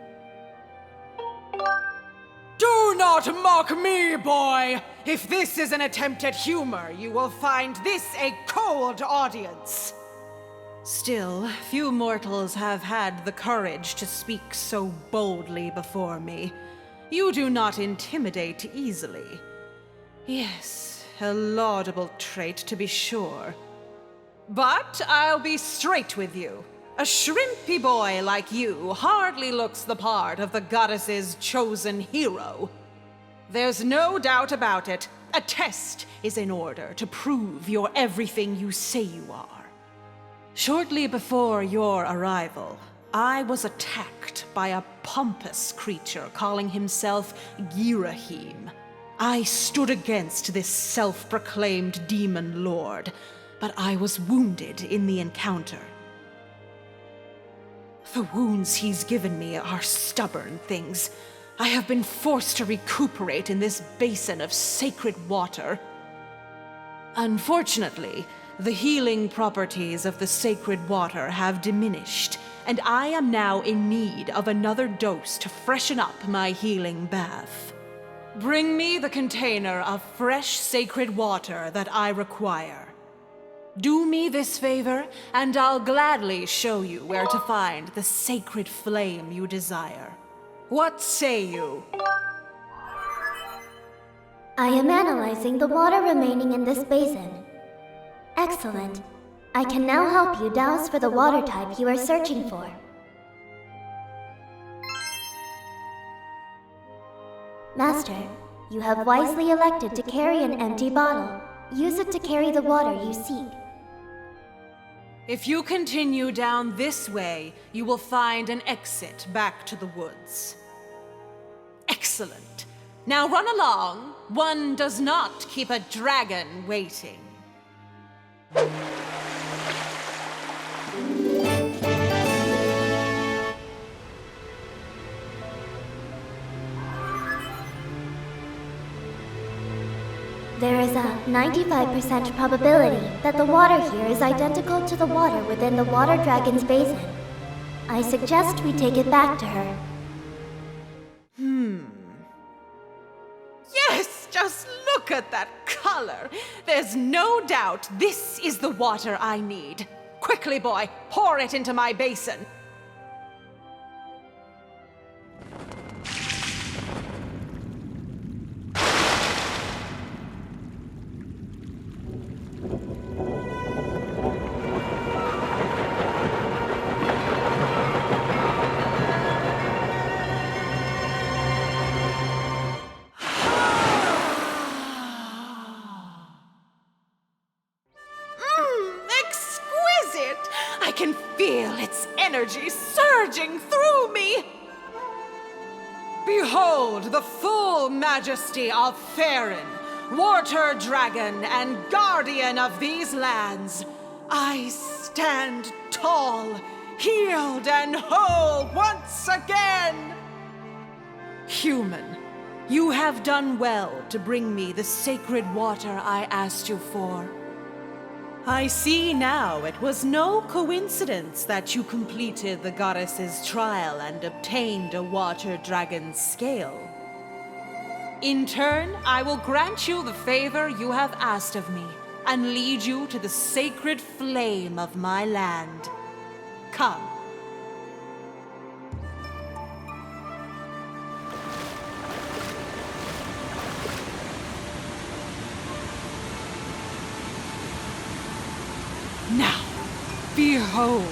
Speaker 4: Do not mock me, boy! If this is an attempt at humor, you will find this a cold audience. Still, few mortals have had the courage to speak so boldly before me. You do not intimidate easily. Yes, a laudable trait to be sure. But I'll be straight with you. A shrimpy boy like you hardly looks the part of the goddess's chosen hero. There's no doubt about it. A test is in order to prove you're everything you say you are. Shortly before your arrival, I was attacked by a pompous creature calling himself Ghirahim. I stood against this self-proclaimed demon lord, but I was wounded in the encounter. The wounds he's given me are stubborn things. I have been forced to recuperate in this basin of sacred water. Unfortunately, the healing properties of the sacred water have diminished, and I am now in need of another dose to freshen up my healing bath. Bring me the container of fresh sacred water that I require. Do me this favor, and I'll gladly show you where to find the sacred flame you desire. What say you?
Speaker 1: I am analyzing the water remaining in this basin. Excellent. I can now help you douse for the water type you are searching for. Master, you have wisely elected to carry an empty bottle. Use it to carry the water you seek.
Speaker 4: If you continue down this way, you will find an exit back to the woods. Excellent. Now run along. One does not keep a dragon waiting.
Speaker 1: There is a 95% probability that the water here is identical to the water within the water dragon's basin. I suggest we take it back to her.
Speaker 4: Yes, just look at that color. There's no doubt this is the water I need. Quickly, boy, pour it into my basin. I can feel its energy surging through me. Behold the full majesty of Faerun, water dragon and guardian of these lands. I stand tall, healed and whole once again. Human, you have done well to bring me the sacred water I asked you for. I see now it was no coincidence that you completed the goddess's trial and obtained a water dragon's scale. In turn, I will grant you the favor you have asked of me and lead you to the sacred flame of my land. Come. Now, behold.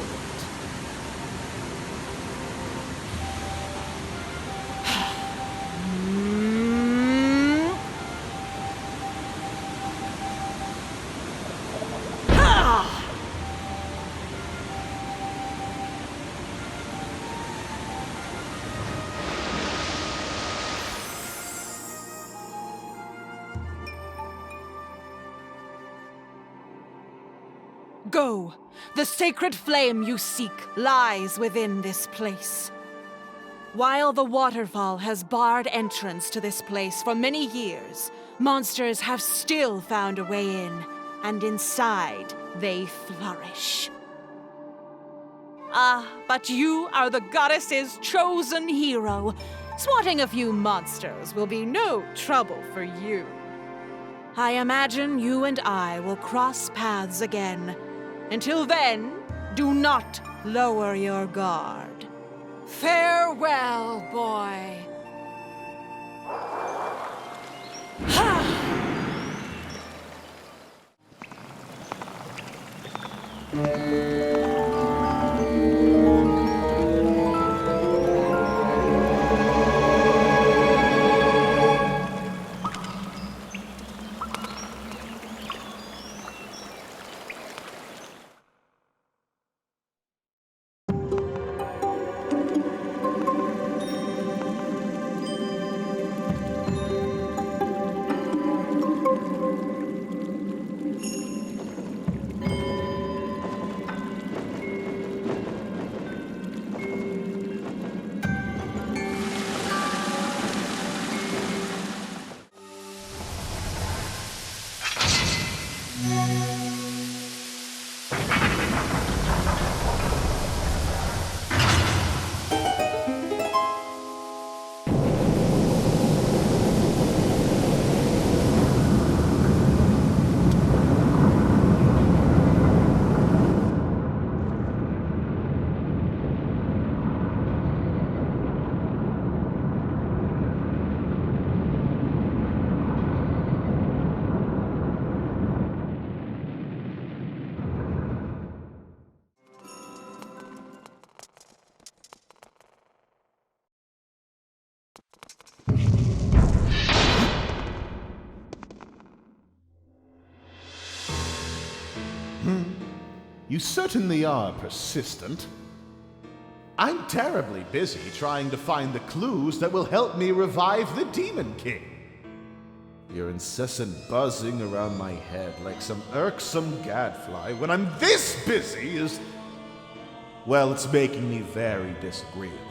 Speaker 4: Go! The sacred flame you seek lies within this place. While the waterfall has barred entrance to this place for many years, monsters have still found a way in, and inside they flourish. Ah, but you are the goddess's chosen hero. Swatting a few monsters will be no trouble for you. I imagine you and I will cross paths again. Until then, do not lower your guard. Farewell, boy.
Speaker 15: You certainly are persistent. I'm terribly busy trying to find the clues that will help me revive the Demon King. Your incessant buzzing around my head like some irksome gadfly when I'm this busy is... well, it's making me very disagreeable.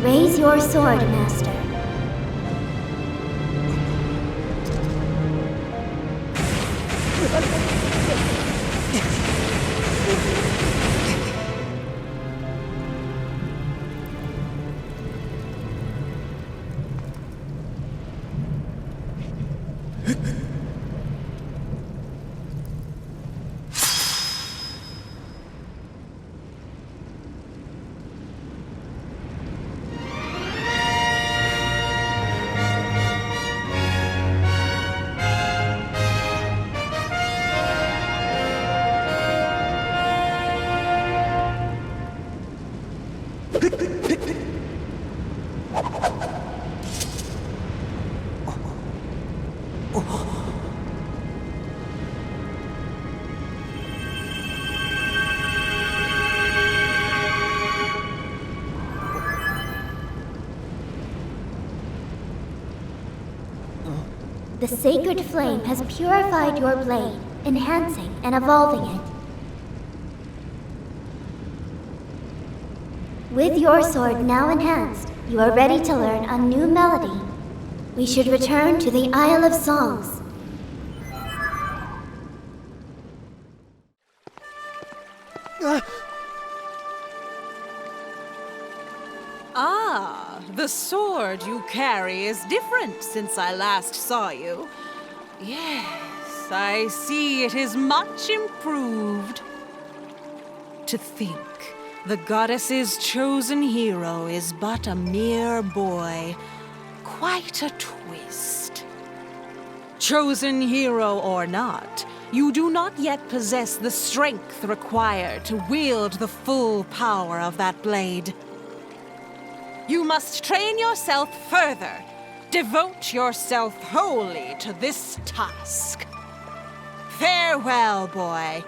Speaker 1: Raise your sword, Master. The sacred flame has purified your blade, enhancing and evolving it. With your sword now enhanced, you are ready to learn a new melody. We should return to the Isle of Songs.
Speaker 4: Ah, the sword you carry is different since I last saw you. Yes, I see it is much improved. To think, the goddess's chosen hero is but a mere boy. Quite a twist. Chosen hero or not, you do not yet possess the strength required to wield the full power of that blade. You must train yourself further. Devote yourself wholly to this task. Farewell, boy.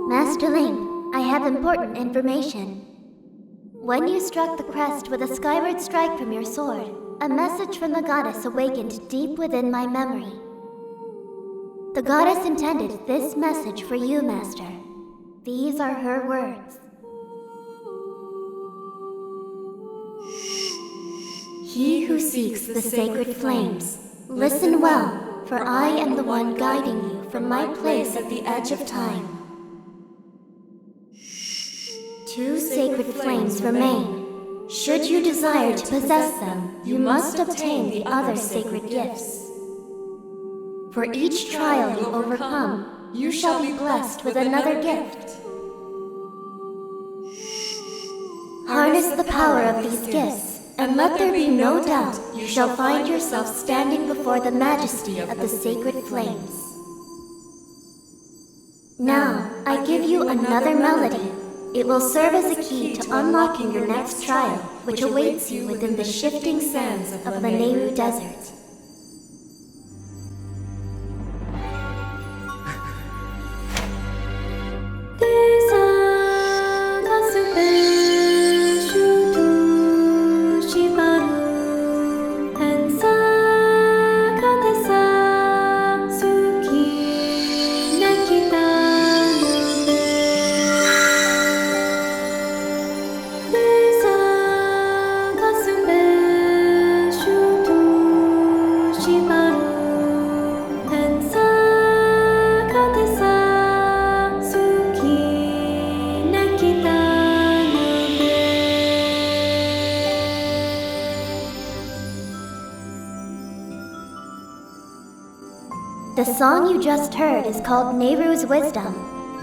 Speaker 1: Master Link, I have important information. When you struck the crest with a skyward strike from your sword, a message from the goddess awakened deep within my memory. The goddess intended this message for you, Master. These are her words. He who seeks the sacred flames, listen well, for I am the one guiding you from my place at the edge of time. 2 sacred flames remain. Should you desire to possess them, you must obtain the other sacred gifts. For each trial you overcome, you shall be blessed with another gift. Harness the power of these gifts, and let there be no doubt you shall find yourself standing before the majesty of the sacred flames. Now, I give you another melody. It will serve as a key to unlocking your next trial, which awaits you within the shifting sands of Lanayru Desert. The song you just heard is called Nehru's Wisdom.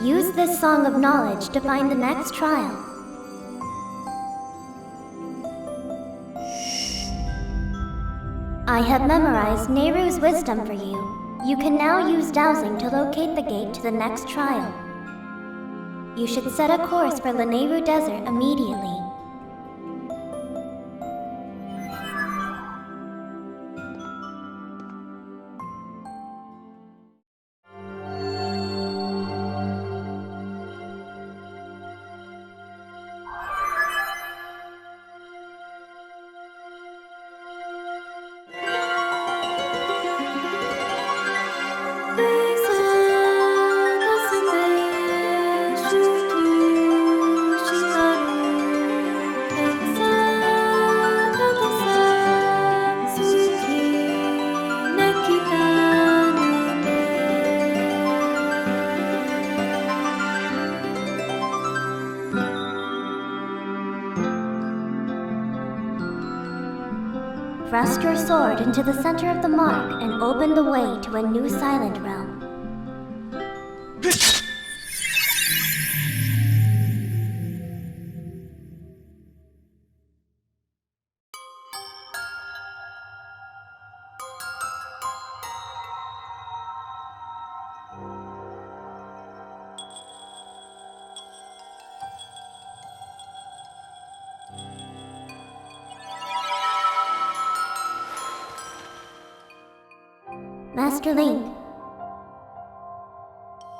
Speaker 1: Use this song of knowledge to find the next trial. I have memorized Nehru's Wisdom for you. You can now use dowsing to locate the gate to the next trial. You should set a course for Lanayru Desert immediately. Thrust your sword into the center of the mark and open the way to a new silent realm. Master Link,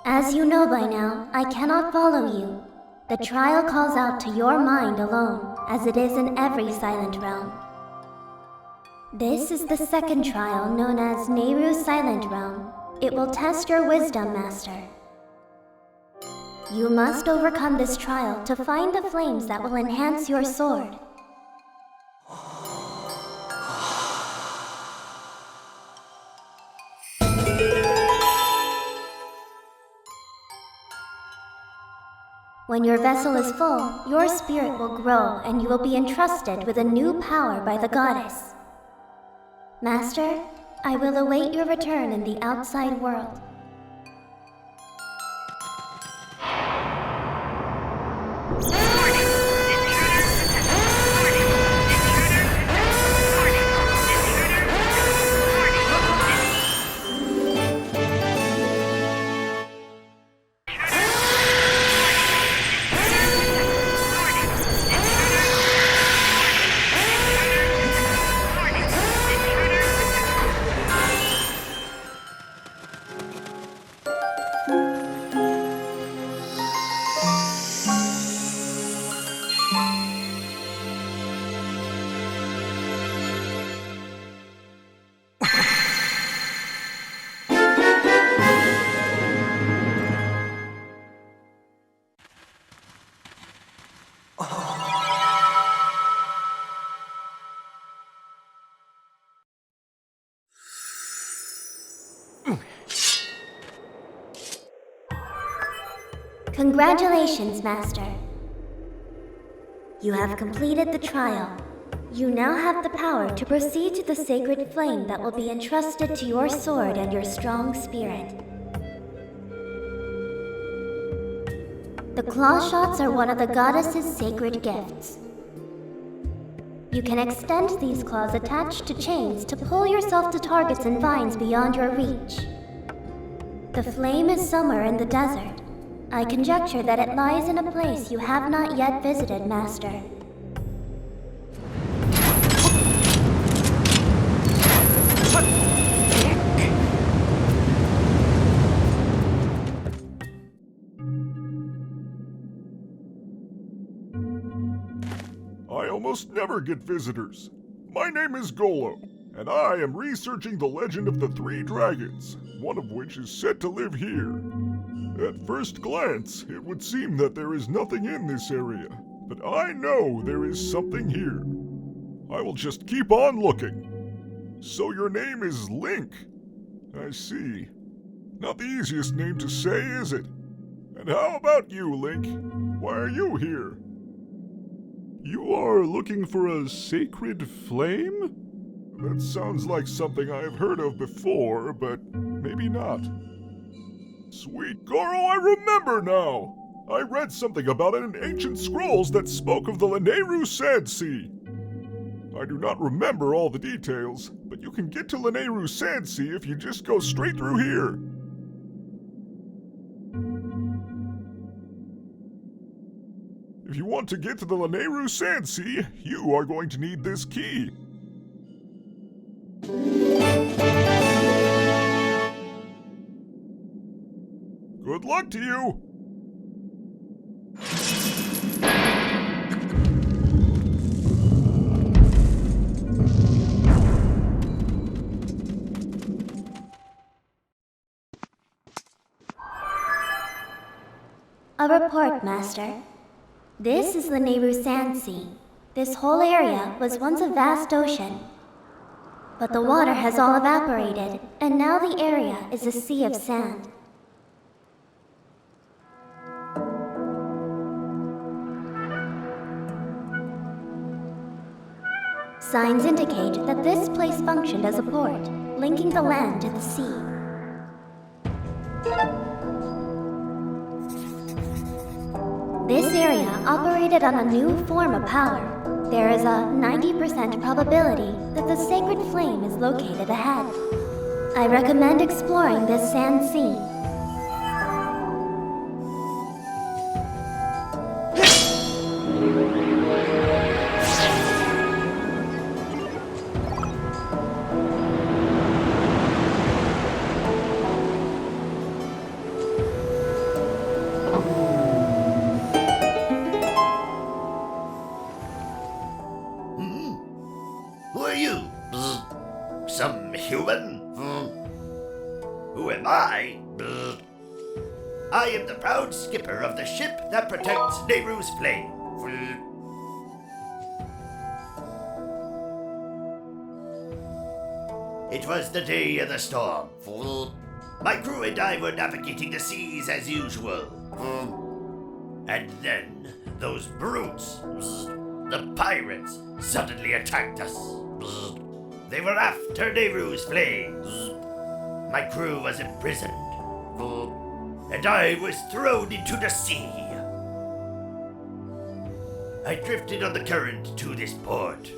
Speaker 1: as you know by now, I cannot follow you. The trial calls out to your mind alone, as it is in every silent realm. This is the second trial, known as Nehru's Silent Realm. It will test your wisdom, Master. You must overcome this trial to find the flames that will enhance your sword. When your vessel is full, your spirit will grow and you will be entrusted with a new power by the goddess. Master, I will await your return in the outside world. Congratulations, Master. You have completed the trial. You now have the power to proceed to the sacred flame that will be entrusted to your sword and your strong spirit. The claw shots are one of the goddess's sacred gifts. You can extend these claws attached to chains to pull yourself to targets and vines beyond your reach. The flame is somewhere in the desert. I conjecture that it lies in a place you have not yet visited, Master.
Speaker 14: I almost never get visitors. My name is Golo, and I am researching the legend of the three dragons, one of which is said to live here. At first glance, it would seem that there is nothing in this area, but I know there is something here. I will just keep on looking. So your name is Link? I see. Not the easiest name to say, is it? And how about you, Link? Why are you here? You are looking for a sacred flame? That sounds like something I have heard of before, but maybe not. Sweet Goro, I remember now! I read something about it in ancient scrolls that spoke of the Lanayru Sand Sea. I do not remember all the details, but you can get to Lanayru Sand Sea if you just go straight through here. If you want to get to the Lanayru Sand Sea, you are going to need this key. Good luck to you!
Speaker 1: A report, Master. This is the Lanayru Sand Sea. This whole area was once a vast ocean. But the water has all evaporated, and now the area is a sea of sand. Signs indicate that this place functioned as a port, linking the land to the sea. This area operated on a new form of power. There is a 90% probability that the sacred flame is located ahead. I recommend exploring this sand sea.
Speaker 20: Some human? Who am I? proud skipper of the ship that protects Nehru's flame. It was the day of the storm. My crew and I were navigating the seas as usual. And then, those brutes, the pirates, suddenly attacked us. They were after Nehru's flames. My crew was imprisoned. And I was thrown into the sea. I drifted on the current to this port.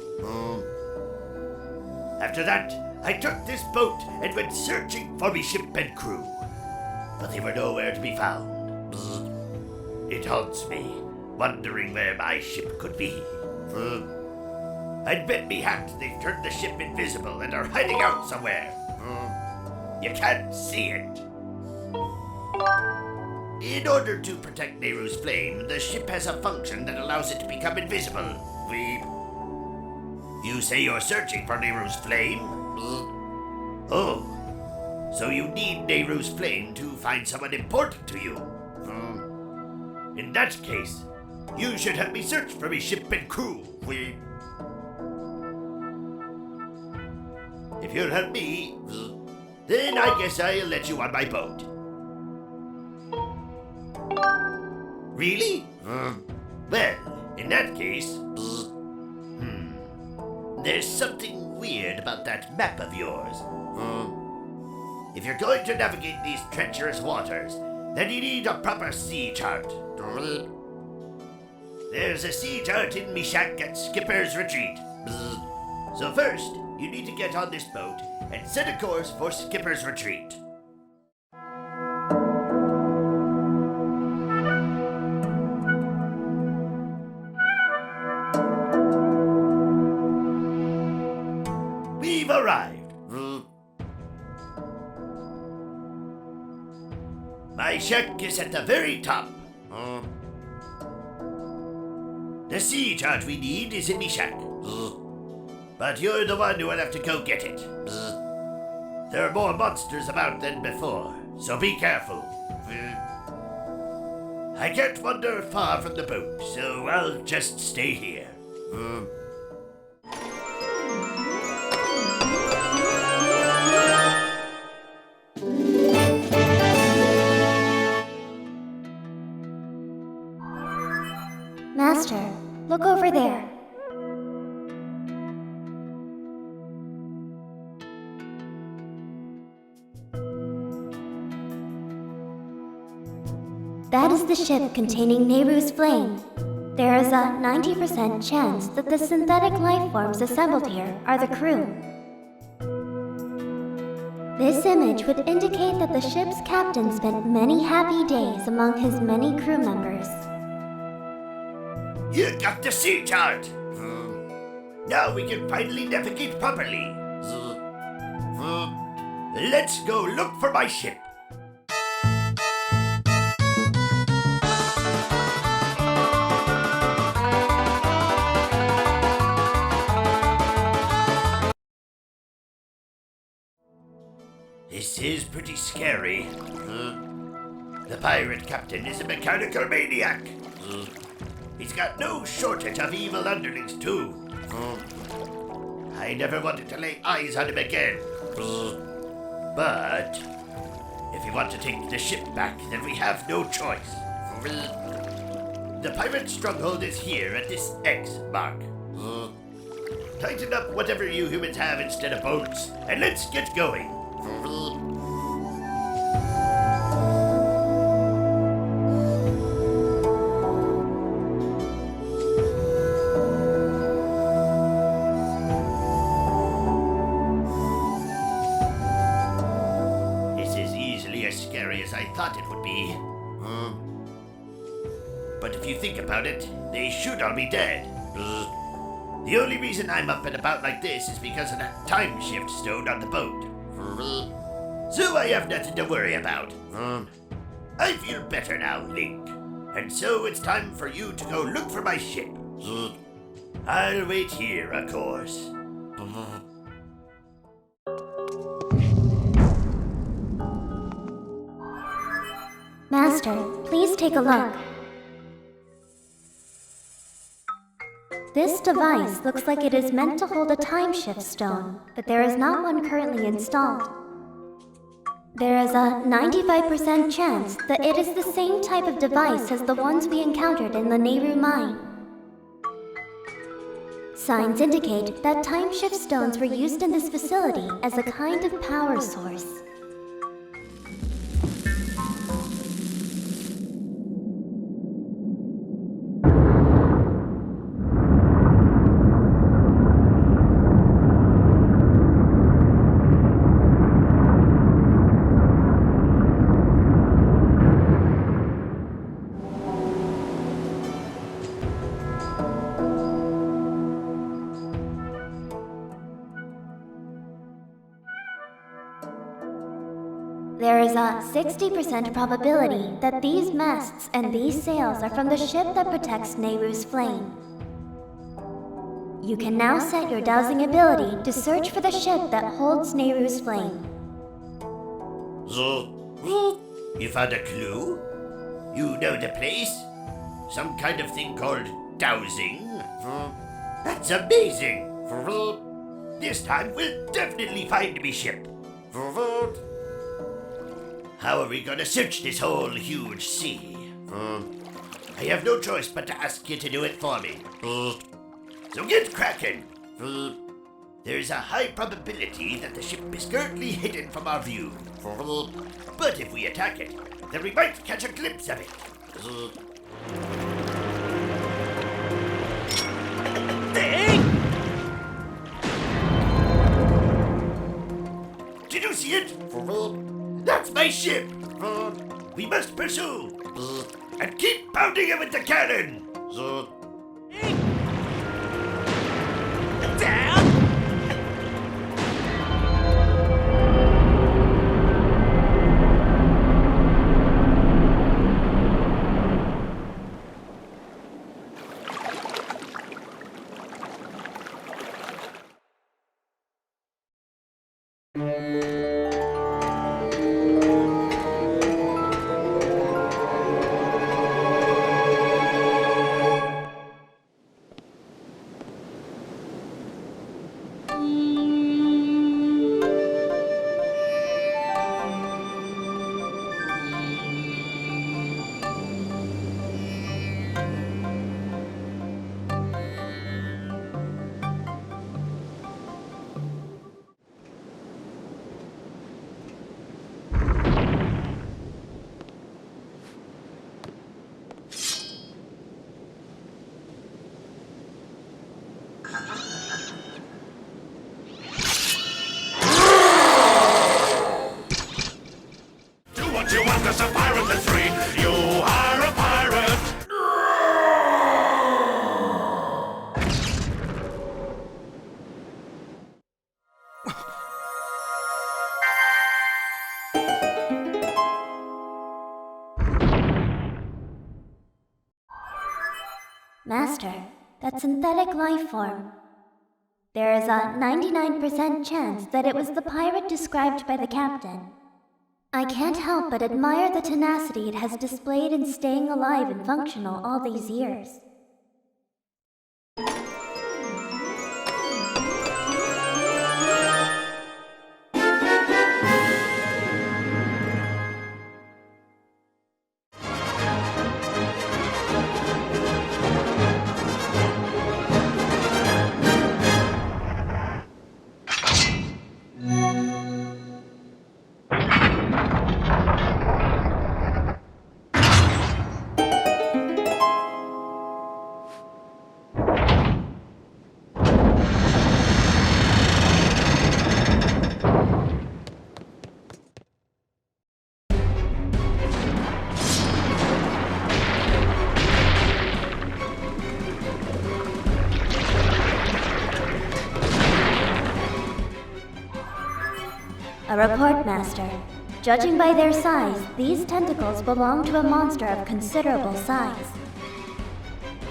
Speaker 20: After that, I took this boat and went searching for me ship and crew. But they were nowhere to be found. It haunts me, wondering where my ship could be. I'd bet me hat they've turned the ship invisible and are hiding out somewhere. You can't see it. In order to protect Nehru's flame, the ship has a function that allows it to become invisible. You say you're searching for Nehru's flame? Oh, so you need Nehru's flame to find someone important to you. In that case, you should help me search for me ship and crew. If you'll help me, then I guess I'll let you on my boat. Really? Well, in that case, there's something weird about that map of yours. If you're going to navigate these treacherous waters, then you need a proper sea chart. There's a sea chart in me shack at Skipper's Retreat. So first, you need to get on this boat and set a course for Skipper's Retreat. We've arrived. My shack is at the very top. The sea chart we need is in me shack. But you're the one who will have to go get it. There are more monsters about than before, so be careful. I can't wander far from the boat, so I'll just stay here.
Speaker 1: Master, look over there. That is the ship containing Nehru's flame. There is a 90% chance that the synthetic life forms assembled here are the crew. This image would indicate that the ship's captain spent many happy days among his many crew members.
Speaker 20: You got the sea chart! Now we can finally navigate properly. Let's go look for my ship. This is pretty scary. The pirate captain is a mechanical maniac. He's got no shortage of evil underlings, too. I never wanted to lay eyes on him again. But if you want to take the ship back, then we have no choice. The pirate stronghold is here at this X mark. Tighten up whatever you humans have instead of boats, and let's get going. I thought it would be. But if you think about it, they should all be dead. The only reason I'm up and about like this is because of that time shift stone on the boat. So I have nothing to worry about. I feel better now, Link. And so it's time for you to go look for my ship. I'll wait here, of course.
Speaker 1: Master, please take a look. This device looks like it is meant to hold a time shift stone, but there is not one currently installed. There is a 95% chance that it is the same type of device as the ones we encountered in Lanayru mine. Signs indicate that time shift stones were used in this facility as a kind of power source. There is a 60% probability that these masts and these sails are from the ship that protects Nayru's flame. You can now set your dowsing ability to search for the ship that holds Nayru's flame.
Speaker 20: You found a clue? You know the place? Some kind of thing called dowsing? That's amazing! This time we'll definitely find me ship. How are we gonna search this whole huge sea? I have no choice but to ask you to do it for me. So get cracking. There's a high probability that the ship is currently hidden from our view. But if we attack it, then we might catch a glimpse of it. Did you see it? That's my ship! We must pursue! And keep pounding it with the cannon! Down!
Speaker 1: Master, that synthetic life form. There is a 99% chance that it was the pirate described by the captain. I can't help but admire the tenacity it has displayed in staying alive and functional all these years. A report, Master. Judging by their size, these tentacles belong to a monster of considerable size.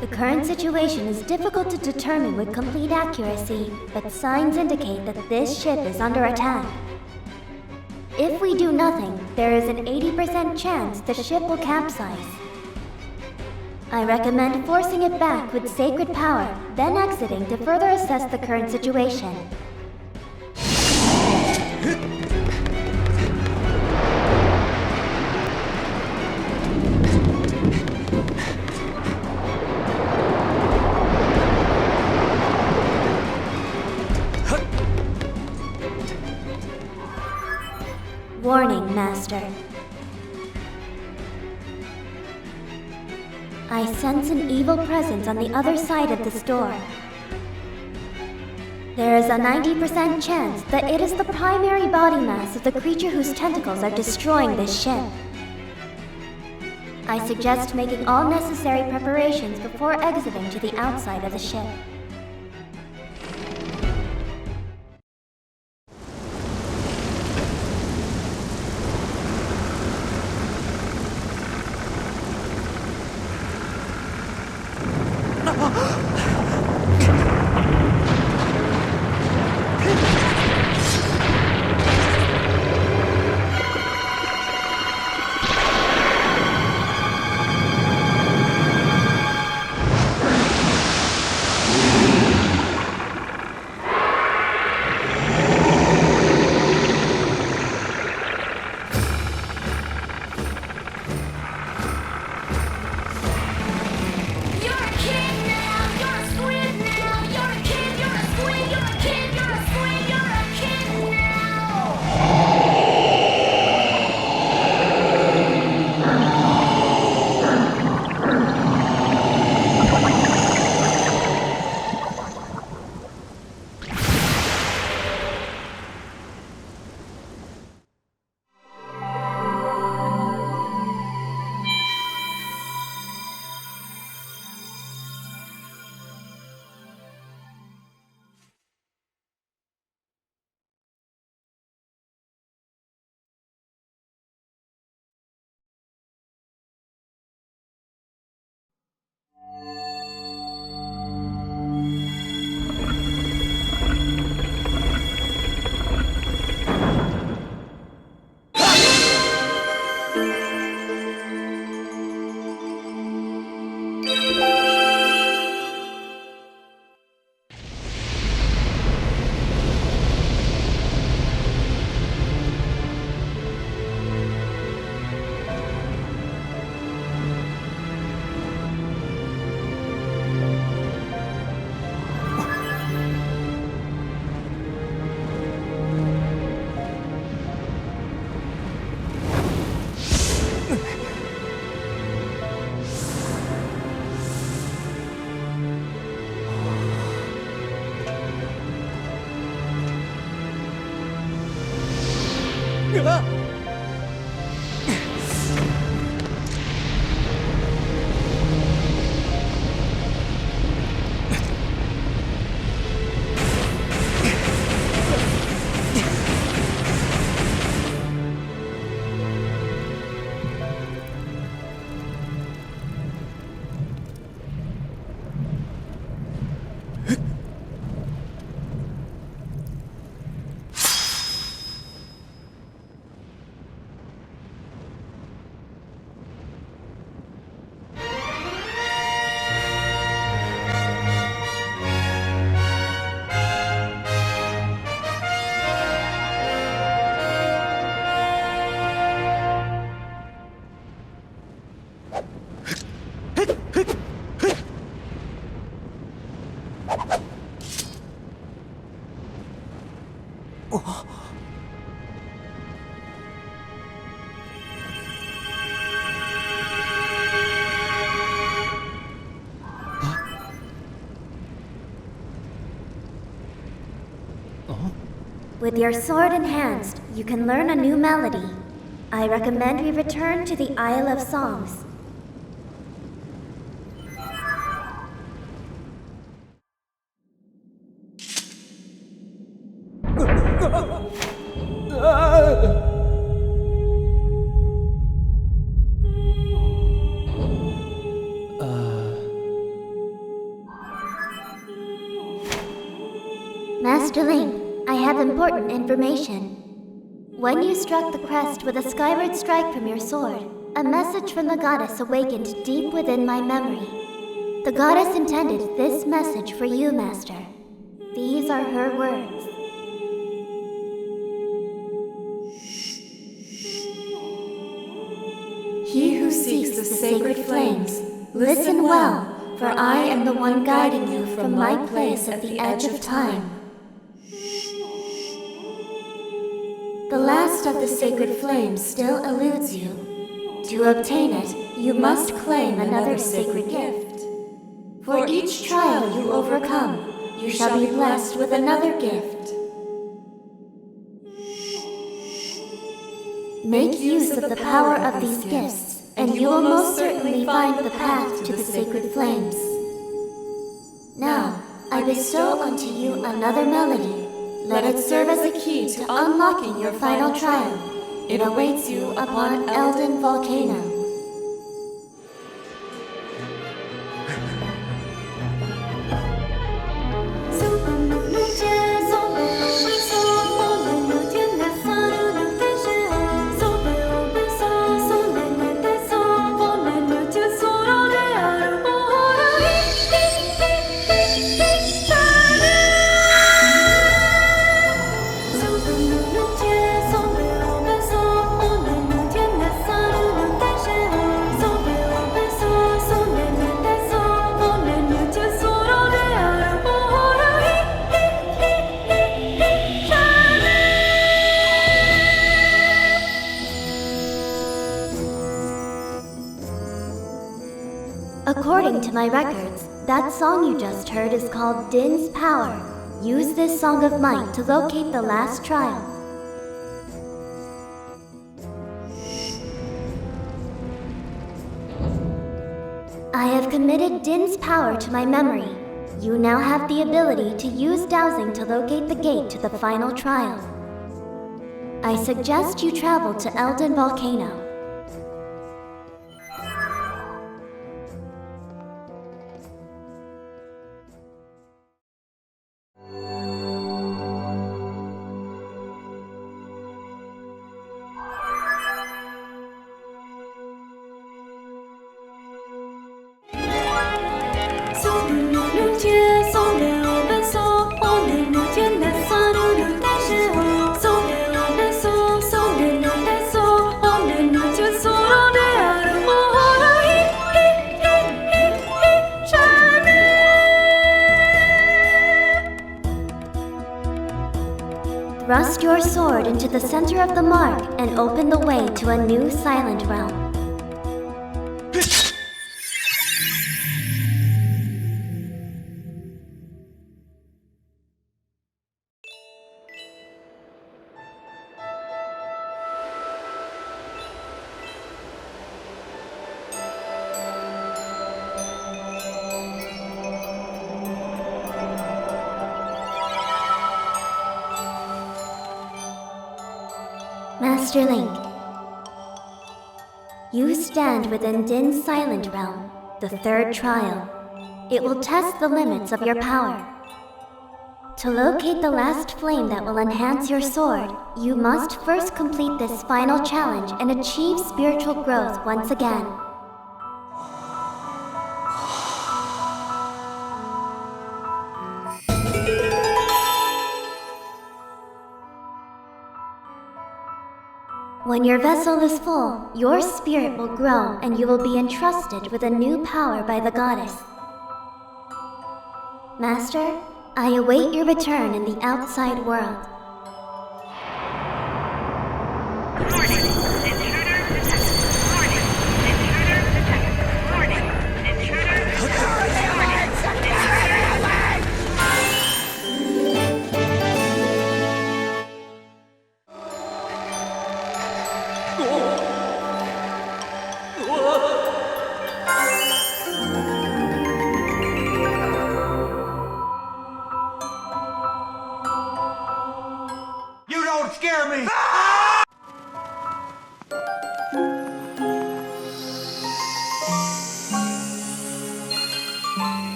Speaker 1: The current situation is difficult to determine with complete accuracy, but signs indicate that this ship is under attack. If we do nothing, there is an 80% chance the ship will capsize. I recommend forcing it back with sacred power, then exiting to further assess the current situation. Warning, Master. I sense an evil presence on the other side of this door. There is a 90% chance that it is the primary body mass of the creature whose tentacles are destroying this ship. I suggest making all necessary preparations before exiting to the outside of the ship. With your sword enhanced, you can learn a new melody. I recommend we return to the Isle of Songs. Master Link, I have important information. When you struck the crest with a skyward strike from your sword, a message from the goddess awakened deep within my memory. The goddess intended this message for you, Master. These are her words. He who seeks the sacred flames, listen well, for I am the one guiding you from my place at the edge of time. The last of the sacred flames still eludes you. To obtain it, you must claim another sacred gift. For each trial you overcome, you shall be blessed with another gift. Make use of the power of these gifts, and you will most certainly find the path to the sacred flames. Now, I bestow unto you another melody. Let it serve as a key to unlocking your final trial. It awaits you upon Elden Volcano. According to my records, that song you just heard is called Din's Power. Use this Song of Might to locate the last trial. I have committed Din's Power to my memory. You now have the ability to use dowsing to locate the gate to the final trial. I suggest you travel to Elden Volcano. Thrust your sword into the center of the mark and open the way to a new silent realm. Master Link, you stand within Din's Silent Realm, the third trial. It will test the limits of your power. To locate the last flame that will enhance your sword, you must first complete this final challenge and achieve spiritual growth once again. When your vessel is full, your spirit will grow and you will be entrusted with a new power by the goddess. Master, I await your return in the outside world.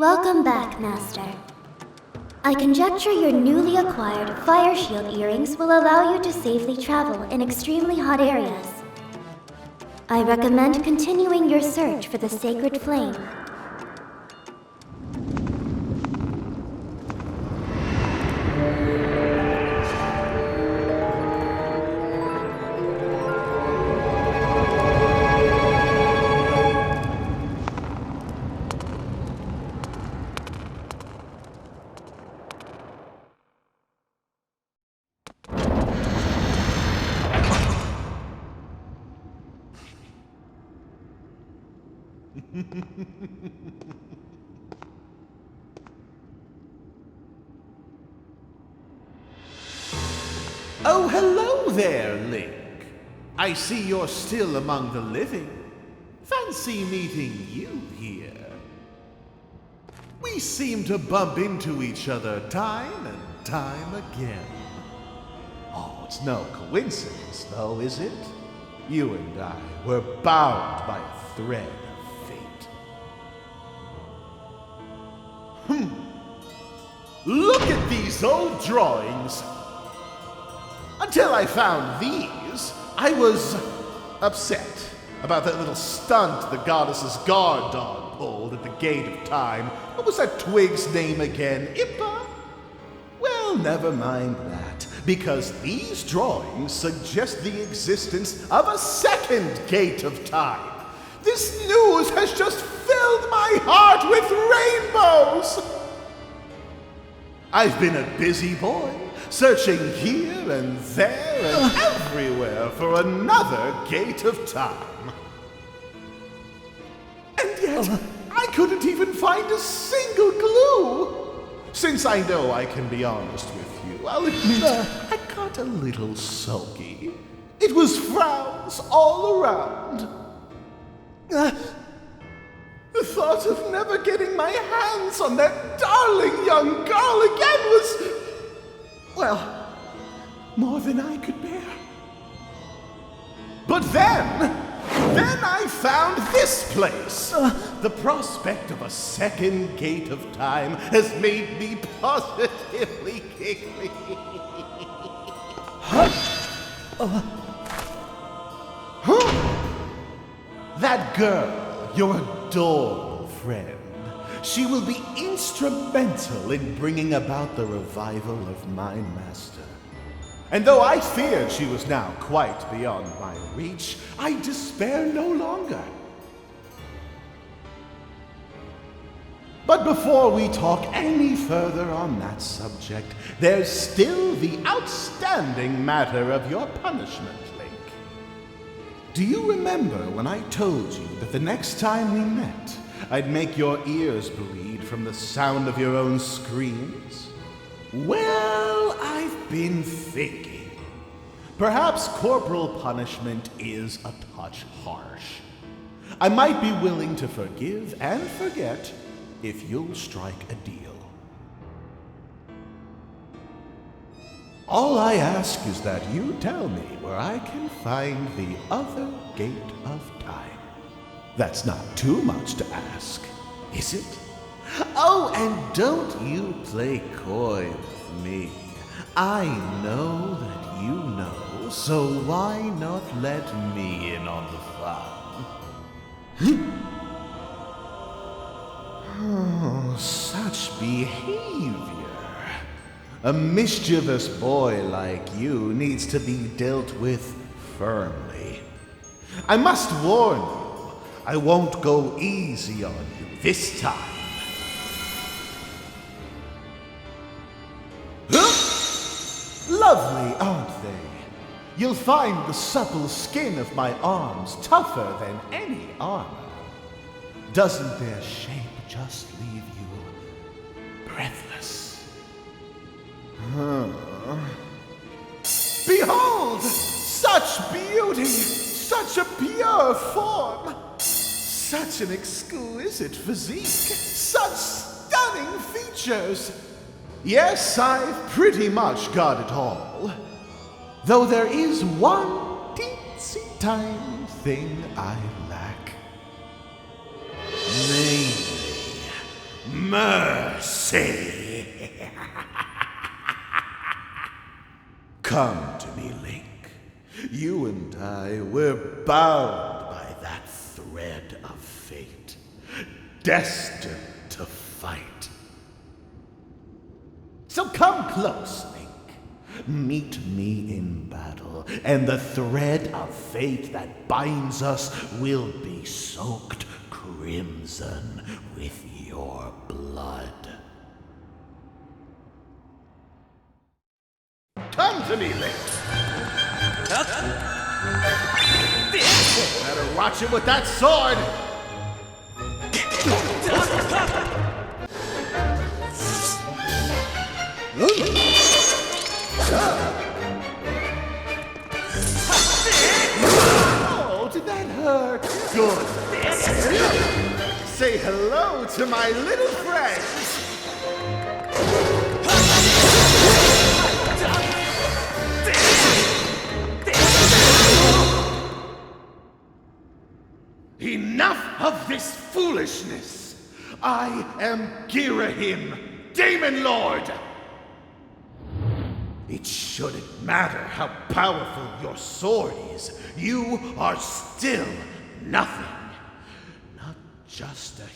Speaker 1: Welcome back, Master. I conjecture your newly acquired Fire Shield earrings will allow you to safely travel in extremely hot areas. I recommend continuing your search for the Sacred Flame.
Speaker 15: Oh, hello there, Link. I see you're still among the living. Fancy meeting you here. We seem to bump into each other time and time again. Oh, it's no coincidence, though, is it? You and I were bound by a thread of fate. Look at these old drawings. Until I found these, I was upset about that little stunt the goddess's guard dog pulled at the Gate of Time. What was that twig's name again? Impa? Well, never mind that, because these drawings suggest the existence of a second Gate of Time. This news has just filled my heart with rainbows! I've been a busy boy, searching here and there and everywhere for another Gate of Time. And yet, I couldn't even find a single clue. Since I know I can be honest with you, I'll admit I got a little sulky. It was frowns all around. The thought of never getting my hands on that darling young girl again was, well, more than I could bear. But then I found this place. The prospect of a second Gate of Time has made me positively giggly. That girl, your adorable friend, she will be instrumental in bringing about the revival of my master. And though I feared she was now quite beyond my reach, I despair no longer. But before we talk any further on that subject, there's still the outstanding matter of your punishment, Link. Do you remember when I told you that the next time we met, I'd make your ears bleed from the sound of your own screams? Well, I've been thinking. Perhaps corporal punishment is a touch harsh. I might be willing to forgive and forget if you'll strike a deal. All I ask is that you tell me where I can find the other Gate of Time. That's not too much to ask, is it? Oh, and don't you play coy with me. I know that you know, so why not let me in on the fun? Oh, such behavior. A mischievous boy like you needs to be dealt with firmly. I must warn you, I won't go easy on you this time. Lovely, aren't they? You'll find the supple skin of my arms tougher than any armor. Doesn't their shape just leave you breathless? Behold! Such beauty! Such a pure form! Such an exquisite physique! Such stunning features! Yes, I've pretty much got it all. Though there is one teensy tiny thing I lack. Namely, mercy. Come to me, Link. You and I were bound by that thread of fate, destined to fight. So come close, Link. Meet me in battle, and the thread of fate that binds us will be soaked crimson with your blood. Come to me, Link! Better watch it with that sword! Oh, did that hurt? Good. Say hello to my little friends. Enough of this foolishness! I am Ghirahim, Demon Lord! It shouldn't matter how powerful your sword is, you are still nothing. Not just a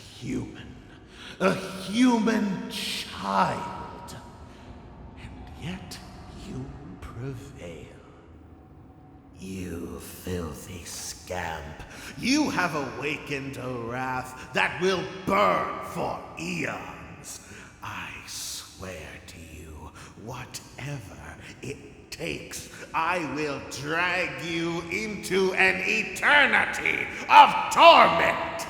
Speaker 15: human child. And yet you prevail. You filthy scamp. You have awakened a wrath that will burn for eons. I swear to you, whatever it takes, I will drag you into an eternity of torment!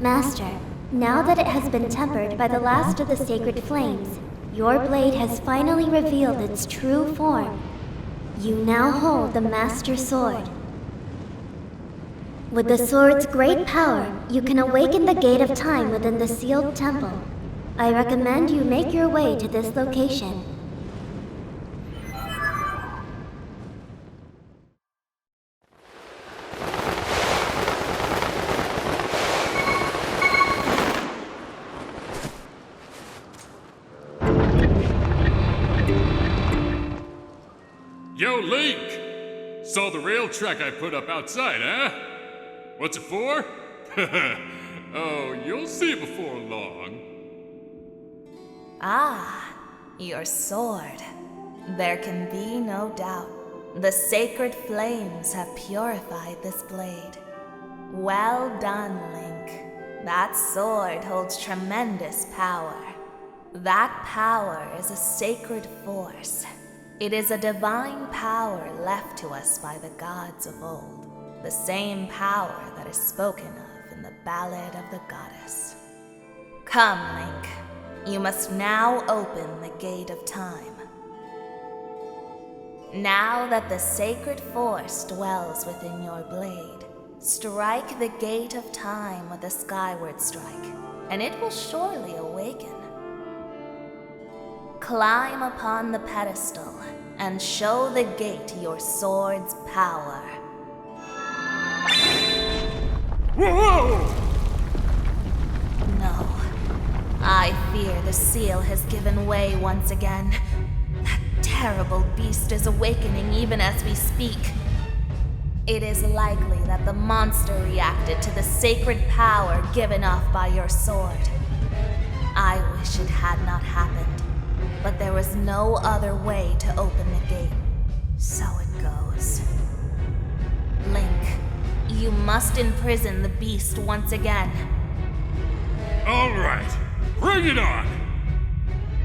Speaker 1: Master, now that it has been tempered by the last of the sacred flames, your blade has finally revealed its true form. You now hold the Master Sword. With the sword's great power, you can awaken the Gate of Time within the sealed temple. I recommend you make your way to this location.
Speaker 3: Yo, Link! Saw the rail track I put up outside, huh? What's it for? Oh, you'll see before long.
Speaker 6: Ah, your sword. There can be no doubt. The sacred flames have purified this blade. Well done, Link. That sword holds tremendous power. That power is a sacred force. It is a divine power left to us by the gods of old. The same power that is spoken of in the Ballad of the Goddess. Come, Link. You must now open the Gate of Time. Now that the sacred force dwells within your blade, strike the Gate of Time with a Skyward Strike, and it will surely awaken. Climb upon the pedestal and show the gate your sword's power.
Speaker 14: Whoa!
Speaker 6: No. I fear the seal has given way once again. That terrible beast is awakening even as we speak. It is likely that the monster reacted to the sacred power given off by your sword. I wish it had not happened, but there was no other way to open the gate. So it goes. Link, you must imprison the beast once again.
Speaker 3: All right, bring it on!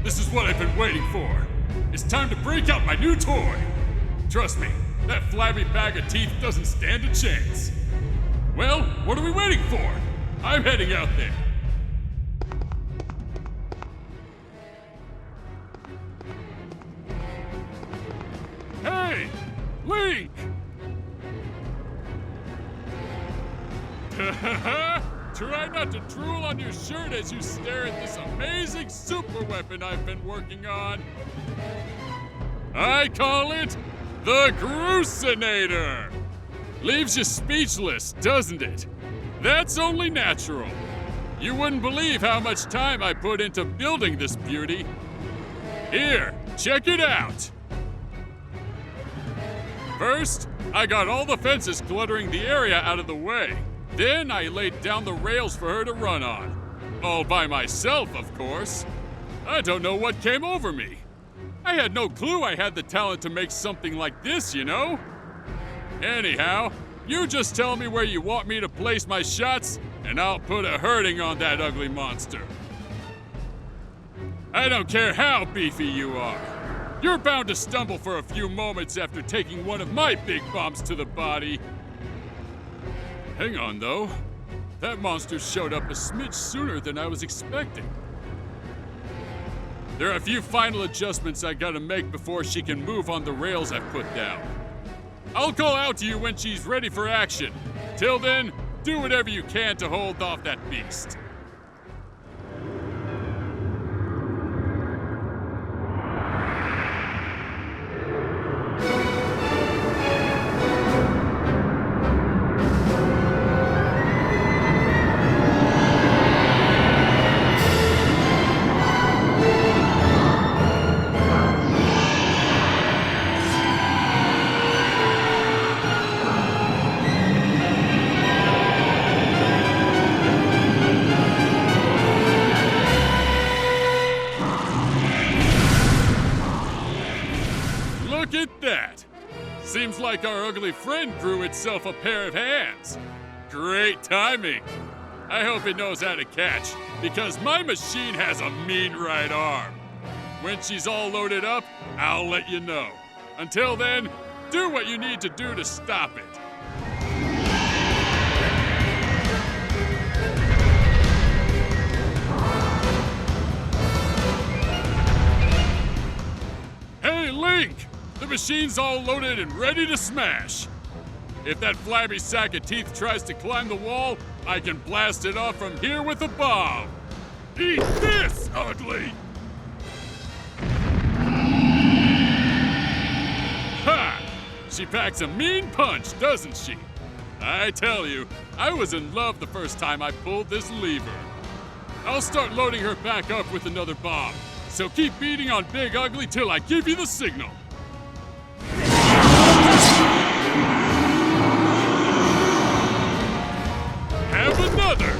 Speaker 3: This is what I've been waiting for. It's time to break out my new toy. Trust me, that flabby bag of teeth doesn't stand a chance. Well, what are we waiting for? I'm heading out there. Hey, Link! Try not to drool on your shirt as you stare at this amazing super weapon I've been working on. I call it the Groosinator. Leaves you speechless, doesn't it? That's only natural. You wouldn't believe how much time I put into building this beauty. Here, check it out. First, I got all the fences cluttering the area out of the way. Then I laid down the rails for her to run on. All by myself, of course. I don't know what came over me. I had no clue I had the talent to make something like this, you know? Anyhow, you just tell me where you want me to place my shots, and I'll put a hurting on that ugly monster. I don't care how beefy you are. You're bound to stumble for a few moments after taking one of my big bombs to the body. Hang on, though. That monster showed up a smidge sooner than I was expecting. There are a few final adjustments I gotta make before she can move on the rails I've put down. I'll call out to you when she's ready for action. Till then, do whatever you can to hold off that beast. Seems like our ugly friend grew itself a pair of hands. Great timing. I hope it knows how to catch, because my machine has a mean right arm. When she's all loaded up, I'll let you know. Until then, do what you need to do to stop it. Hey, Link! The machine's all loaded and ready to smash. If that flabby sack of teeth tries to climb the wall, I can blast it off from here with a bomb. Eat this, ugly! Ha! She packs a mean punch, doesn't she? I tell you, I was in love the first time I pulled this lever. I'll start loading her back up with another bomb, so keep beating on Big Ugly till I give you the signal. Have another!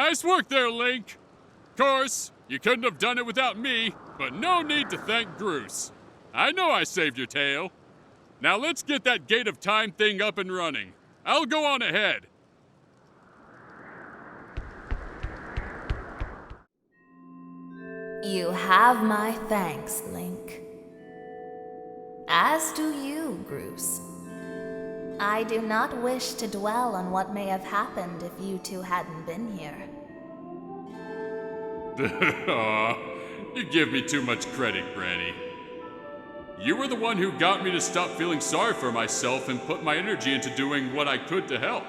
Speaker 3: Nice work there, Link. Of course, you couldn't have done it without me, but no need to thank Groose. I know I saved your tail. Now let's get that Gate of Time thing up and running. I'll go on ahead.
Speaker 5: You have my thanks, Link. As do you, Groose. I do not wish to dwell on what may have happened if you two hadn't been here.
Speaker 3: Aw, you give me too much credit, Granny. You were the one who got me to stop feeling sorry for myself and put my energy into doing what I could to help.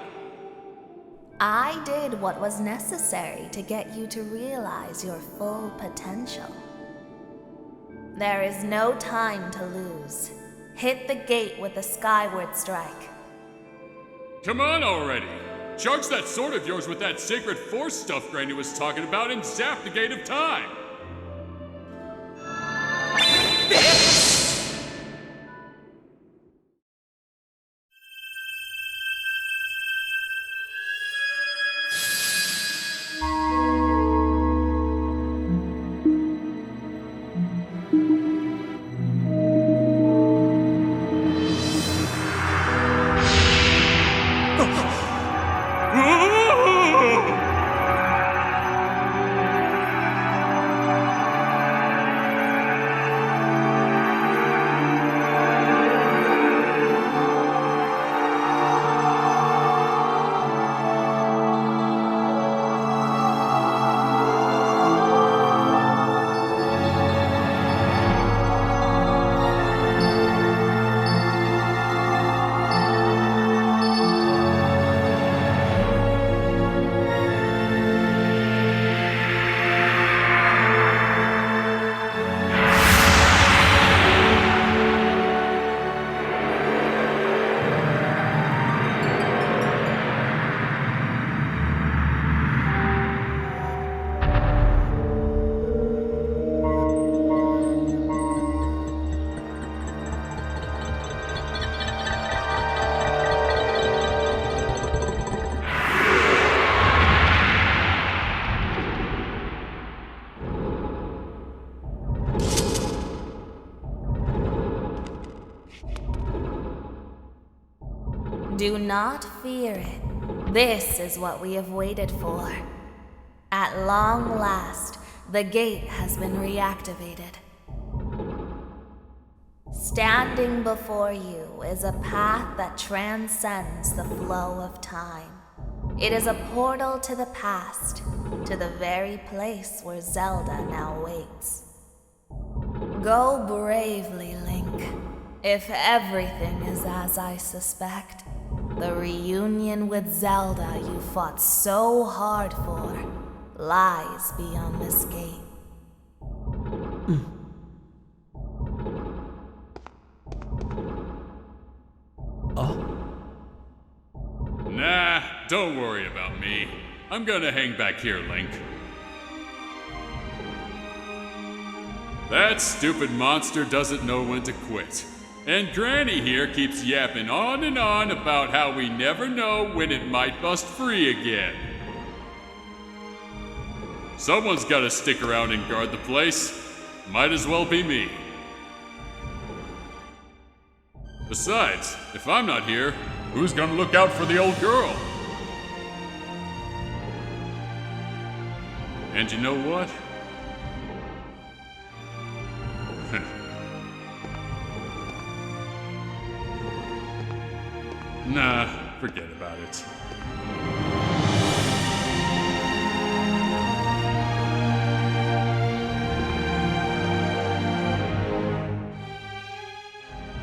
Speaker 5: I did what was necessary to get you to realize your full potential. There is no time to lose. Hit the gate with a Skyward Strike.
Speaker 3: Come on already! Charge that sword of yours with that sacred force stuff Granny was talking about and zap the Gate of Time!
Speaker 5: Do not fear it. This is what we have waited for. At long last, the gate has been reactivated. Standing before you is a path that transcends the flow of time. It is a portal to the past, to the very place where Zelda now waits. Go bravely, Link. If everything is as I suspect, the reunion with Zelda you fought so hard for lies beyond this gate.
Speaker 3: Nah, don't worry about me. I'm gonna hang back here, Link. That stupid monster doesn't know when to quit. And Granny here keeps yapping on and on about how we never know when it might bust free again. Someone's gotta stick around and guard the place. Might as well be me. Besides, if I'm not here, who's gonna look out for the old girl? And you know what? Nah, forget about it.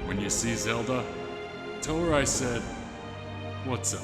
Speaker 3: When you see Zelda, tell her I said, what's up?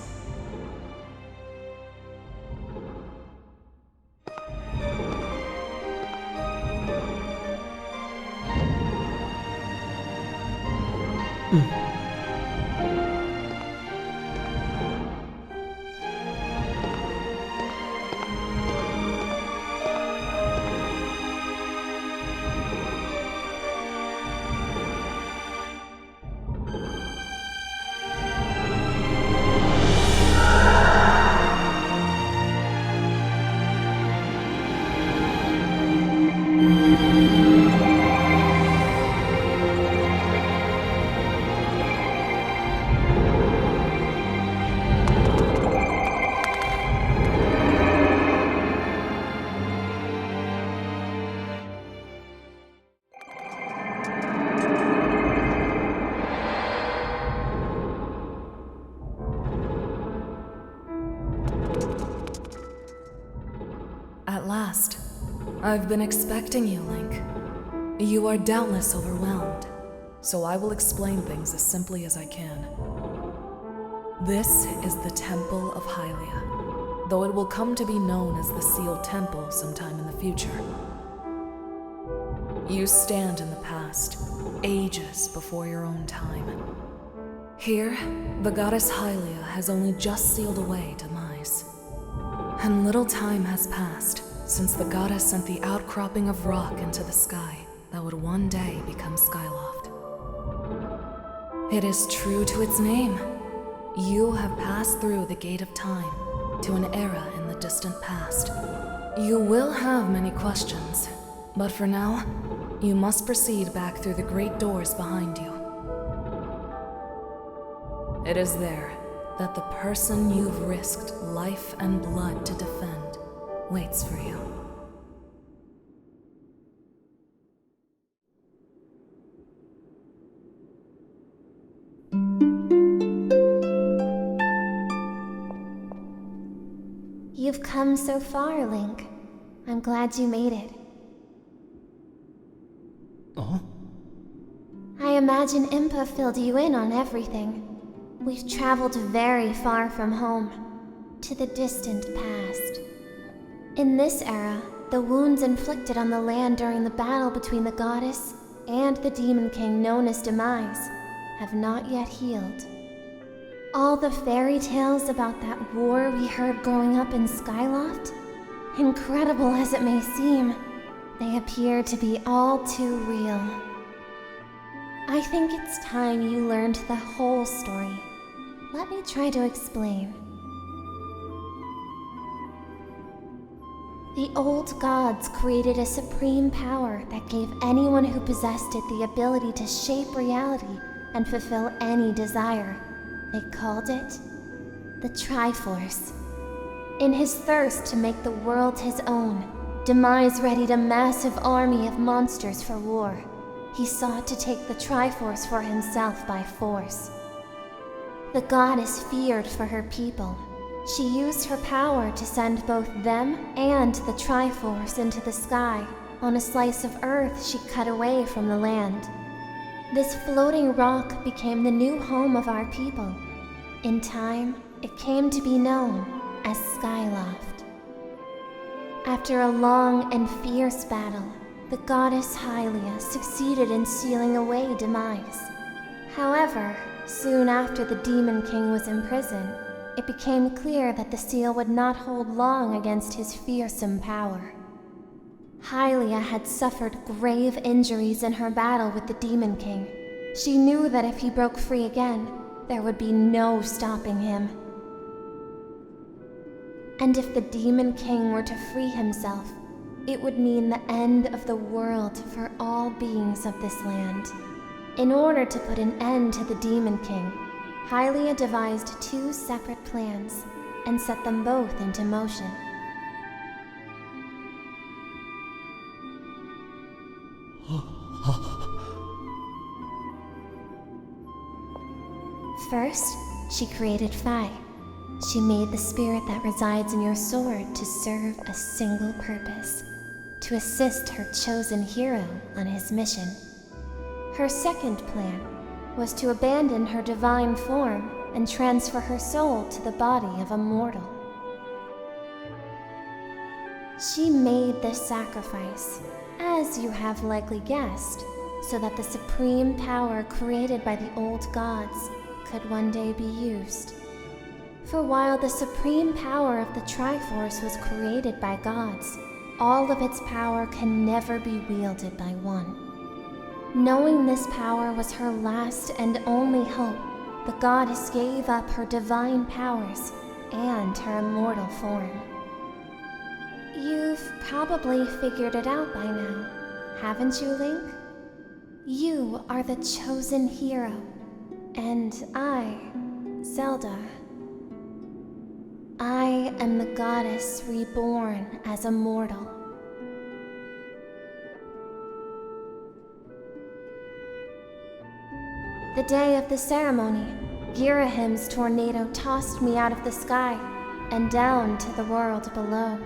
Speaker 7: I've been expecting you, Link. You are doubtless overwhelmed, so I will explain things as simply as I can. This is the Temple of Hylia, though it will come to be known as the Sealed Temple sometime in the future. You stand in the past, ages before your own time. Here, the goddess Hylia has only just sealed away Demise. And little time has passed since the goddess sent the outcropping of rock into the sky that would one day become Skyloft. It is true to its name. You have passed through the Gate of Time to an era in the distant past. You will have many questions, but for now, you must proceed back through the great doors behind you. It is there that the person you've risked life and blood to defend waits for you.
Speaker 1: You've come so far, Link. I'm glad you made it. I imagine Impa filled you in on everything. We've traveled very far from home, to the distant past. In this era, the wounds inflicted on the land during the battle between the goddess and the demon king known as Demise have not yet healed. All the fairy tales about that war we heard growing up in Skyloft, incredible as it may seem, they appear to be all too real. I think it's time you learned the whole story. Let me try to explain. The old gods created a supreme power that gave anyone who possessed it the ability to shape reality and fulfill any desire. They called it the Triforce. In his thirst to make the world his own, Demise readied a massive army of monsters for war. He sought to take the Triforce for himself by force. The goddess feared for her people. She used her power to send both them and the Triforce into the sky on a slice of earth she cut away from the land. This floating rock became the new home of our people. In time, it came to be known as Skyloft. After a long and fierce battle, the goddess Hylia succeeded in sealing away Demise. However, soon after the Demon King was in prison, it became clear that the seal would not hold long against his fearsome power. Hylia had suffered grave injuries in her battle with the Demon King. She knew that if he broke free again, there would be no stopping him. And if the Demon King were to free himself, it would mean the end of the world for all beings of this land. In order to put an end to the Demon King, Hylia devised two separate plans and set them both into motion. First, she created Phi. She made the spirit that resides in your sword to serve a single purpose: to assist her chosen hero on his mission. Her second plan was to abandon her divine form and transfer her soul to the body of a mortal. She made this sacrifice, as you have likely guessed, so that the supreme power created by the old gods could one day be used. For while the supreme power of the Triforce was created by gods, all of its power can never be wielded by one. Knowing this power was her last and only hope, the goddess gave up her divine powers and her immortal form. You've probably figured it out by now, haven't you, Link? You are the chosen hero, and I, Zelda, I am the goddess reborn as a mortal. The day of the ceremony, Ghirahim's tornado tossed me out of the sky and down to the world below.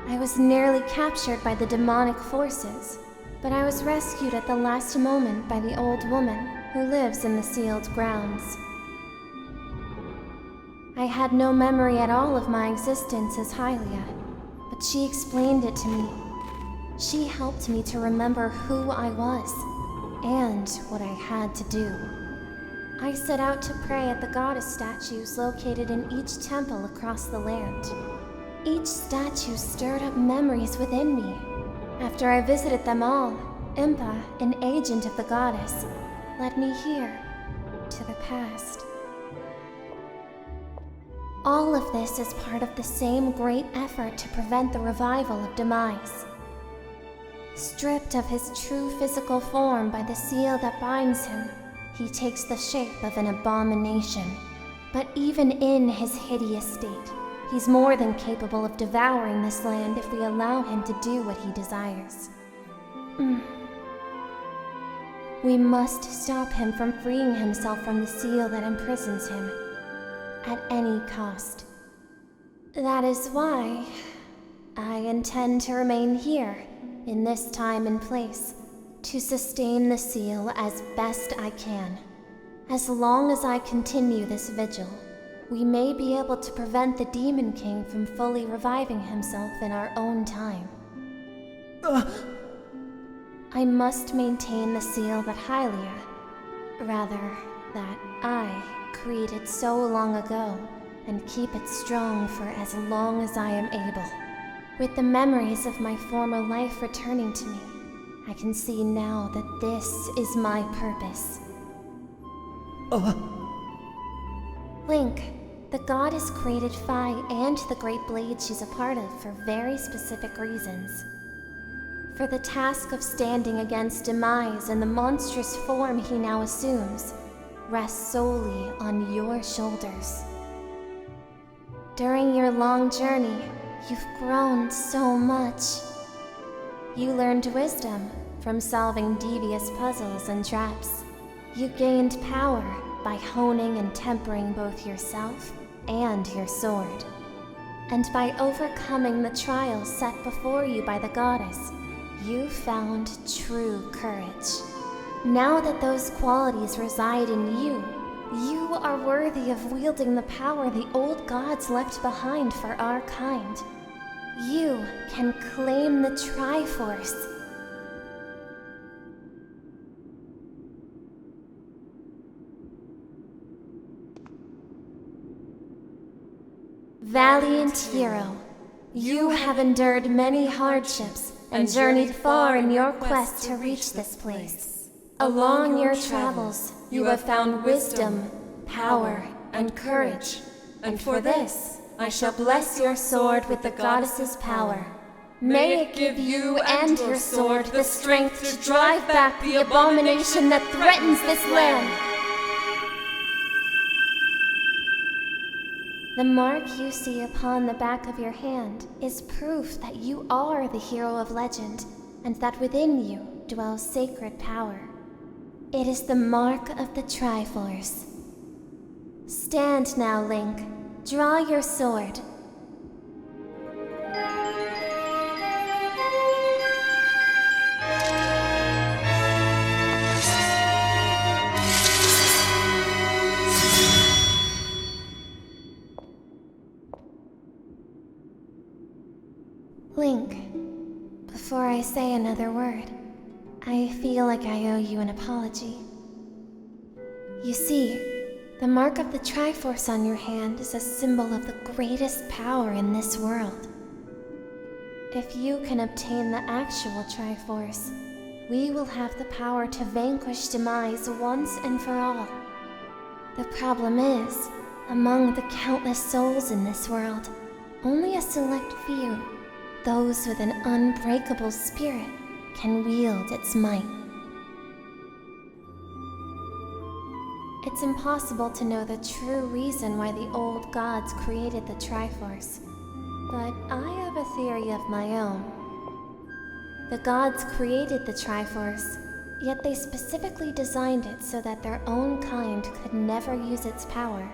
Speaker 2: I was nearly captured by the demonic forces, but I was rescued at the last moment by the old woman who lives in the sealed grounds. I had no memory at all of my existence as Hylia, but she explained it to me. She helped me to remember who I was, and what I had to do. I set out to pray at the goddess statues located in each temple across the land. Each statue stirred up memories within me. After I visited them all, Impa, an agent of the goddess, led me here, to the past. All of this is part of the same great effort to prevent the revival of Demise. Stripped of his true physical form by the seal that binds him, he takes the shape of an abomination. But even in his hideous state, he's more than capable of devouring this land if we allow him to do what he desires. We must stop him from freeing himself from the seal that imprisons him, at any cost. That is why I intend to remain here, in this time and place, to sustain the seal as best I can. As long as I continue this vigil, we may be able to prevent the Demon King from fully reviving himself in our own time. I must maintain the seal that Hylia, rather, that I, created so long ago, and keep it strong for as long as I am able. With the memories of my former life returning to me, I can see now that this is my purpose. Link, the goddess created Fi and the great blade she's a part of for very specific reasons. For the task of standing against Demise and the monstrous form he now assumes rests solely on your shoulders. During your long journey, you've grown so much. You learned wisdom from solving devious puzzles and traps. You gained power by honing and tempering both yourself and your sword. And by overcoming the trials set before you by the goddess, you found true courage. Now that those qualities reside in you, you are worthy of wielding the power the old gods left behind for our kind. You can claim the Triforce. Valiant hero, you have endured many hardships and journeyed far in your quest to reach this place. Along your travels, you have found wisdom, power, and courage, and for this, I shall bless your sword with the goddess's power. May it give you and your sword the strength to drive back the abomination that threatens this land. The mark you see upon the back of your hand is proof that you are the hero of legend, and that within you dwells sacred power. It is the mark of the Triforce. Stand now, Link. Draw your sword. Link, before I say another word, I feel like I owe you an apology. You see, the mark of the Triforce on your hand is a symbol of the greatest power in this world. If you can obtain the actual Triforce, we will have the power to vanquish Demise once and for all. The problem is, among the countless souls in this world, only a select few, those with an unbreakable spirit, can wield its might. It's impossible to know the true reason why the old gods created the Triforce, but I have a theory of my own. The gods created the Triforce, yet they specifically designed it so that their own kind could never use its power.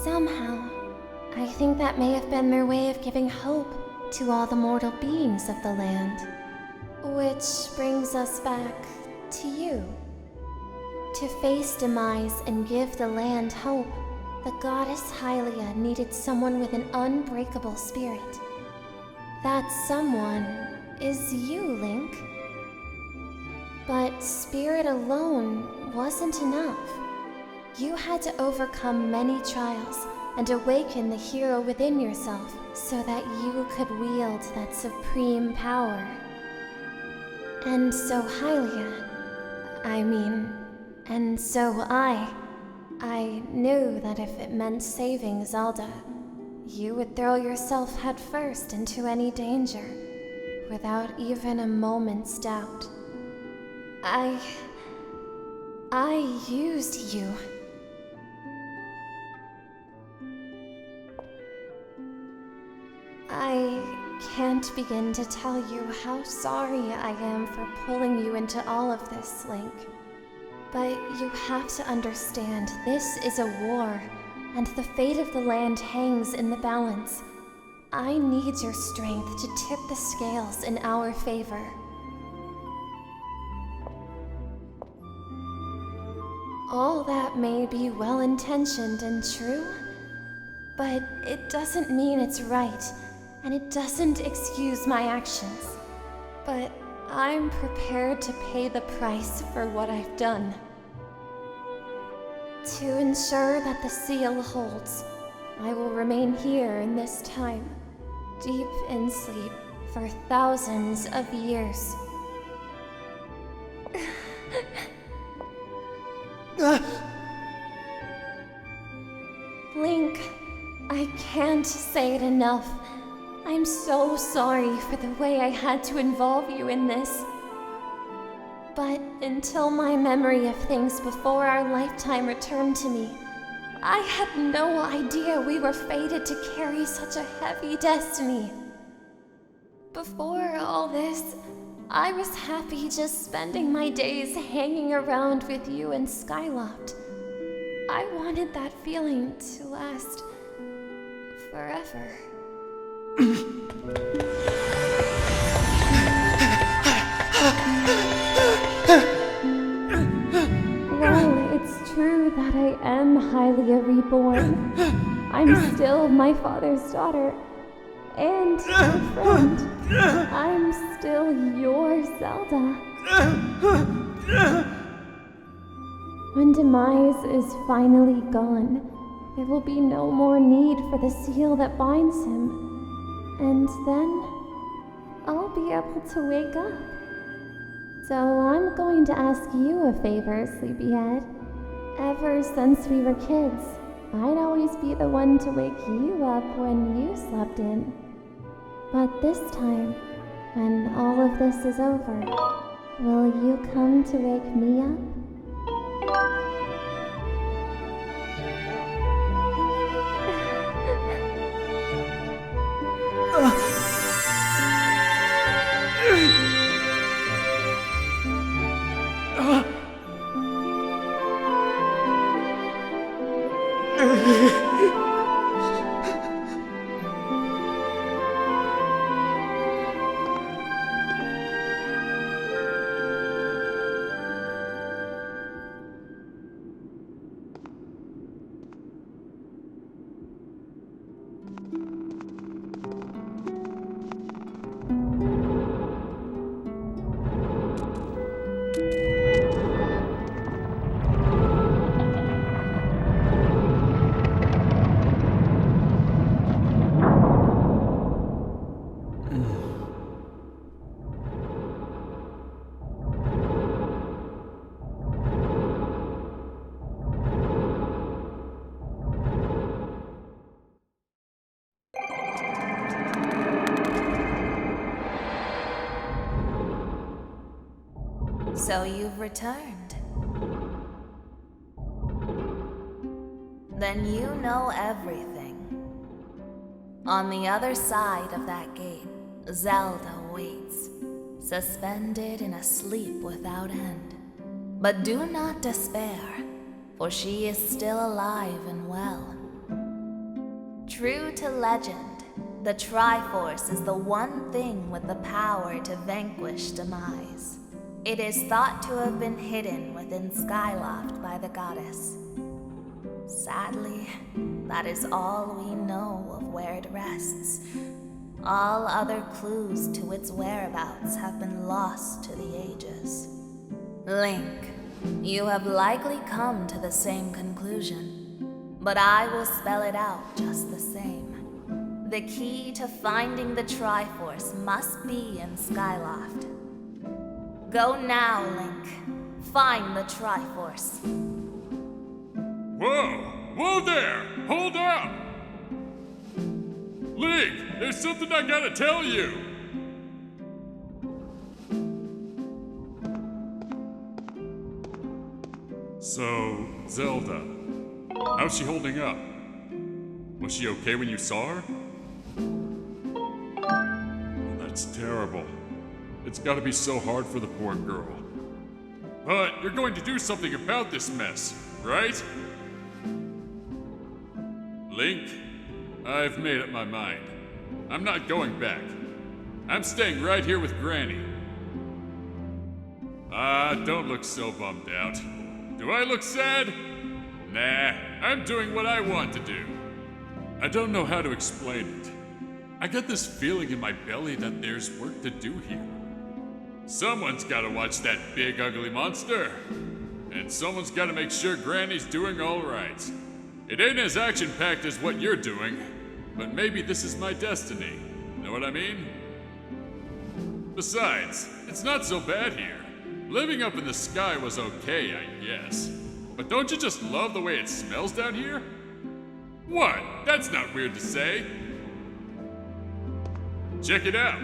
Speaker 2: Somehow, I think that may have been their way of giving hope to all the mortal beings of the land. Which brings us back to you. To face Demise and give the land hope, the goddess Hylia needed someone with an unbreakable spirit. That someone is you, Link. But spirit alone wasn't enough. You had to overcome many trials and awaken the hero within yourself so that you could wield that supreme power. And so Hylia, and so I knew that if it meant saving Zelda, you would throw yourself headfirst into any danger, without even a moment's doubt. I used you. I can't begin to tell you how sorry I am for pulling you into all of this, Link. But you have to understand, this is a war, and the fate of the land hangs in the balance. I need your strength to tip the scales in our favor. All that may be well-intentioned and true, but it doesn't mean it's right, and it doesn't excuse my actions. But I'm prepared to pay the price for what I've done. To ensure that the seal holds, I will remain here in this time, deep in sleep for thousands of years. Link, I can't say it enough. I'm so sorry for the way I had to involve you in this. But until my memory of things before our lifetime returned to me, I had no idea we were fated to carry such a heavy destiny. Before all this, I was happy just spending my days hanging around with you in Skyloft. I wanted that feeling to last forever. Well, it's true that I am Hylia reborn. I'm still my father's daughter. And your friend. I'm still your Zelda. When Demise is finally gone, there will be no more need for the seal that binds him. And then, I'll be able to wake up. So I'm going to ask you a favor, Sleepyhead. Ever since we were kids, I'd always be the one to wake you up when you slept in. But this time, when all of this is over, will you come to wake me up?
Speaker 5: So you've returned. Then you know everything. On the other side of that gate, Zelda waits, suspended in a sleep without end. But do not despair, for she is still alive and well. True to legend, the Triforce is the one thing with the power to vanquish Demise. It is thought to have been hidden within Skyloft by the goddess. Sadly, that is all we know of where it rests. All other clues to its whereabouts have been lost to the ages. Link, you have likely come to the same conclusion, but I will spell it out just the same. The key to finding the Triforce must be in Skyloft. Go now, Link. Find the Triforce.
Speaker 3: Whoa! Whoa there! Hold up! Link, there's something I gotta tell you! So, Zelda, how's she holding up? Was she okay when you saw her? Oh, that's terrible. It's gotta be so hard for the poor girl. But you're going to do something about this mess, right? Link, I've made up my mind. I'm not going back. I'm staying right here with Granny. Don't look so bummed out. Do I look sad? Nah, I'm doing what I want to do. I don't know how to explain it. I get this feeling in my belly that there's work to do here. Someone's gotta watch that big ugly monster. And someone's gotta make sure Granny's doing all right. It ain't as action-packed as what you're doing, but maybe this is my destiny. Know what I mean? Besides, it's not so bad here. Living up in the sky was okay, I guess. But don't you just love the way it smells down here? What? That's not weird to say. Check it out.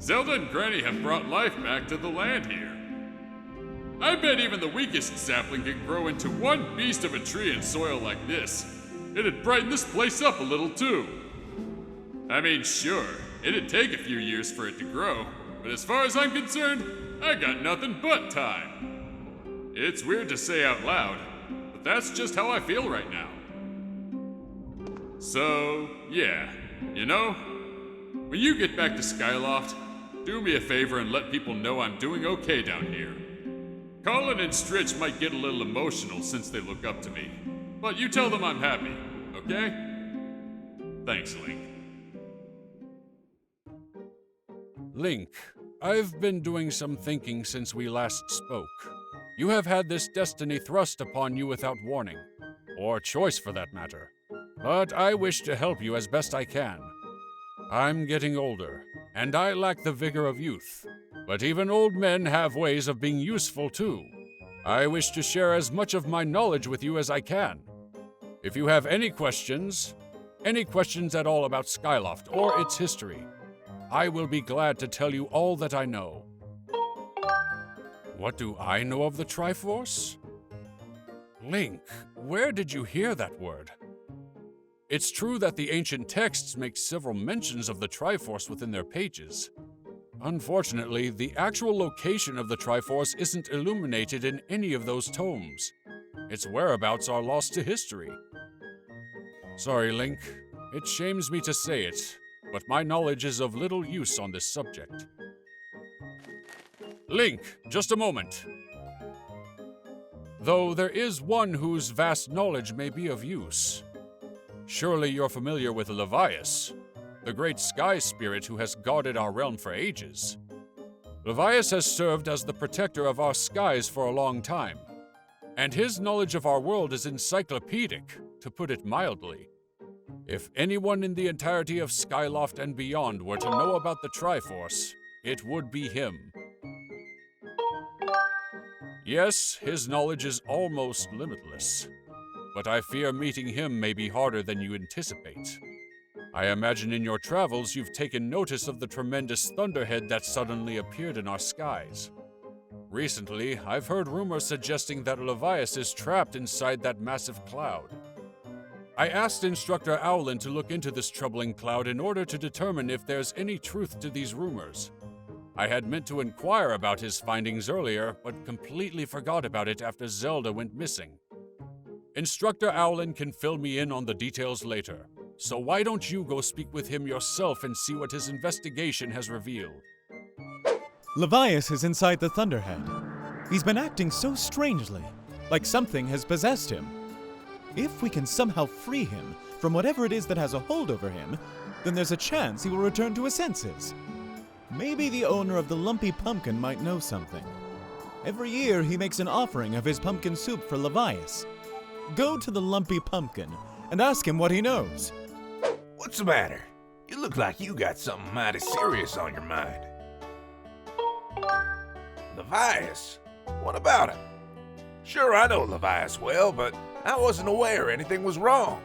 Speaker 3: Zelda and Granny have brought life back to the land here. I bet even the weakest sapling could grow into one beast of a tree in soil like this. It'd brighten this place up a little too. I mean, sure, it'd take a few years for it to grow, but as far as I'm concerned, I got nothing but time. It's weird to say out loud, but that's just how I feel right now. So, yeah, you know, when you get back to Skyloft, do me a favor and let people know I'm doing okay down here. Cawlin and Strich might get a little emotional since they look up to me, but you tell them I'm happy, okay? Thanks, Link. Link, I've been doing some thinking since we last spoke. You have had this destiny thrust upon you without warning, or choice for that matter. But I wish to help you as best I can. I'm getting older, and I lack the vigor of youth. But even old men have ways of being useful too. I wish to share as much of my knowledge with you as I can. If you have any questions at all about Skyloft or its history, I will be glad to tell you all that I know. What do I know of the Triforce? Link, where did you hear that word? It's true that the ancient texts make several mentions of the Triforce within their pages. Unfortunately, the actual location of the Triforce isn't illuminated in any of those tomes. Its whereabouts are lost to history. Sorry, Link. It shames me to say it, but my knowledge is of little use on this subject. Link, just a moment. Though there is one whose vast knowledge may be of use. Surely you're familiar with Levias, the great sky spirit who has guarded our realm for ages. Levias has served as the protector of our skies for a long time, and his knowledge of our world is encyclopedic, to put it mildly. If anyone in the entirety of Skyloft and beyond were to know about the Triforce, it would be him. Yes, his knowledge is almost limitless, but I fear meeting him may be harder than you anticipate. I imagine in your travels you've taken notice of the tremendous thunderhead that suddenly appeared in our skies. Recently, I've heard rumors suggesting that Levias is trapped inside that massive cloud. I asked Instructor Owlan to look into this troubling cloud in order to determine if there's any truth to these rumors. I had meant to inquire about his findings earlier, but completely forgot about it after Zelda went missing. Instructor Owlan can fill me in on the details later, So why don't you go speak with him yourself and see what his investigation has revealed?
Speaker 10: Levias is inside the Thunderhead. He's been acting so strangely, like something has possessed him. If we can somehow free him from whatever it is that has a hold over him, then there's a chance he will return to his senses. Maybe the owner of the lumpy pumpkin might know something. Every year he makes an offering of his pumpkin soup for Levias. Go to the lumpy pumpkin and ask him what he knows.
Speaker 22: What's the matter? You look like you got something mighty serious on your mind. Levias? What about him? Sure, I know Levias well, but I wasn't aware anything was wrong.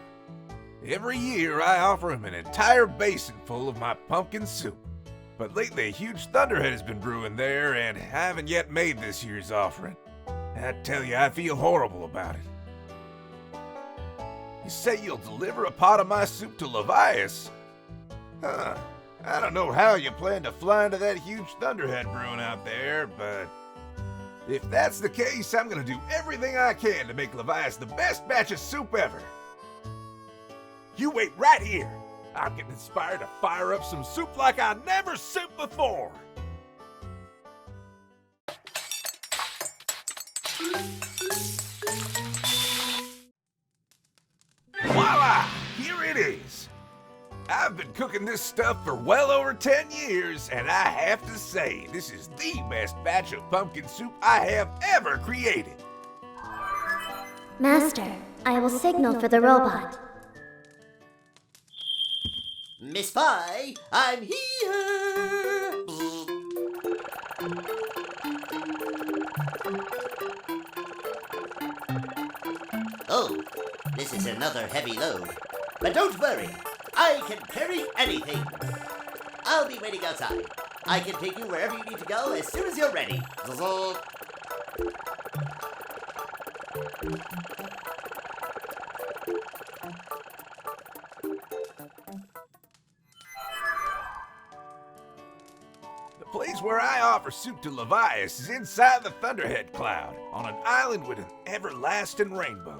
Speaker 22: Every year I offer him an entire basin full of my pumpkin soup. But lately a huge thunderhead has been brewing there, and I haven't yet made this year's offering. I tell you, I feel horrible about it. You say you'll deliver a pot of my soup to Levias? Huh. I don't know how you plan to fly into that huge thunderhead brewing out there, but if that's the case, I'm gonna do everything I can to make Levias the best batch of soup ever. You wait right here. I'm getting inspired to fire up some soup like I never souped before. Voila! Here it is. I've been cooking this stuff for well over 10 years, and I have to say, this is the best batch of pumpkin soup I have ever created.
Speaker 1: Master, I will signal for the robot.
Speaker 20: Miss Fi, I'm here! Oh, this is another heavy load. But don't worry, I can carry anything. I'll be waiting outside. I can take you wherever you need to go as soon as you're ready.
Speaker 22: The place where I offer soup to Levias is inside the Thunderhead Cloud, on an island with an everlasting rainbow.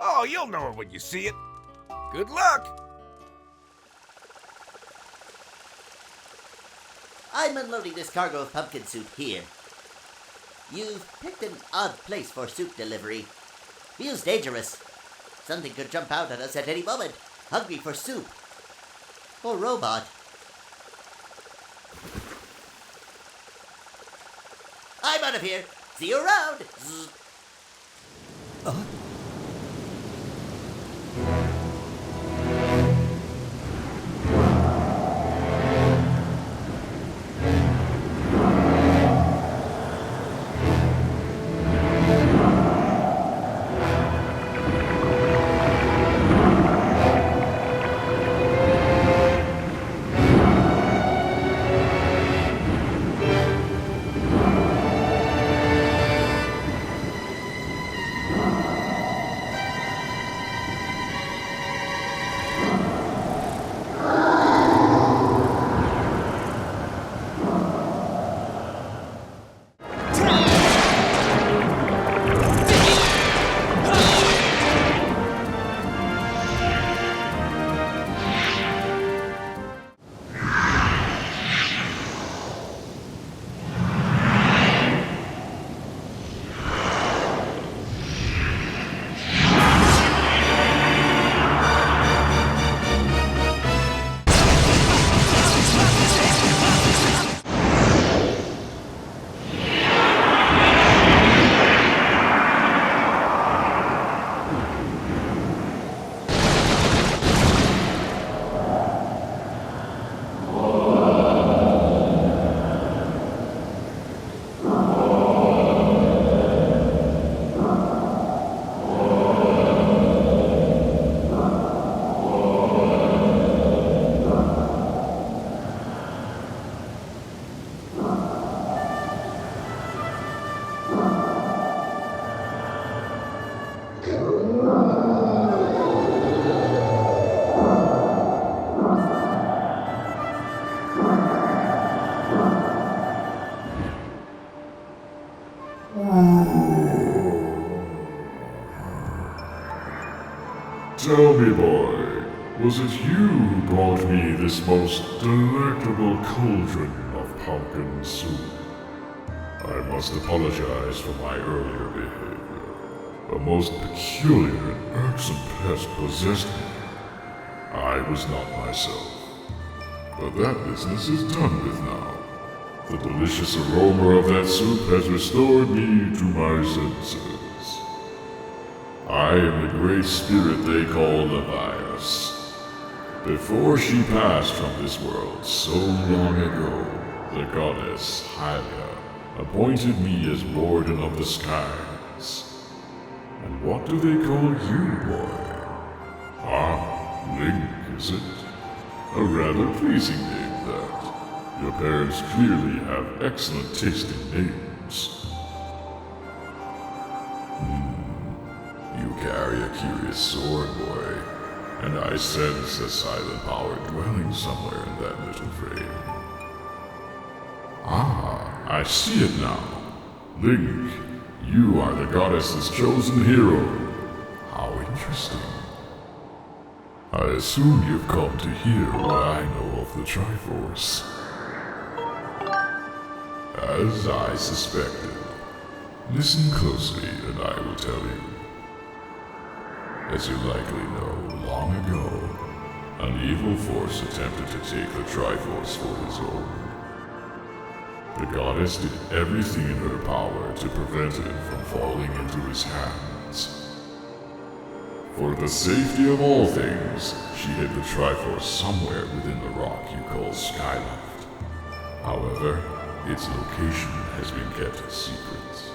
Speaker 22: Oh, you'll know it when you see it. Good luck!
Speaker 20: I'm unloading this cargo of pumpkin soup here. You've picked an odd place for soup delivery. Feels dangerous. Something could jump out at us at any moment, hungry for soup. Or robot. I'm out of here. See you around.
Speaker 14: Tell me, boy,
Speaker 11: Was it you who brought me this most delectable cauldron of pumpkin soup? I must apologize for my earlier behavior. A most peculiar and irksome pest possessed me. I was not myself. But that business is done with now. The delicious aroma of that soup has restored me to my senses. I am the great spirit they call Levias. Before she passed from this world so long ago, the goddess Hylia appointed me as warden of the skies. And what do they call you, boy? Ah, Link, is it? A rather pleasing name, that. Your parents clearly have excellent taste in names. You carry a curious sword, boy, and I sense a silent power dwelling somewhere in that little frame. Ah, I see it now. Link, you are the goddess's chosen hero. How interesting. I assume you've come to hear what I know of the Triforce. As I suspected. Listen closely and I will tell you. As you likely know, long ago, an evil force attempted to take the Triforce for his own. The goddess did everything in her power to prevent it from falling into his hands. For the safety of all things, she hid the Triforce somewhere within the rock you call Skyloft. However, its location has been kept a secret.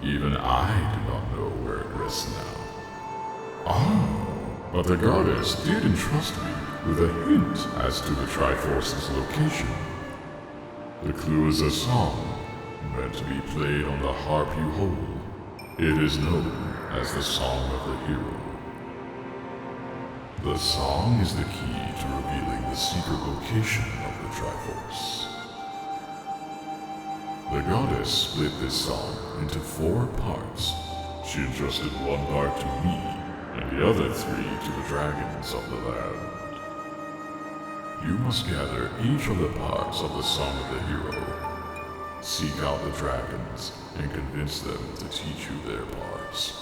Speaker 11: Even I do not know where it rests now. Oh, but the goddess did entrust me with a hint as to the Triforce's location. The clue is a song, meant to be played on the harp you hold. It is known as the Song of the Hero. The song is the key to revealing the secret location of the Triforce. The goddess split this song into 4 parts. She entrusted one part to me, and the other 3 to the dragons of the land. You must gather each of the parts of the Song of the Hero. Seek out the dragons and convince them to teach you their parts.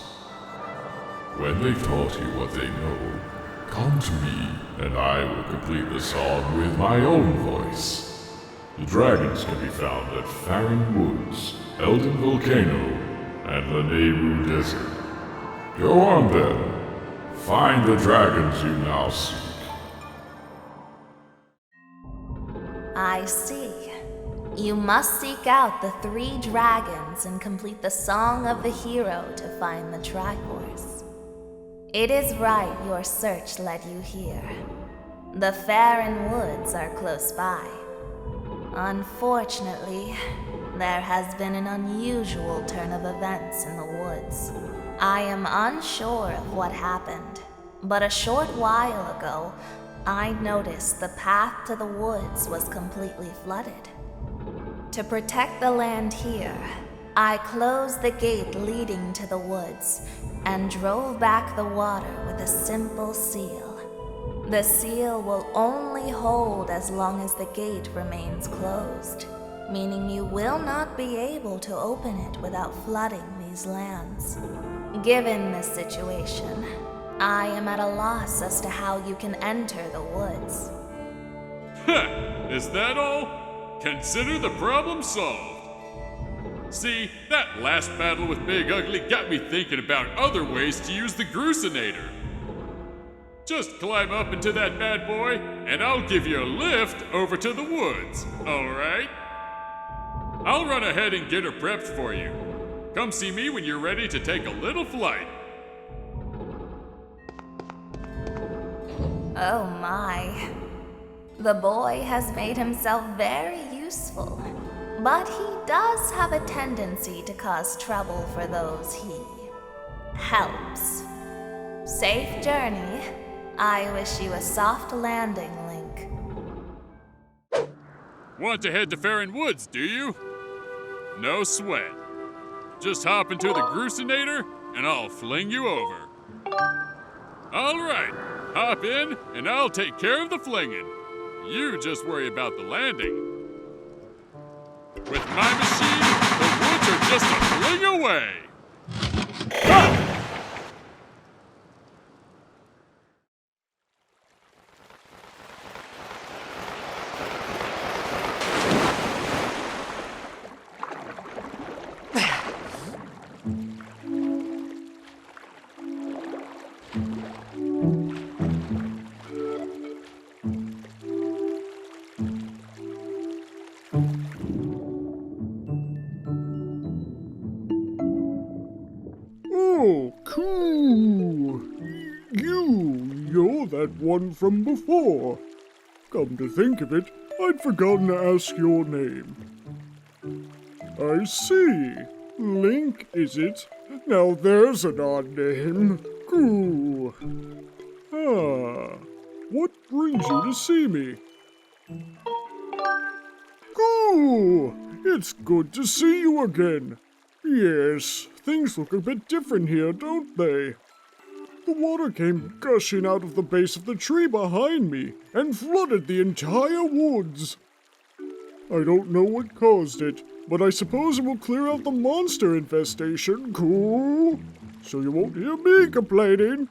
Speaker 11: When they've taught you what they know, come to me, and I will complete the song with my own voice. The dragons can be found at Farron Woods, Elden Volcano, and Lanayru Desert. Go on then. Find the dragons you now seek.
Speaker 5: I see. You must seek out the 3 dragons and complete the Song of the Hero to find the Triforce. It is right your search led you here. The Farron Woods are close by. Unfortunately, there has been an unusual turn of events in the woods. I am unsure of what happened, but a short while ago, I noticed the path to the woods was completely flooded. To protect the land here, I closed the gate leading to the woods and drove back the water with a simple seal. The seal will only hold as long as the gate remains closed, meaning you will not be able to open it without flooding these lands. Given this situation, I am at a loss as to how you can enter the woods.
Speaker 3: Is that all? Consider the problem solved. See, that last battle with Big Ugly got me thinking about other ways to use the Groosinator. Just climb up into that bad boy, and I'll give you a lift over to the woods, alright? I'll run ahead and get her prepped for you. Come see me when you're ready to take a little flight.
Speaker 5: Oh my. The boy has made himself very useful, but he does have a tendency to cause trouble for those he helps. Safe journey. I wish you a soft landing, Link.
Speaker 3: Want to head to Farron Woods, do you? No sweat. Just hop into the Groosinator, and I'll fling you over. All right, Hop in, and I'll take care of the flinging. You just worry about the landing. With my machine, the woods are just a fling away.
Speaker 14: Oh, cool. You're that one from before. Come to think of it, I'd forgotten to ask your name. I see. Link, is it? Now there's an odd name. Cool. Ah, what brings you to see me? Cool! It's good to see you again. Yes, things look a bit different here, don't they? The water came gushing out of the base of the tree behind me and flooded the entire woods. I don't know what caused it, but I suppose it will clear out the monster infestation. Cool? So you won't hear me complaining.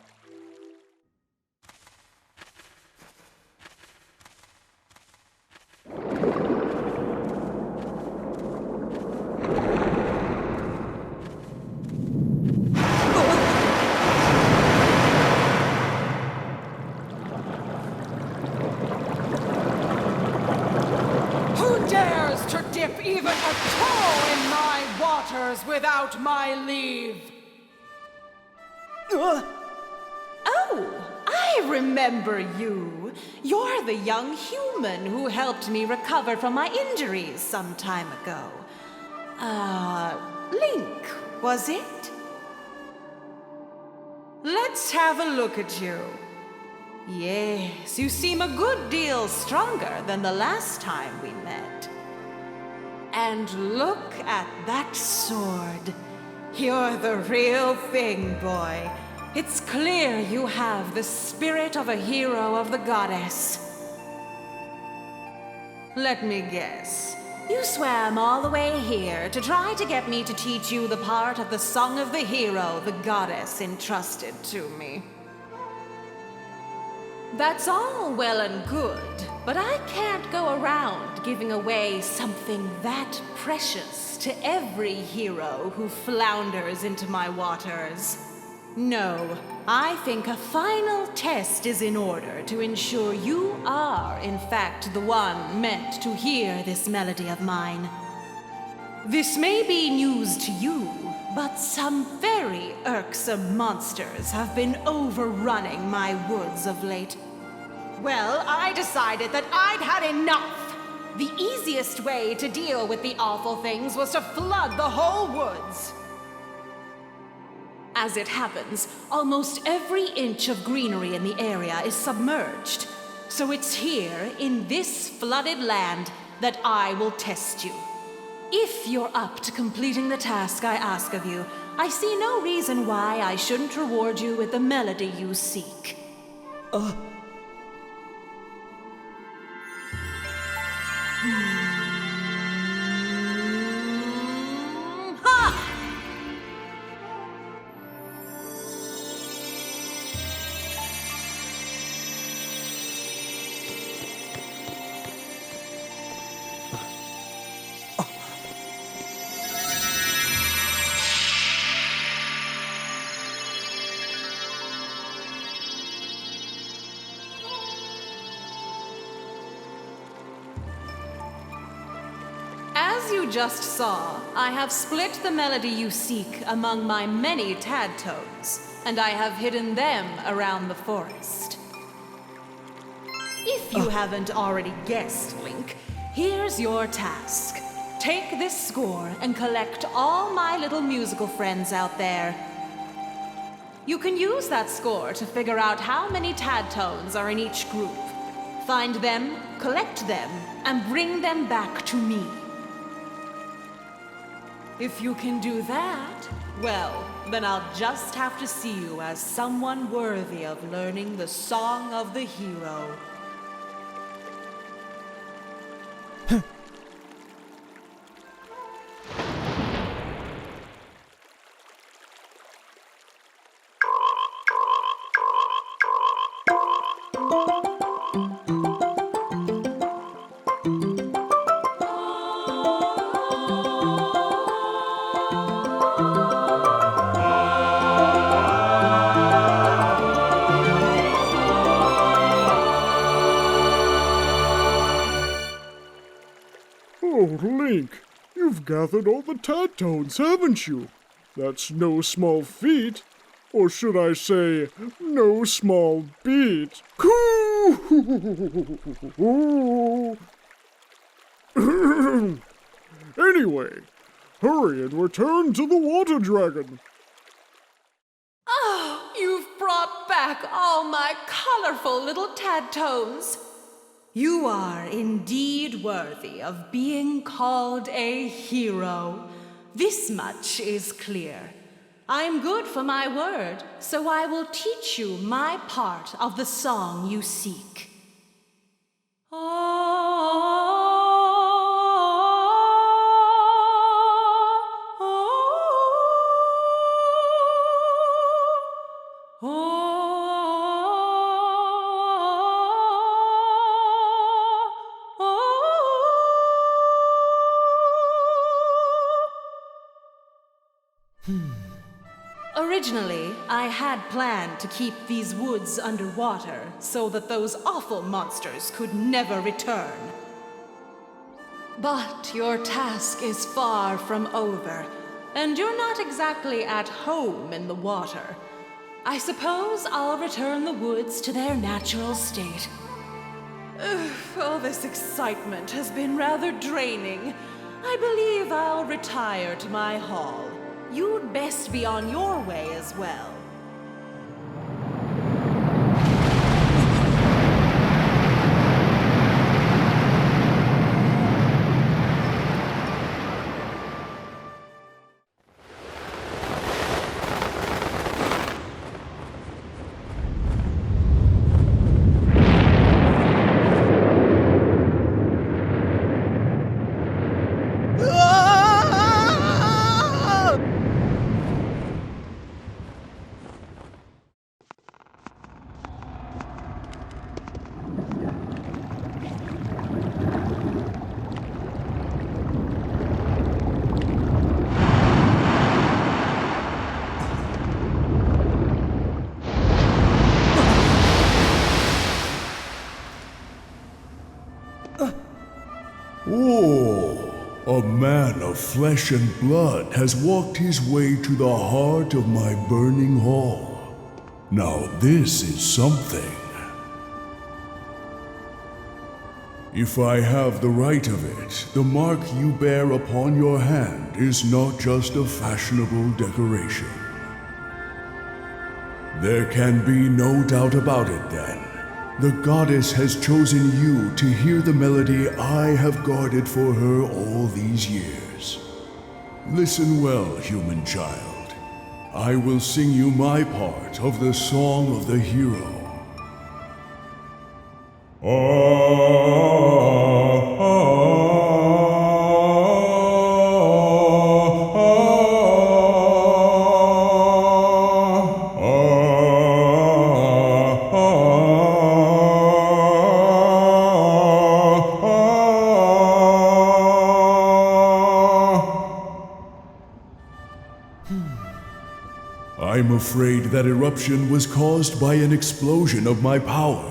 Speaker 4: Even a toe in my waters without my leave. Oh, I remember you. You're the young human who helped me recover from my injuries some time ago. Link, was it? Let's have a look at you. Yes, you seem a good deal stronger than the last time we met. And look at that sword. You're the real thing, boy. It's clear you have the spirit of a hero of the goddess. Let me guess. You swam all the way here to try to get me to teach you the part of the Song of the Hero the goddess entrusted to me. That's all well and good, but I can't go around giving away something that precious to every hero who flounders into my waters. No, I think a final test is in order to ensure you are, in fact, the one meant to hear this melody of mine. This may be news to you, but some very irksome monsters have been overrunning my woods of late. Well, I decided that I'd had enough. The easiest way to deal with the awful things was to flood the whole woods. As it happens, almost every inch of greenery in the area is submerged. So it's here, in this flooded land, that I will test you. If you're up to completing the task I ask of you, I see no reason why I shouldn't reward you with the melody you seek. Ha! As you just saw, I have split the melody you seek among my many tad toads, and I have hidden them around the forest. If you haven't already guessed, Link, here's your task. Take this score and collect all my little musical friends out there. You can use that score to figure out how many tad tones are in each group. Find them, collect them, and bring them back to me. If you can do that, well, then I'll just have to see you as someone worthy of learning the Song of the Hero.
Speaker 14: Oh, Link, you've gathered all the Tadtones, haven't you? That's no small feat. Or should I say, no small beat. Anyway, hurry and return to the Water Dragon.
Speaker 4: Oh, you've brought back all my colorful little Tadtones. You are indeed worthy of being called a hero. This much is clear. I'm good for my word, so I will teach you my part of the song you seek. Originally, I had planned to keep these woods underwater so that those awful monsters could never return. But your task is far from over, and you're not exactly at home in the water. I suppose I'll return the woods to their natural state. All this excitement has been rather draining. I believe I'll retire to my hall. You'd best be on your way as well.
Speaker 11: A man of flesh and blood has walked his way to the heart of my burning hall. Now this is something. If I have the right of it, the mark you bear upon your hand is not just a fashionable decoration. There can be no doubt about it then. The goddess has chosen you to hear the melody I have guarded for her all these years. Listen well, human child. I will sing you my part of the Song of the Hero. I'm afraid that eruption was caused by an explosion of my power.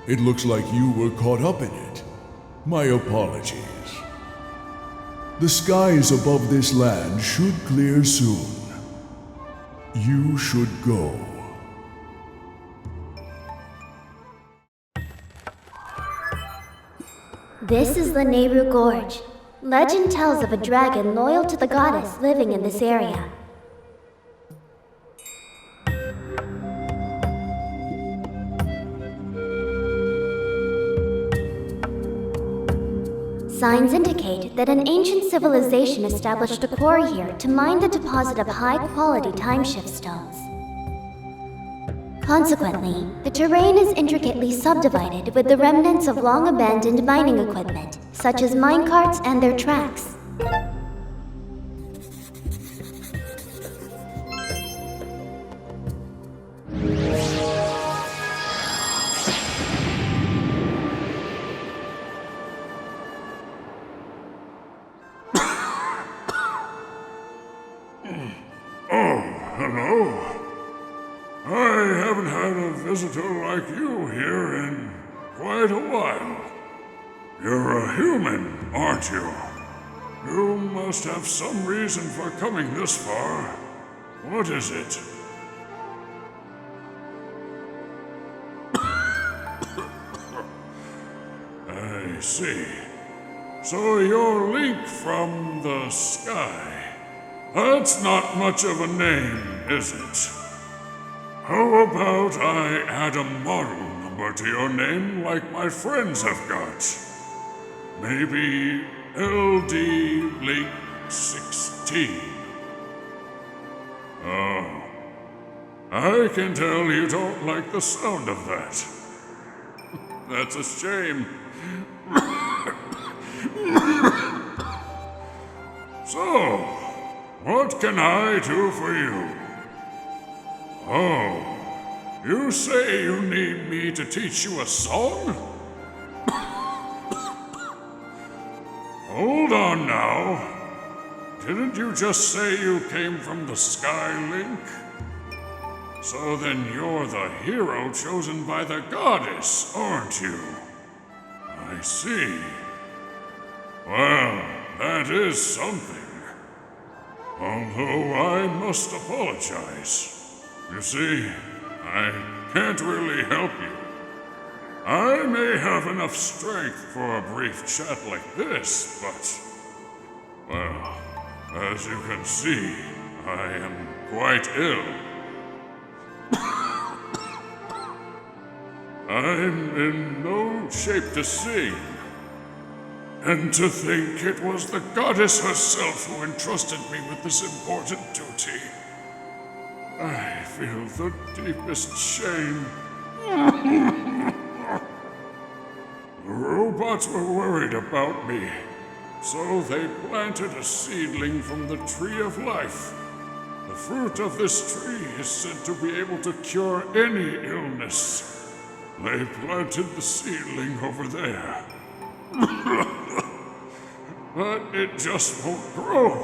Speaker 11: It looks like you were caught up in it. My apologies. The skies above this land should clear soon. You should go.
Speaker 1: This is Lanayru Gorge. Legend tells of a dragon loyal to the goddess living in this area. Signs indicate that an ancient civilization established a quarry here to mine the deposit of high-quality timeshift stones. Consequently, the terrain is intricately subdivided with the remnants of long-abandoned mining equipment, such as minecarts and their tracks.
Speaker 11: Hello? I haven't had a visitor like you here in quite a while. You're a human, aren't you? You must have some reason for coming this far. What is it? I see. So you're Link from the sky. That's not much of a name, is it? How about I add a model number to your name like my friends have got? Maybe LD Link 16. Oh. I can tell you don't like the sound of that. That's a shame. So, what can I do for you? Oh, you say you need me to teach you a song? Hold on now. Didn't you just say you came from the sky, Link? So then you're the hero chosen by the goddess, aren't you? I see. Well, that is something. Although I must apologize. You see, I can't really help you. I may have enough strength for a brief chat like this, but... well, as you can see, I am quite ill. I'm in no shape to sing. And to think it was the goddess herself who entrusted me with this important duty. I feel the deepest shame. The robots were worried about me, so they planted a seedling from the Tree of Life. The fruit of this tree is said to be able to cure any illness. They planted the seedling over there. But it just won't grow.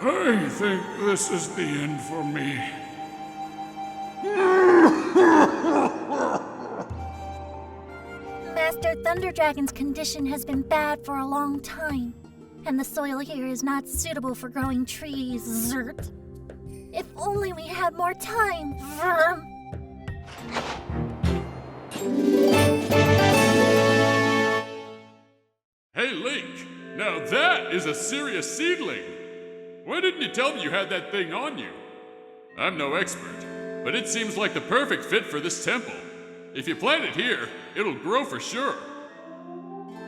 Speaker 11: I think this is the end for me.
Speaker 13: Master Thunder Dragon's condition has been bad for a long time, and the soil here is not suitable for growing trees, Zert. If only we had more time, Vrm.
Speaker 3: Hey, Link! Now that is a serious seedling! Why didn't you tell me you had that thing on you? I'm no expert, but it seems like the perfect fit for this temple. If you plant it here, it'll grow for sure.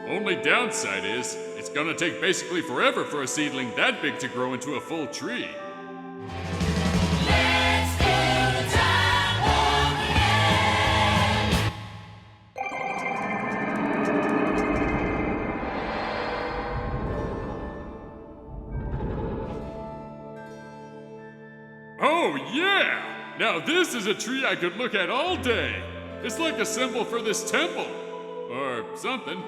Speaker 3: Only downside is, it's gonna take basically forever for a seedling that big to grow into a full tree. Oh yeah! Now this is a tree I could look at all day! It's like a symbol for this temple! Or something.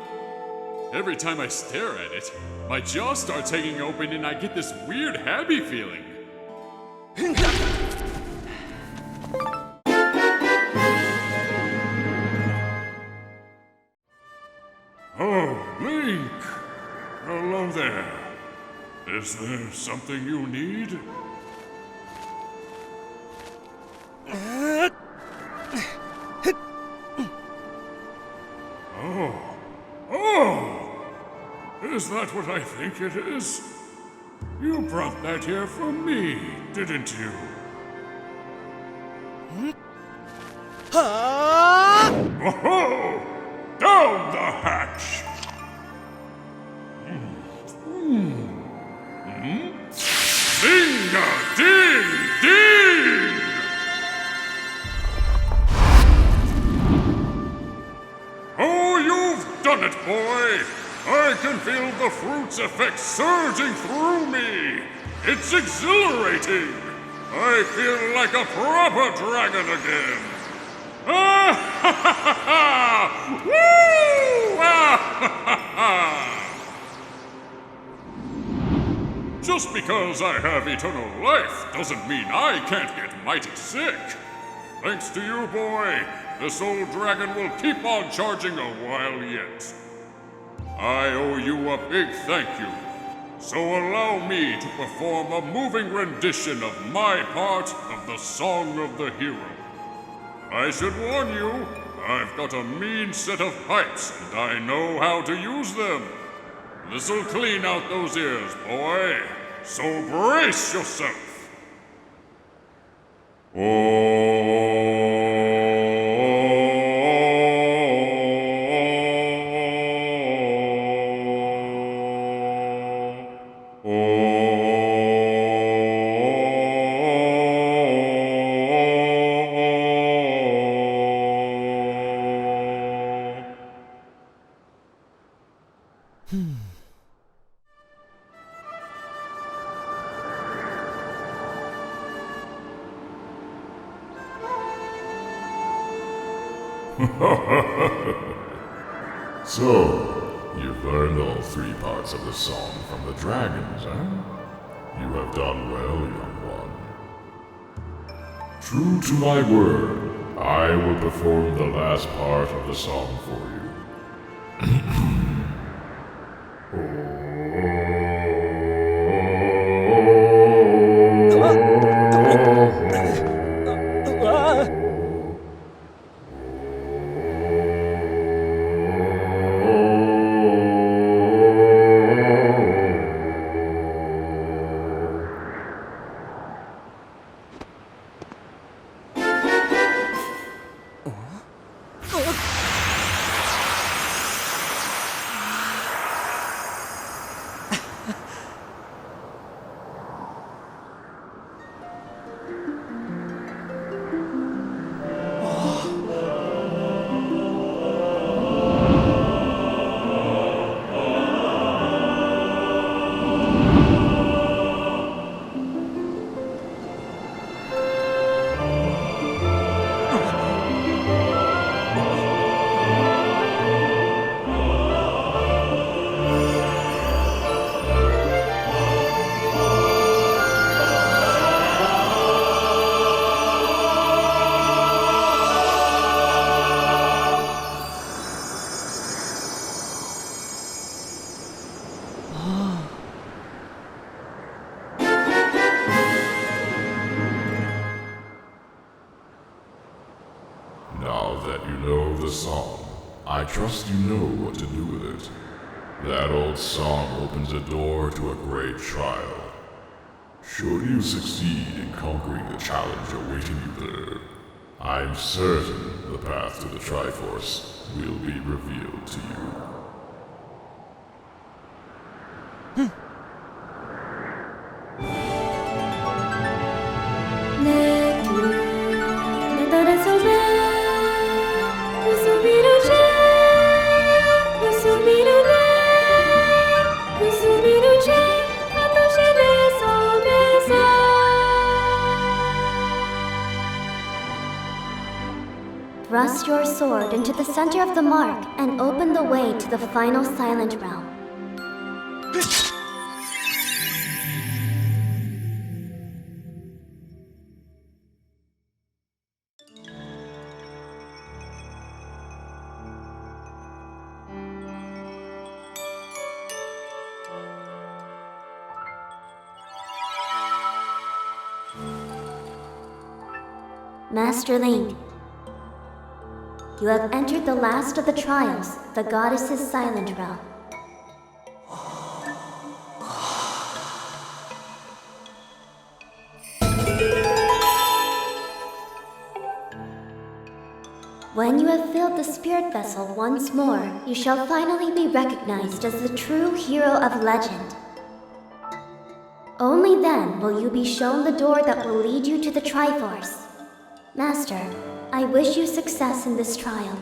Speaker 3: Every time I stare at it, my jaw starts hanging open and I get this weird happy feeling.
Speaker 11: Oh, Link! Hello there. Is there something you need? Oh! Is that what I think it is? You brought that here for me, didn't you? Oh! down the hatch! Ding-a-ding-ding! Oh, you've done it, boy! I can feel the fruit's effect surging through me! It's exhilarating! I feel like a proper dragon again! Ah ha ha ha ha! Woo! Ah ha ha ha! Just because I have eternal life doesn't mean I can't get mighty sick. Thanks to you, boy, this old dragon will keep on charging a while yet. I owe you a big thank you, so allow me to perform a moving rendition of my part of the Song of the Hero. I should warn you, I've got a mean set of pipes, and I know how to use them. This'll clean out those ears, boy, so brace yourself. So, you've learned all three parts of the song from the dragons, huh? You have done well, young one. True to my word, I will perform the last part of the song for you. I trust you know what to do with it. That old song opens a door to a great trial. Should you succeed in conquering the challenge awaiting you there, I'm certain the path to the Triforce will be revealed to you.
Speaker 1: Thrust your sword into the center of the mark and open the way to the final Silent Realm. Master Link, you have entered the last of the trials, the Goddess's Silent Realm. When you have filled the spirit vessel once more, you shall finally be recognized as the true hero of legend. Only then will you be shown the door that will lead you to the Triforce. Master, I wish you success in this trial.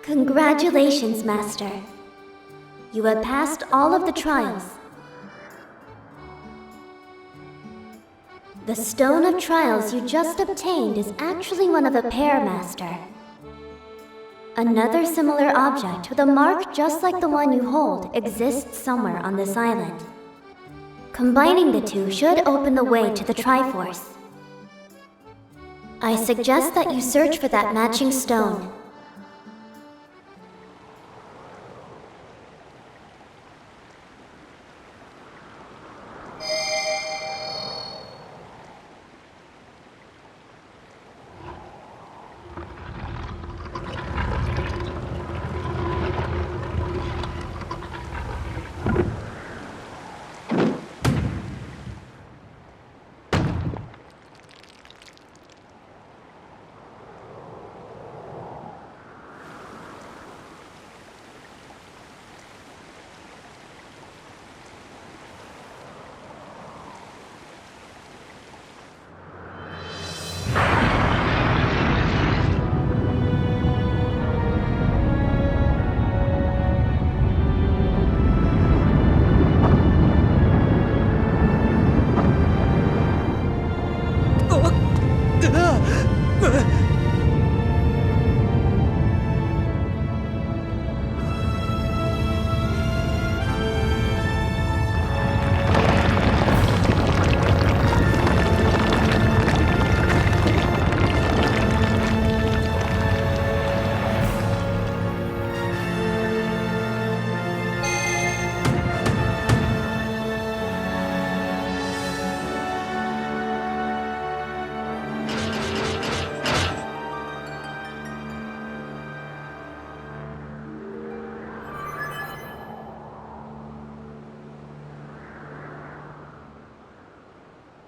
Speaker 1: Congratulations, Master. You have passed all of the trials. The Stone of Trials you just obtained is actually one of a pair, Master. Another similar object with a mark just like the one you hold exists somewhere on this island. Combining the two should open the way to the Triforce. I suggest that you search for that matching stone.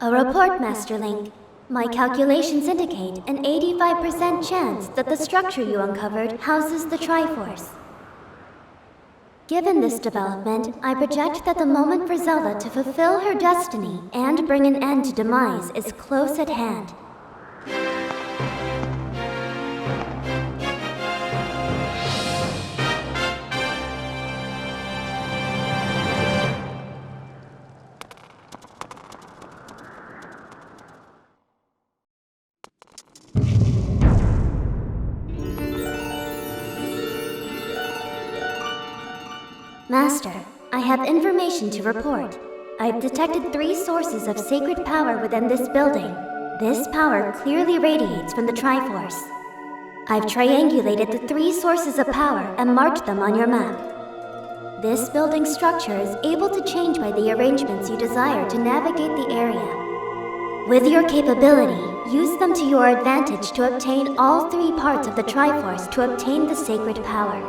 Speaker 1: A report, Master Link. My calculations indicate an 85% chance that the structure you uncovered houses the Triforce. Given this development, I project that the moment for Zelda to fulfill her destiny and bring an end to Demise is close at hand. Master, I have information to report. I've detected 3 sources of sacred power within this building. This power clearly radiates from the Triforce. I've triangulated the 3 sources of power and marked them on your map. This building structure is able to change by the arrangements you desire to navigate the area. With your capability, use them to your advantage to obtain all 3 parts of the Triforce to obtain the sacred power.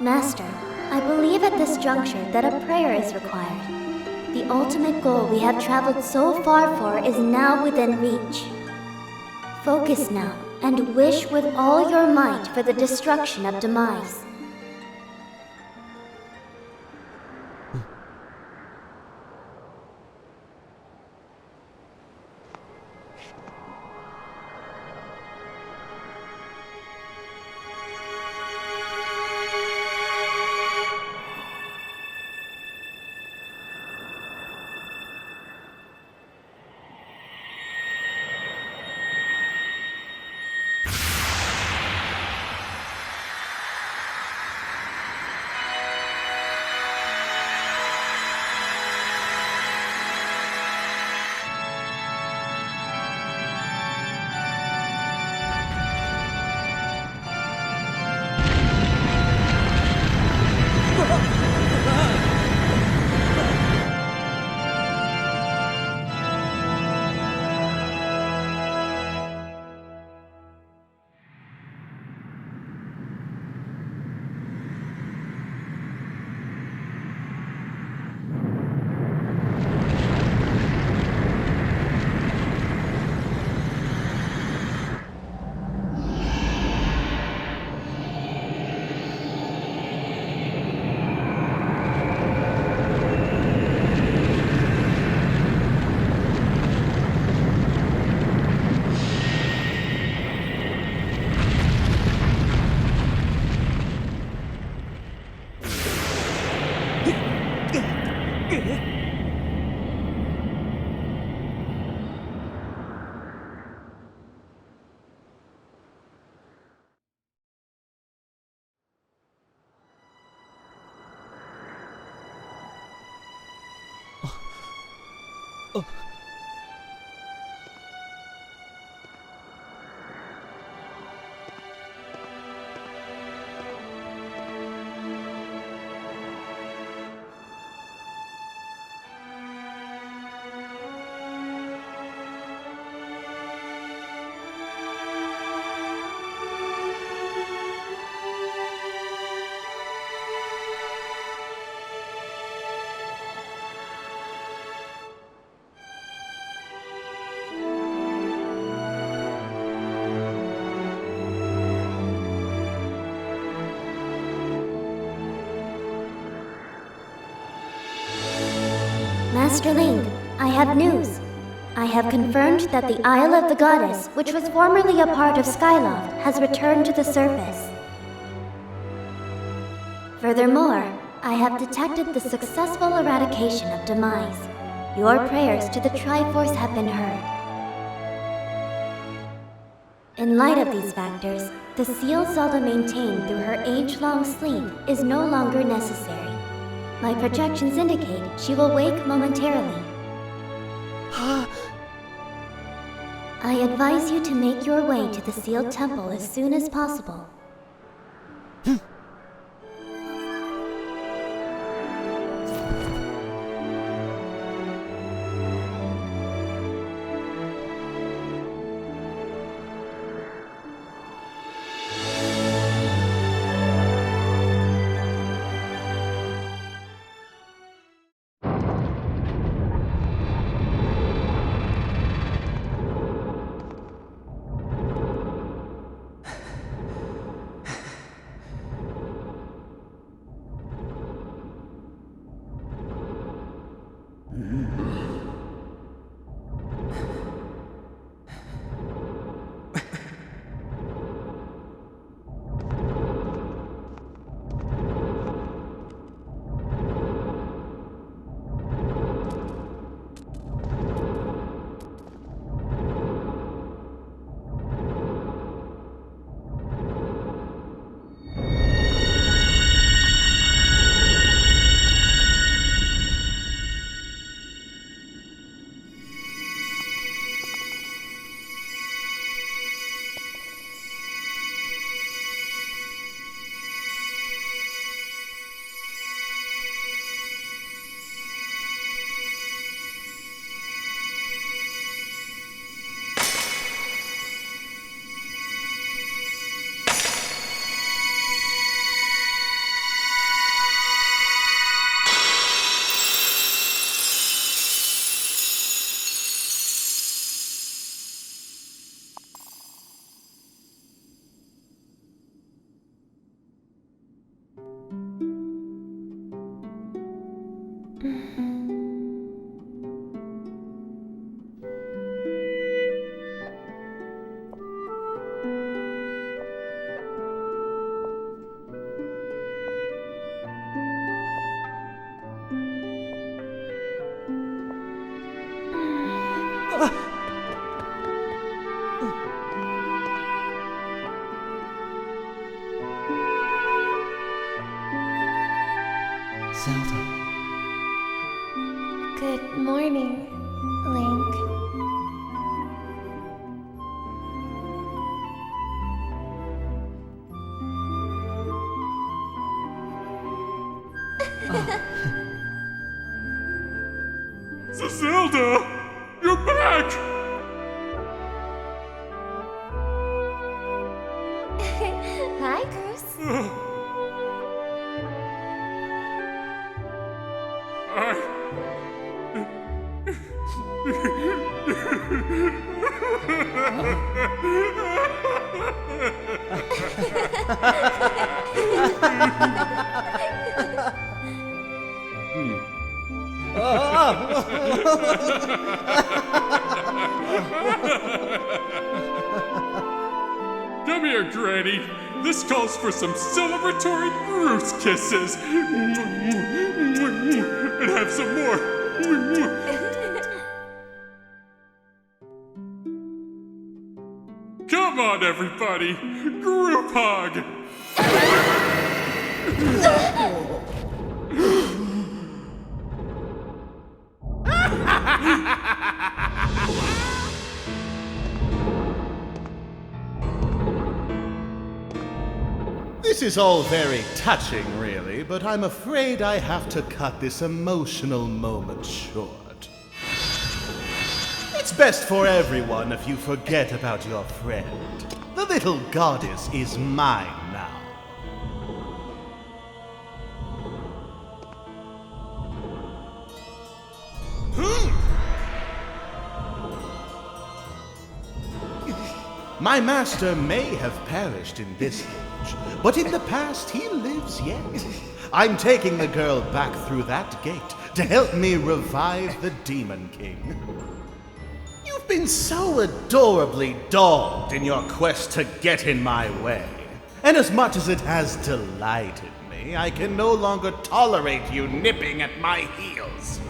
Speaker 1: Master, I believe at this juncture that a prayer is required. The ultimate goal we have traveled so far for is now within reach. Focus now, and wish with all your might for the destruction of Demise. Master Link, I have news. I have confirmed that the Isle of the Goddess, which was formerly a part of Skyloft, has returned to the surface. Furthermore, I have detected the successful eradication of Demise. Your prayers to the Triforce have been heard. In light of these factors, the seal Zelda maintained through her age-long sleep is no longer necessary. My projections indicate she will wake momentarily. I advise you to make your way to the sealed temple as soon as possible.
Speaker 2: morning, Link.
Speaker 14: Zelda! You're back!
Speaker 2: Hi, Groose.
Speaker 14: Come here, Granny. This calls for some celebratory Groose kisses. And have some more. Come on, everybody. Group hug.
Speaker 15: This is all very touching, really, but I'm afraid I have to cut this emotional moment short. It's best for everyone if you forget about your friend. The little goddess is mine now. My master may have perished in this age, but in the past he lives yet. I'm taking the girl back through that gate to help me revive the Demon King. You've been so adorably dogged in your quest to get in my way, and as much as it has delighted me, I can no longer tolerate you nipping at my heels.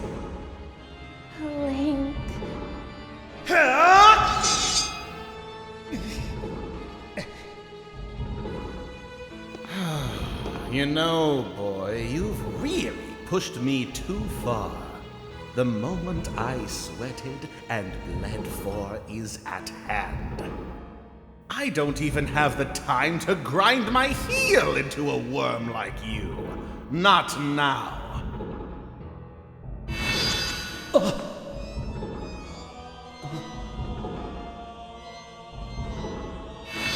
Speaker 2: Link.
Speaker 15: You know, boy, you've really pushed me too far. The moment I sweated and bled for is at hand. I don't even have the time to grind my heel into a worm like you. Not now.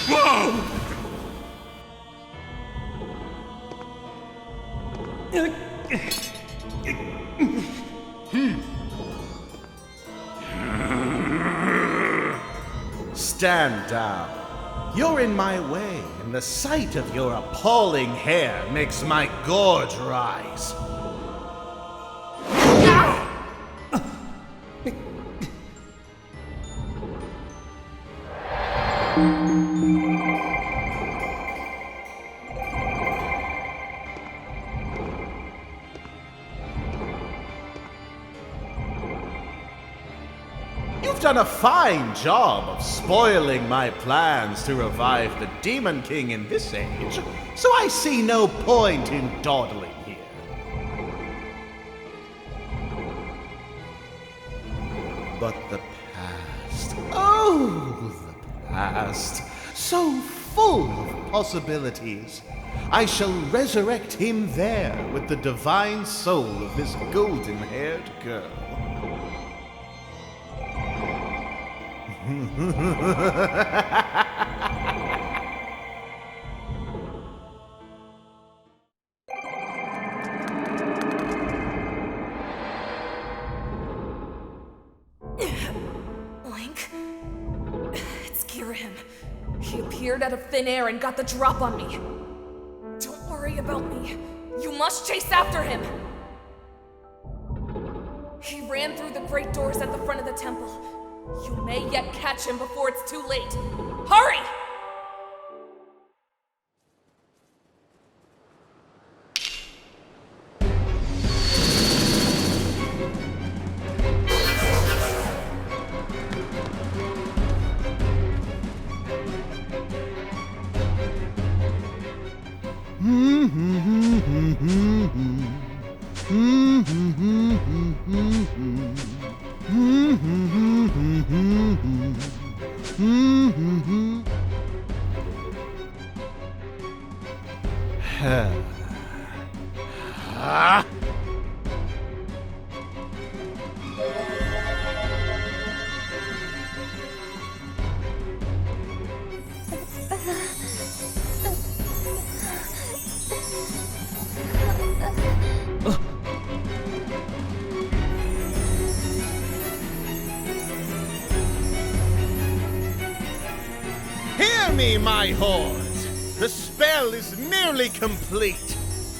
Speaker 14: Whoa!
Speaker 15: Stand down. You're in my way, and the sight of your appalling hair makes my gorge rise. You've done a fine job of spoiling my plans to revive the Demon King in this age, so I see no point in dawdling here. But the past, oh, the past, so full of possibilities. I shall resurrect him there with the divine soul of this golden-haired girl.
Speaker 6: Link? It's Ghirahim. He appeared out of thin air and got the drop on me. Don't worry about me. You must chase after him. He ran through the great doors at the front of the temple. You may yet catch him before it's too late. Hurry!
Speaker 15: Hear me, my hordes! The spell is nearly complete.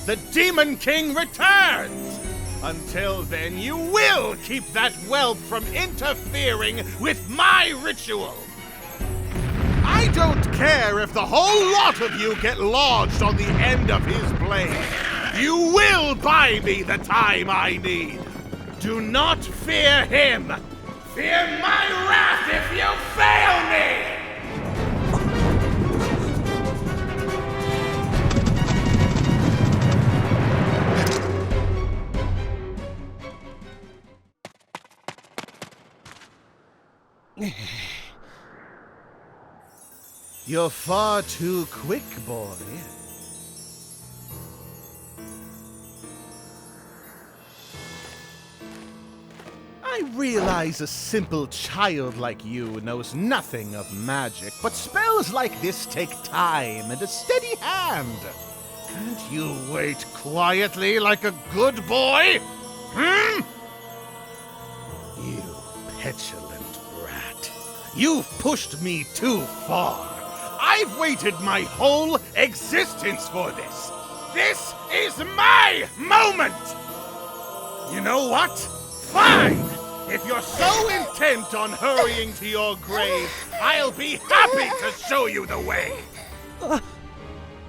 Speaker 15: The Demon King returns! Until then, you will keep that whelp from interfering with my ritual! I don't care if the whole lot of you get lodged on the end of his blade. You will buy me the time I need. Do not fear him. Fear my wrath if you fail me! You're far too quick, boy. I realize a simple child like you knows nothing of magic, but spells like this take time and a steady hand. Can't you wait quietly like a good boy? You petulant brat. You've pushed me too far. I've waited my whole existence for this. This is my moment! You know what? Fine! If you're so intent on hurrying to your grave, I'll be happy to show you the way.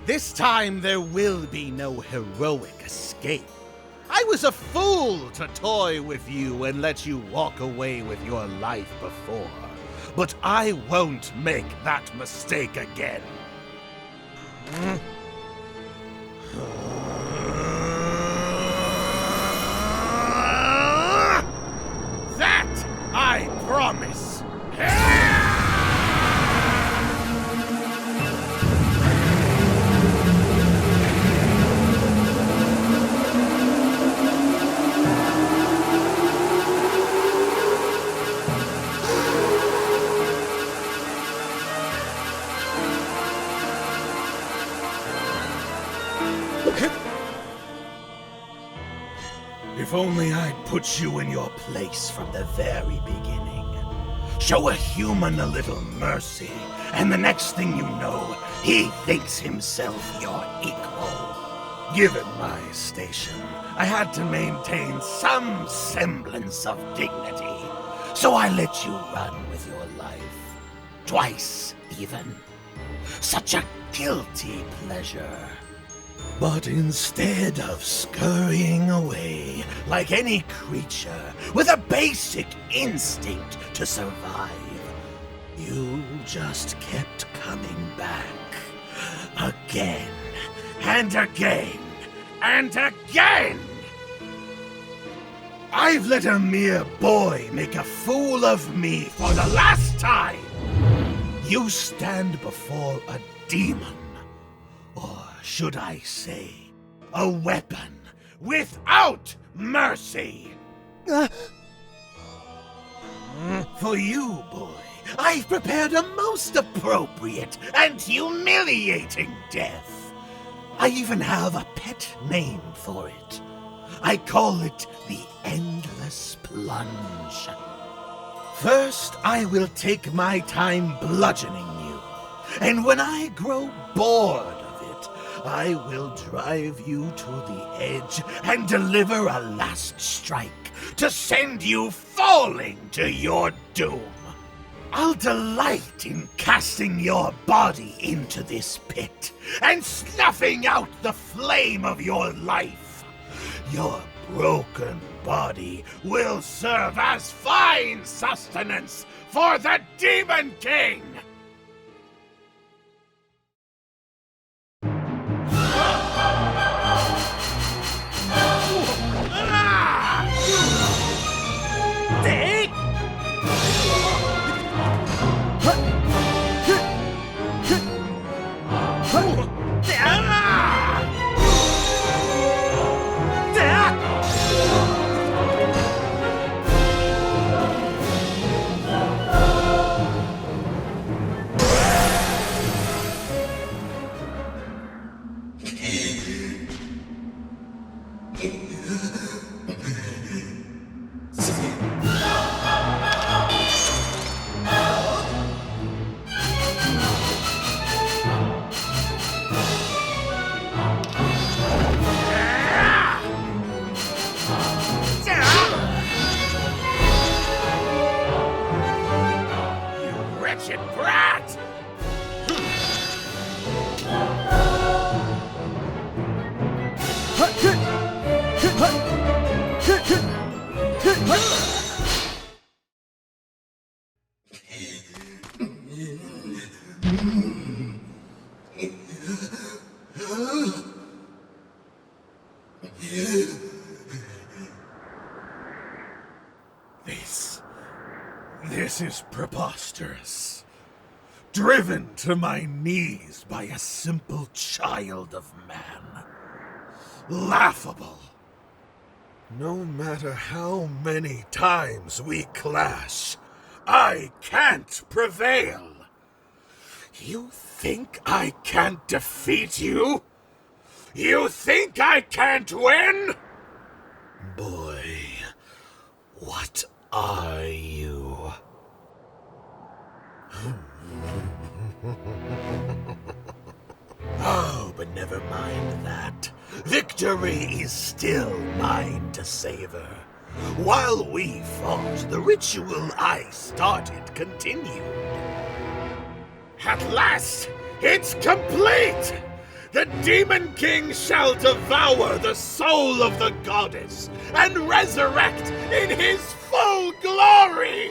Speaker 15: This time there will be no heroic escape. I was a fool to toy with you and let you walk away with your life before. But I won't make that mistake again. That I promise. If only I'd put you in your place from the very beginning. Show a human a little mercy, and the next thing you know, he thinks himself your equal. Given my station, I had to maintain some semblance of dignity, so I let you run with your life. Twice, even. Such a guilty pleasure. But instead of scurrying away like any creature with a basic instinct to survive, you just kept coming back. Again, and again, and again! I've let a mere boy make a fool of me for the last time! You stand before a demon. Or should I say, a weapon without mercy? For you, boy, I've prepared a most appropriate and humiliating death. I even have a pet name for it. I call it the Endless Plunge. First, I will take my time bludgeoning you, and when I grow bored of it, I will drive you to the edge and deliver a last strike to send you falling to your doom. I'll delight in casting your body into this pit and snuffing out the flame of your life. Your broken body will serve as fine sustenance for the Demon King!
Speaker 22: wretched brat! This is preposterous. Driven to my knees by a simple child of man. Laughable. No matter how many times we clash, I can't prevail. You think I can't defeat you? You think I can't win? Boy, what are you? Oh, but never mind that. Victory is still mine to savor. While we fought, the ritual I started continued. At last, it's complete! The Demon King shall devour the soul of the goddess and resurrect in his full glory!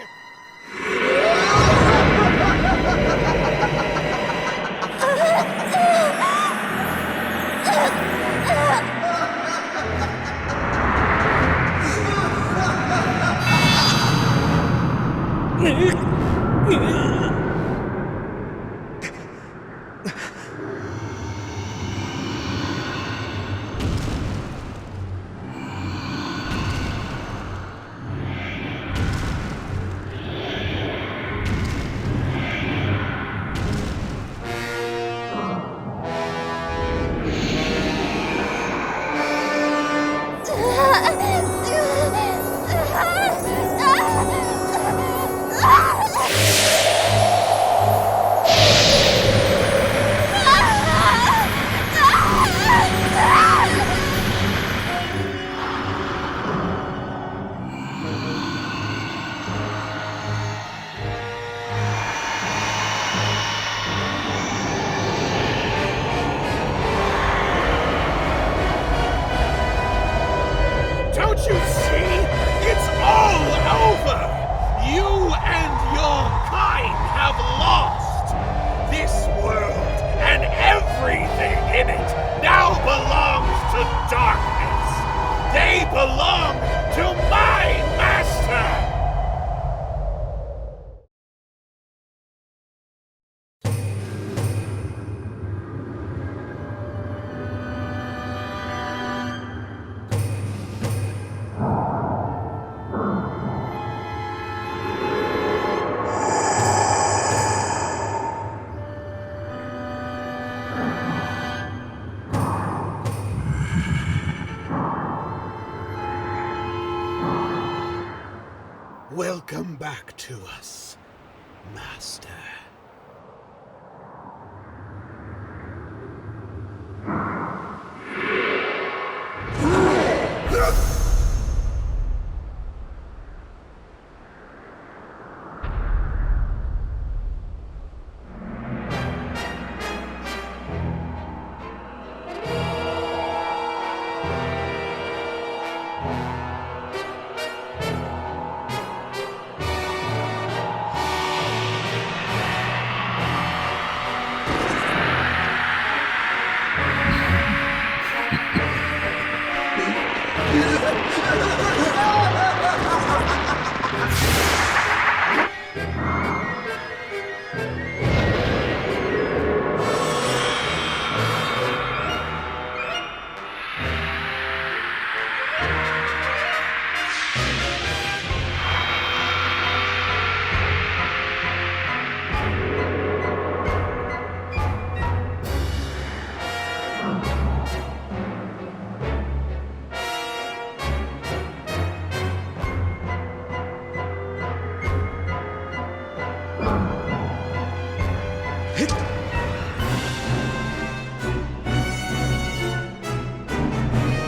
Speaker 22: Welcome back to us, Master.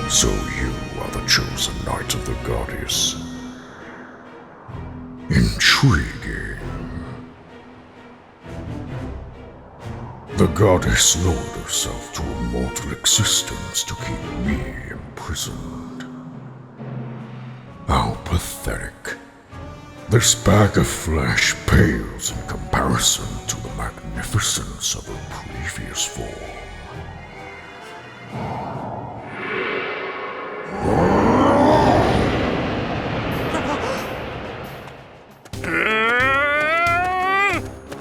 Speaker 11: So you are the chosen knight of the goddess. Intriguing. The goddess lowered herself to a mortal existence to keep me imprisoned. How pathetic. This bag of flesh pales in comparison to the magnificence of her previous form.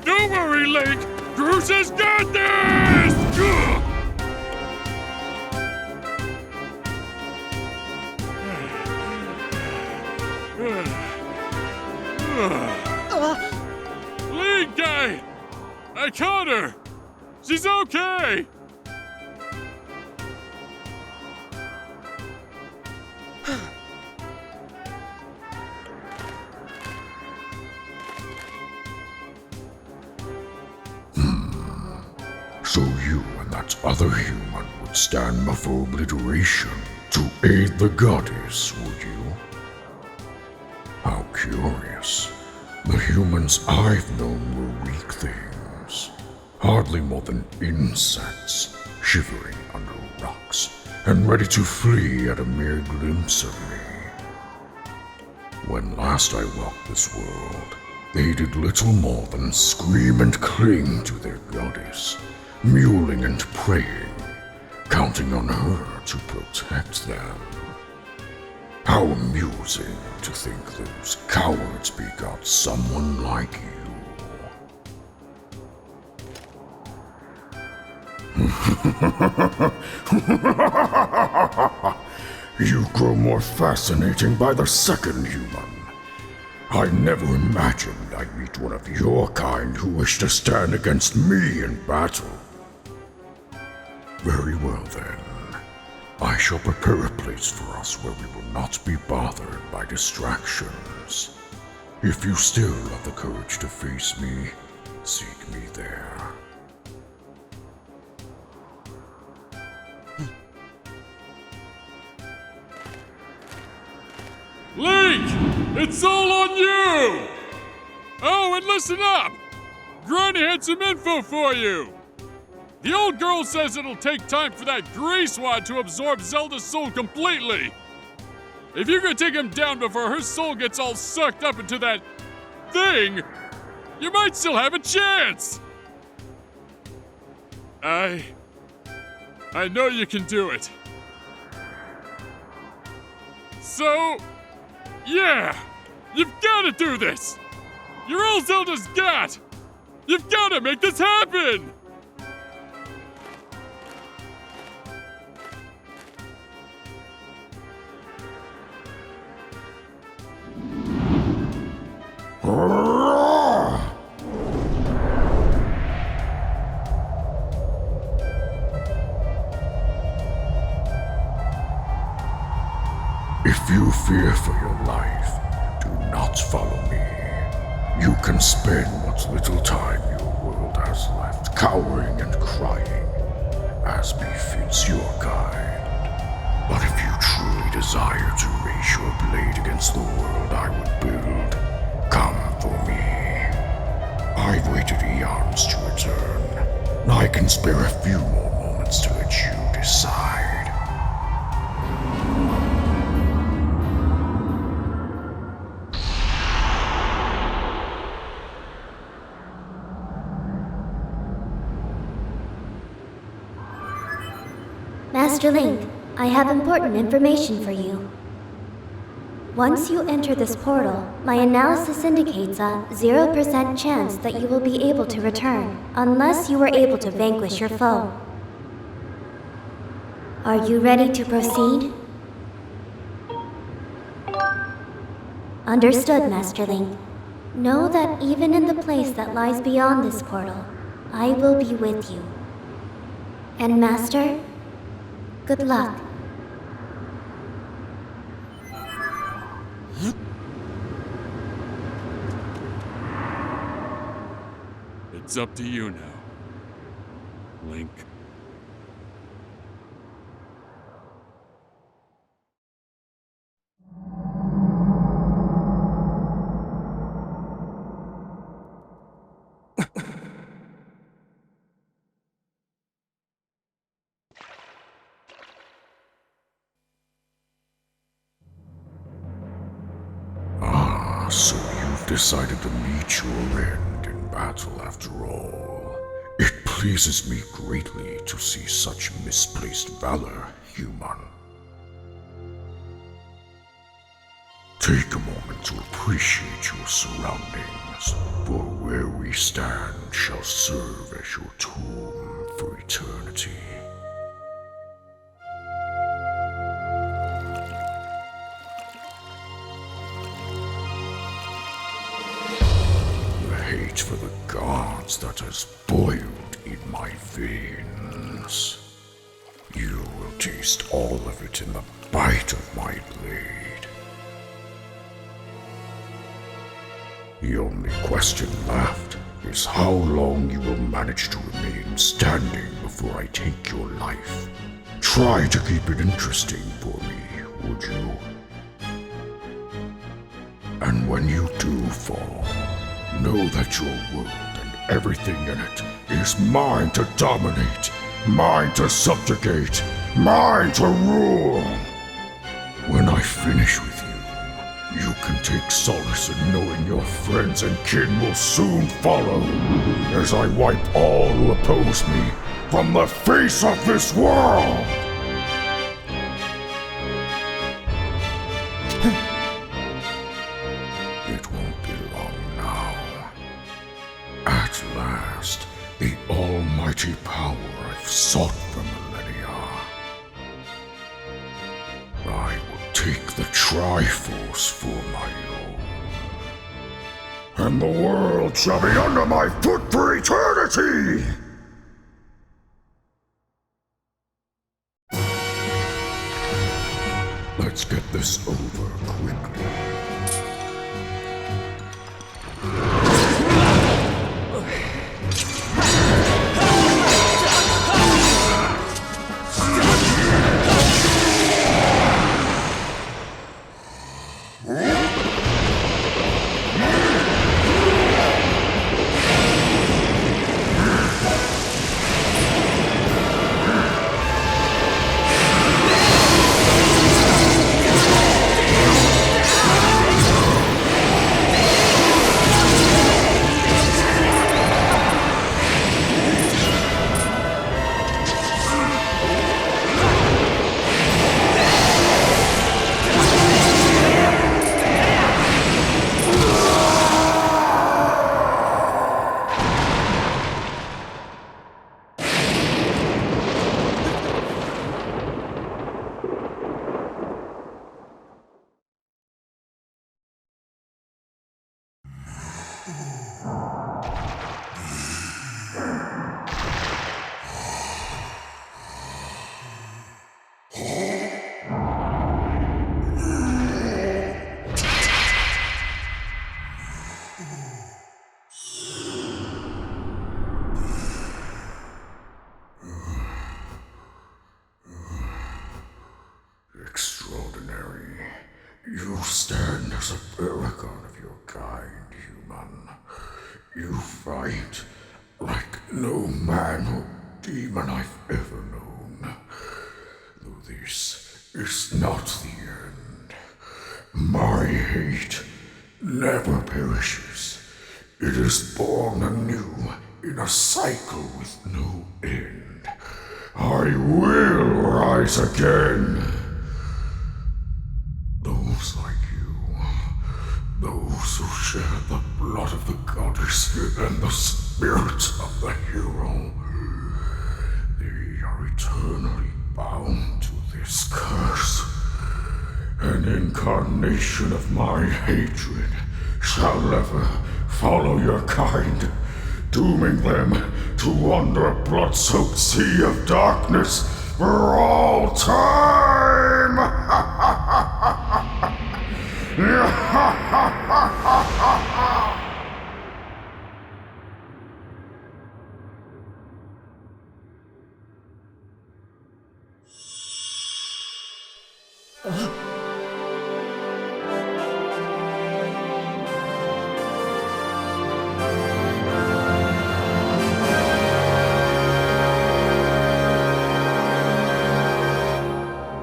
Speaker 3: Don't worry, Link! Groose has got this! Link, I caught her! She's okay!
Speaker 11: So you and that other human would stand before obliteration to aid the goddess, would you? How curious. The humans I've known were weak things. Hardly more than insects, shivering under rocks, and ready to flee at a mere glimpse of me. When last I walked this world, they did little more than scream and cling to their goddess, mewling and praying, counting on her to protect them. How amusing to think those cowards begot someone like you. You grow more fascinating by the second, human. I never imagined I'd meet one of your kind who wished to stand against me in battle. Very well then. I shall prepare a place for us where we will not be bothered by distractions. If you still have the courage to face me, seek me there.
Speaker 3: Link! It's all on you! Oh, and listen up! Granny had some info for you! The old girl says it'll take time for that grease wad to absorb Zelda's soul completely. If you could take him down before her soul gets all sucked up into that thing, you might still have a chance. I know you can do it. So, yeah, you've gotta do this. You're all Zelda's got. You've gotta make this happen.
Speaker 11: If you fear for your life, do not follow me. You can spend what little time your world has left cowering and crying, as befits your kind. But if you truly desire to raise your blade against the world I would build, come for me. I've waited eons to return. I can spare a few more moments to let you decide.
Speaker 1: Master Link, I have important information for you. Once you enter this portal, my analysis indicates a 0% chance that you will be able to return, unless you are able to vanquish your foe. Are you ready to proceed? Understood, Master Link. Know that even in the place that lies beyond this portal, I will be with you. And Master, good luck.
Speaker 3: It's up to you now, Link.
Speaker 11: So you've decided to meet your end in battle after all. It pleases me greatly to see such misplaced valor, human. Take a moment to appreciate your surroundings, for where we stand shall serve as your tomb for eternity. The hate for the gods that has boiled in my veins. You will taste all of it in the bite of my blade. The only question left is how long you will manage to remain standing before I take your life. Try to keep it interesting for me, would you? And when you do fall, know that your world and everything in it is mine to dominate, mine to subjugate, mine to rule. When I finish with you can take solace in knowing your friends and kin will soon follow, as I wipe all who oppose me from the face of this world! It won't be long now. At last, the almighty power I've sought for millennia. I will take the Triforce for my own. And the world shall be under my foot for eternity! Let's get this over quickly. Extraordinary. You stand as a paragon of your kind, human. You fight like no man or demon I've ever known. Though this is not the end. My hate never perishes. It is born anew in a cycle with no end. I will rise again. Those like you, those who share the blood of the goddess and the spirit of the hero, they are eternally bound to this curse. An incarnation of my hatred shall ever follow your kind, dooming them to wander a blood-soaked sea of darkness for all time!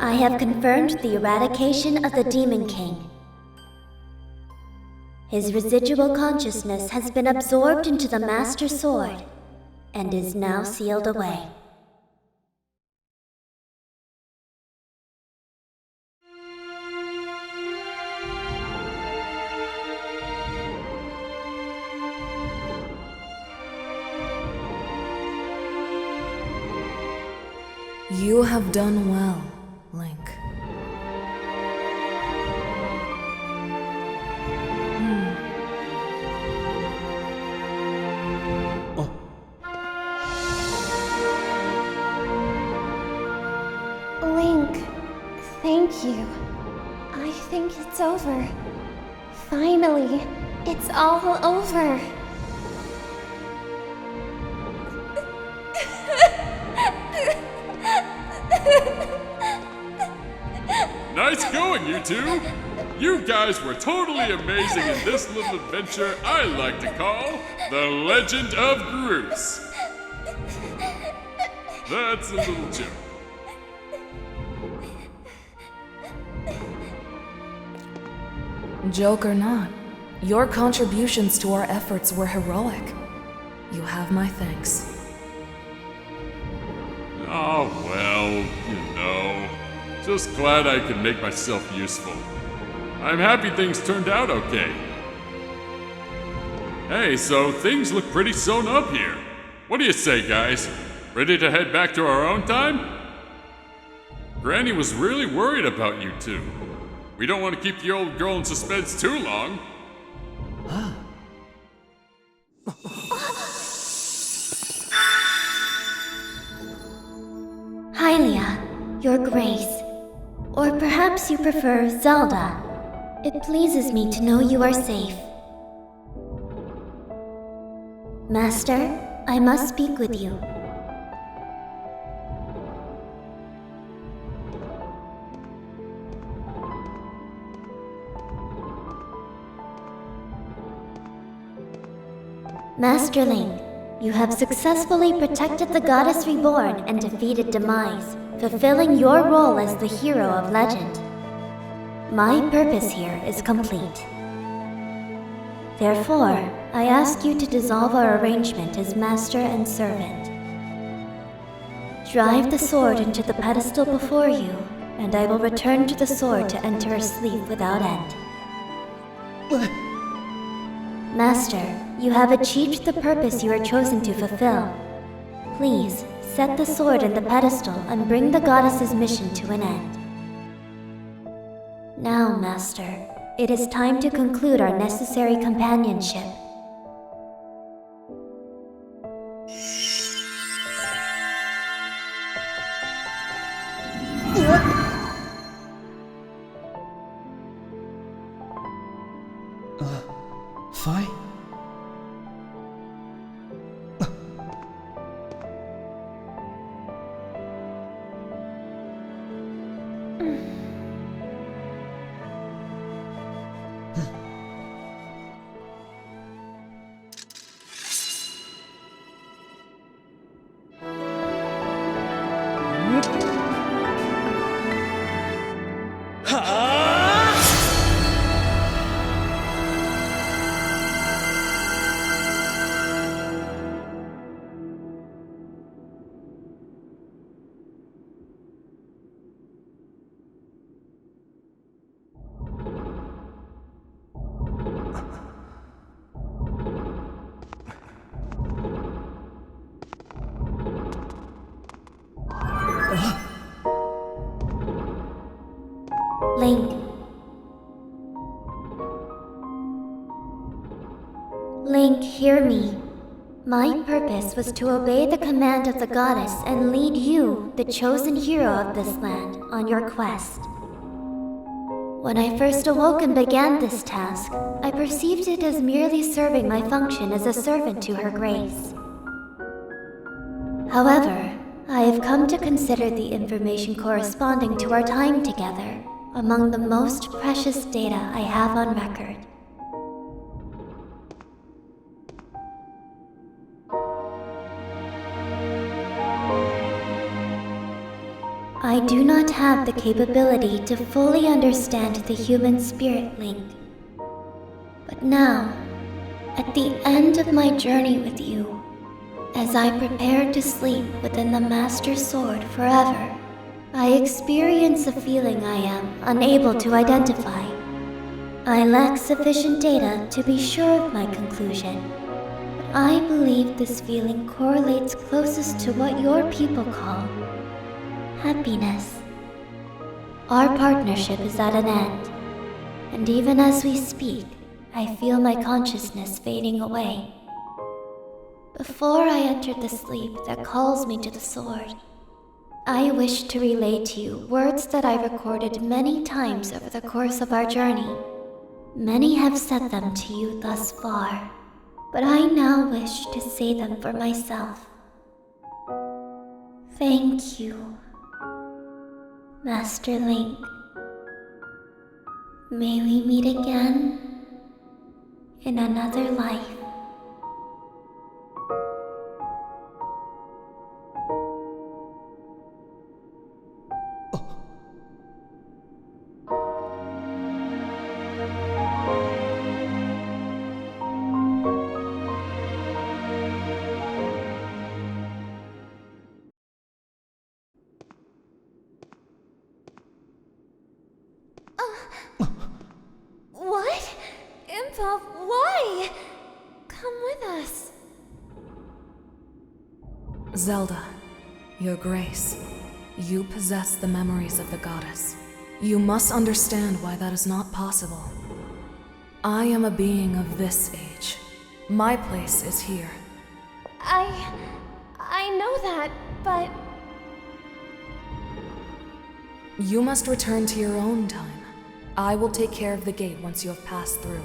Speaker 1: I have confirmed the eradication of the Demon King. His residual consciousness has been absorbed into the Master Sword and is now sealed away.
Speaker 7: You have done well, Link.
Speaker 2: Link, thank you. I think it's over. Finally, it's all over.
Speaker 3: Nice going, you two! You guys were totally amazing in this little adventure I like to call The Legend of Groose. That's a little joke.
Speaker 7: Joke or not, your contributions to our efforts were heroic. You have my thanks.
Speaker 3: Oh, well, you know. Just glad I could make myself useful. I'm happy things turned out okay. Hey, so things look pretty sewn up here. What do you say, guys? Ready to head back to our own time? Granny was really worried about you two. We don't want to keep the old girl in suspense too long.
Speaker 1: Hylia, Your Grace. Or perhaps you prefer Zelda. It pleases me to know you are safe. Master, I must speak with you. Master Link, you have successfully protected the Goddess Reborn and defeated Demise, fulfilling your role as the hero of legend. My purpose here is complete. Therefore, I ask you to dissolve our arrangement as master and servant. Drive the sword into the pedestal before you, and I will return to the sword to enter a sleep without end. Master, you have achieved the purpose you are chosen to fulfill. Please, set the sword in the pedestal and bring the goddess's mission to an end. Now, Master, it is time to conclude our necessary companionship.
Speaker 8: Fi? Link, hear me. My purpose was to obey the command of the goddess and lead you, the chosen hero of this land, on your quest. When I first awoke and began this task, I perceived it as merely serving my function as a servant to her grace. However, I have come to consider the information corresponding to our time together among the most precious data I have on record. I do not have the capability to fully understand the human spirit, Link. But Now, at the end of my journey with you, as I prepare to sleep within the Master Sword forever, I experience a feeling I am unable to identify. I lack sufficient data to be sure of my conclusion, but I believe this feeling correlates closest to what your people call happiness. Our partnership is at an end, and even as we speak, I feel my consciousness fading away. Before I entered the sleep that calls me to the sword, I wish to relay to you words that I recorded many times over the course of our journey. Many have said them to you thus far, but I now wish to say them for myself. Thank you, Master Link. May we meet again in another life.
Speaker 2: What? Impa, why? Come with us.
Speaker 7: Zelda, Your Grace, you possess the memories of the goddess. You must understand why that is not possible. I am a being of this age. My place is here.
Speaker 2: I know that, but...
Speaker 7: You must return to your own time. I will take care of the gate once you have passed through.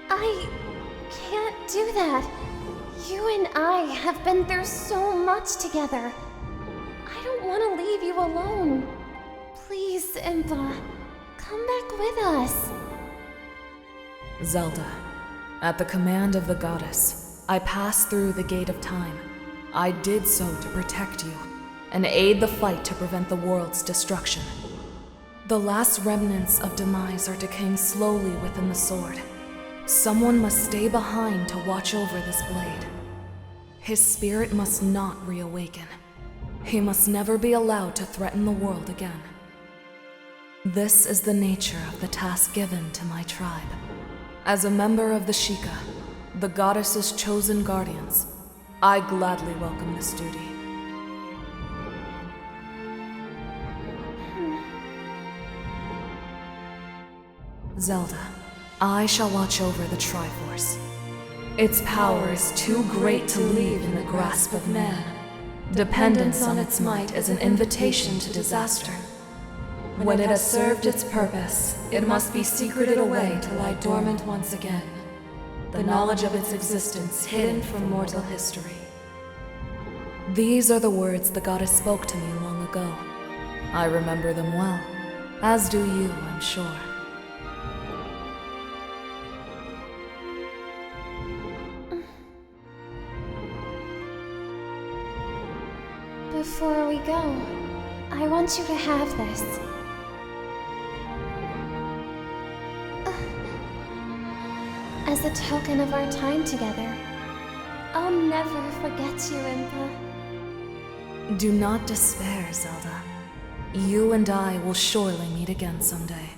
Speaker 2: I can't do that. You and I have been through so much together. I don't want to leave you alone. Please, Impa, come back with us.
Speaker 7: Zelda, at the command of the goddess, I passed through the Gate of Time. I did so to protect you and aid the fight to prevent the world's destruction. The last remnants of Demise are decaying slowly within the sword. Someone must stay behind to watch over this blade. His spirit must not reawaken. He must never be allowed to threaten the world again. This is the nature of the task given to my tribe. As a member of the Sheikah, the goddess's chosen guardians, I gladly welcome this duty. Zelda, I shall watch over the Triforce. Its power is too great to leave in the grasp of man. Dependence on its might is an invitation to disaster. When it has served its purpose, it must be secreted away to lie dormant once again. The knowledge of its existence hidden from mortal history. These are the words the goddess spoke to me long ago. I remember them well, as do you, I'm sure.
Speaker 2: Before we go, I want you to have this. As a token of our time together. I'll never forget you, Impa.
Speaker 7: Do not despair, Zelda. You and I will surely meet again someday.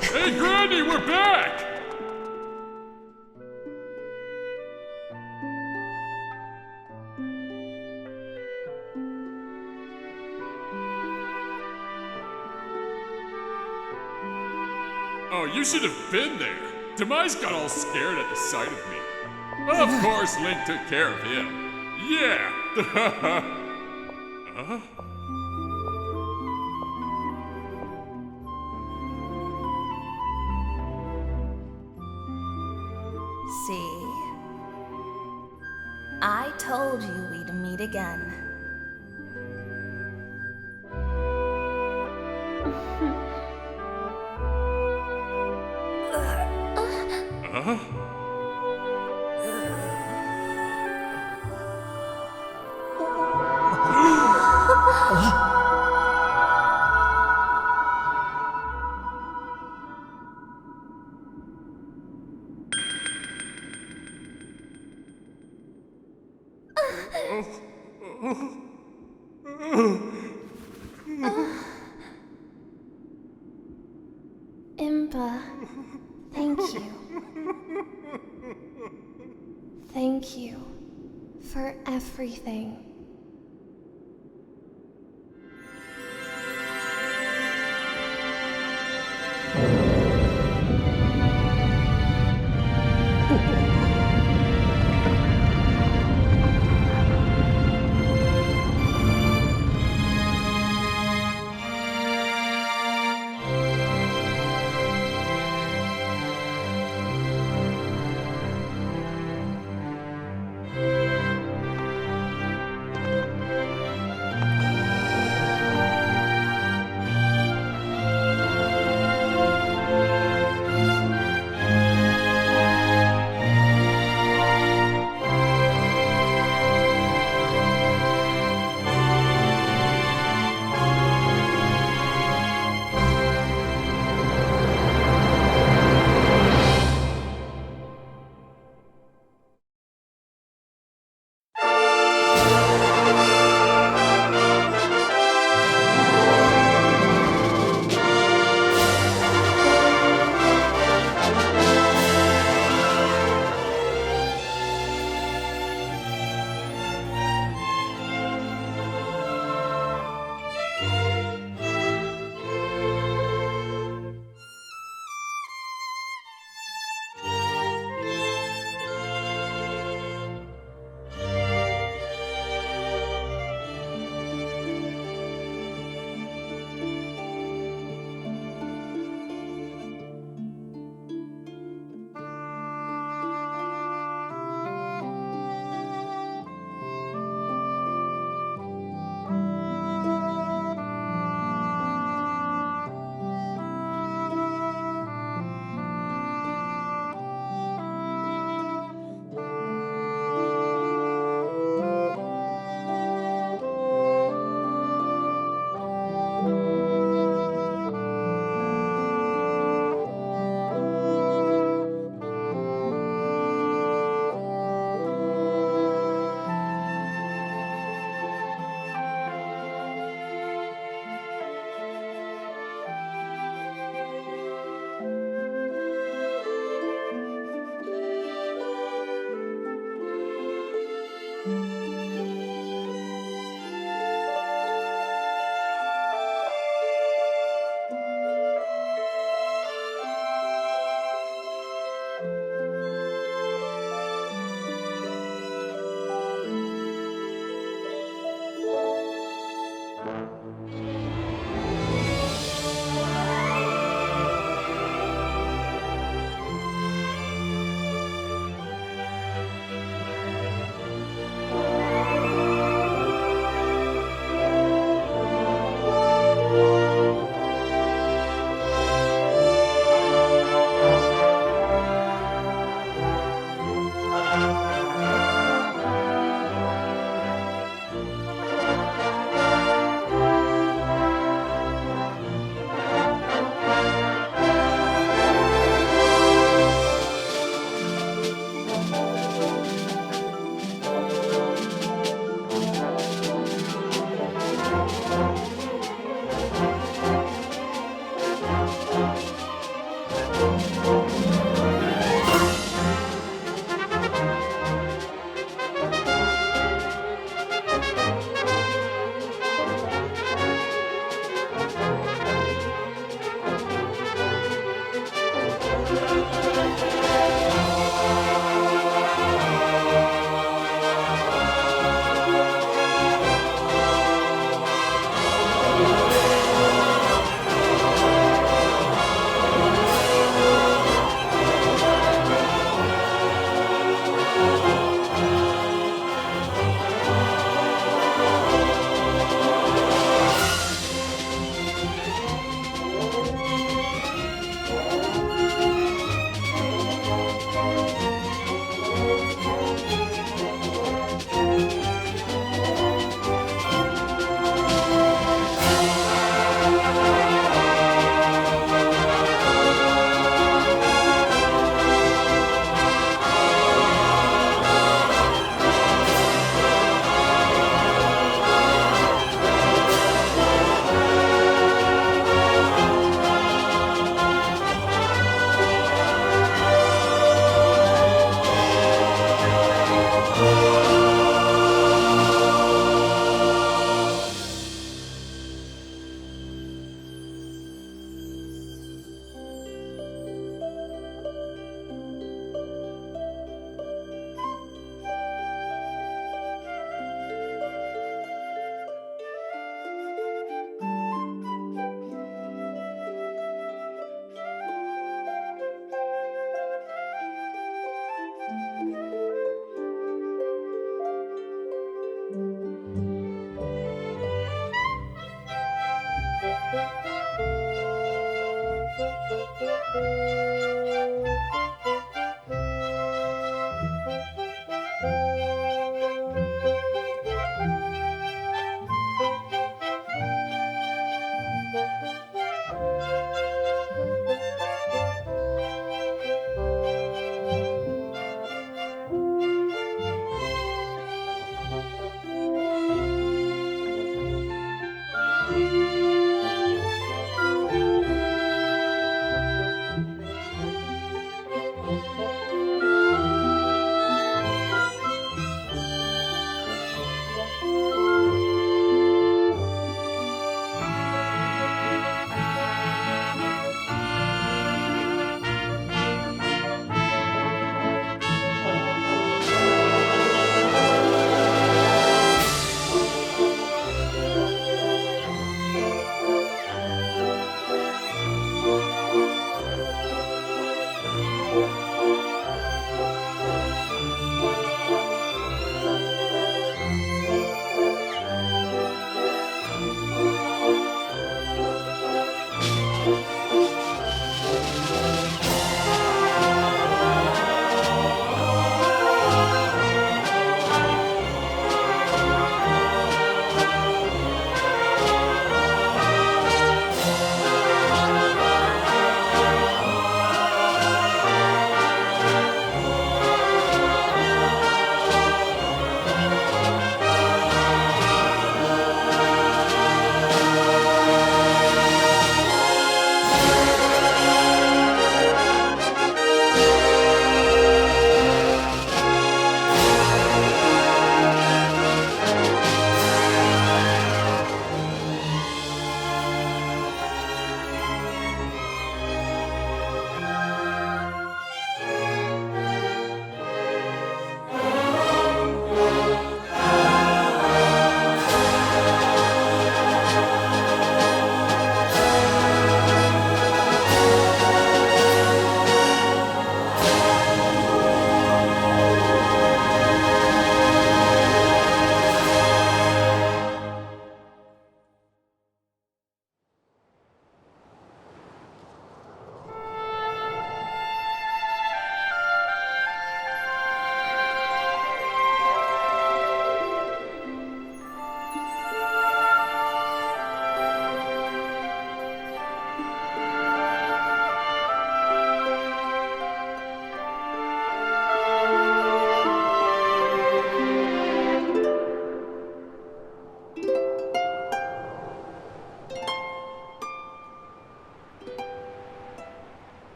Speaker 11: Hey, Granny, we're back!
Speaker 3: you should have been there. Demise got all scared at the sight of me. Of course, Link took care of him. Yeah! Huh?
Speaker 5: See? I told you we'd meet again.
Speaker 3: Huh?
Speaker 1: Impa, thank you. Thank you for everything.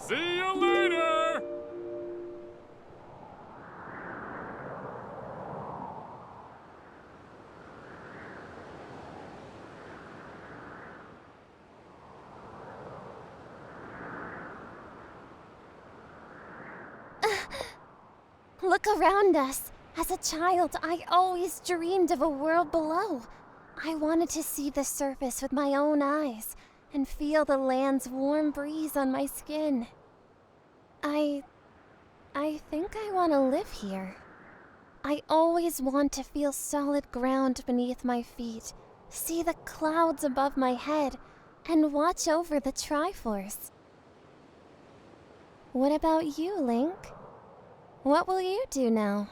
Speaker 3: See you later!
Speaker 2: Look around us. As a child, I always dreamed of a world below. I wanted to see the surface with my own eyes and feel the land's warm breeze on my skin. I think I want to live here. I always want to feel solid ground beneath my feet, see the clouds above my head, and watch over the Triforce. What about you, Link? What will you do now?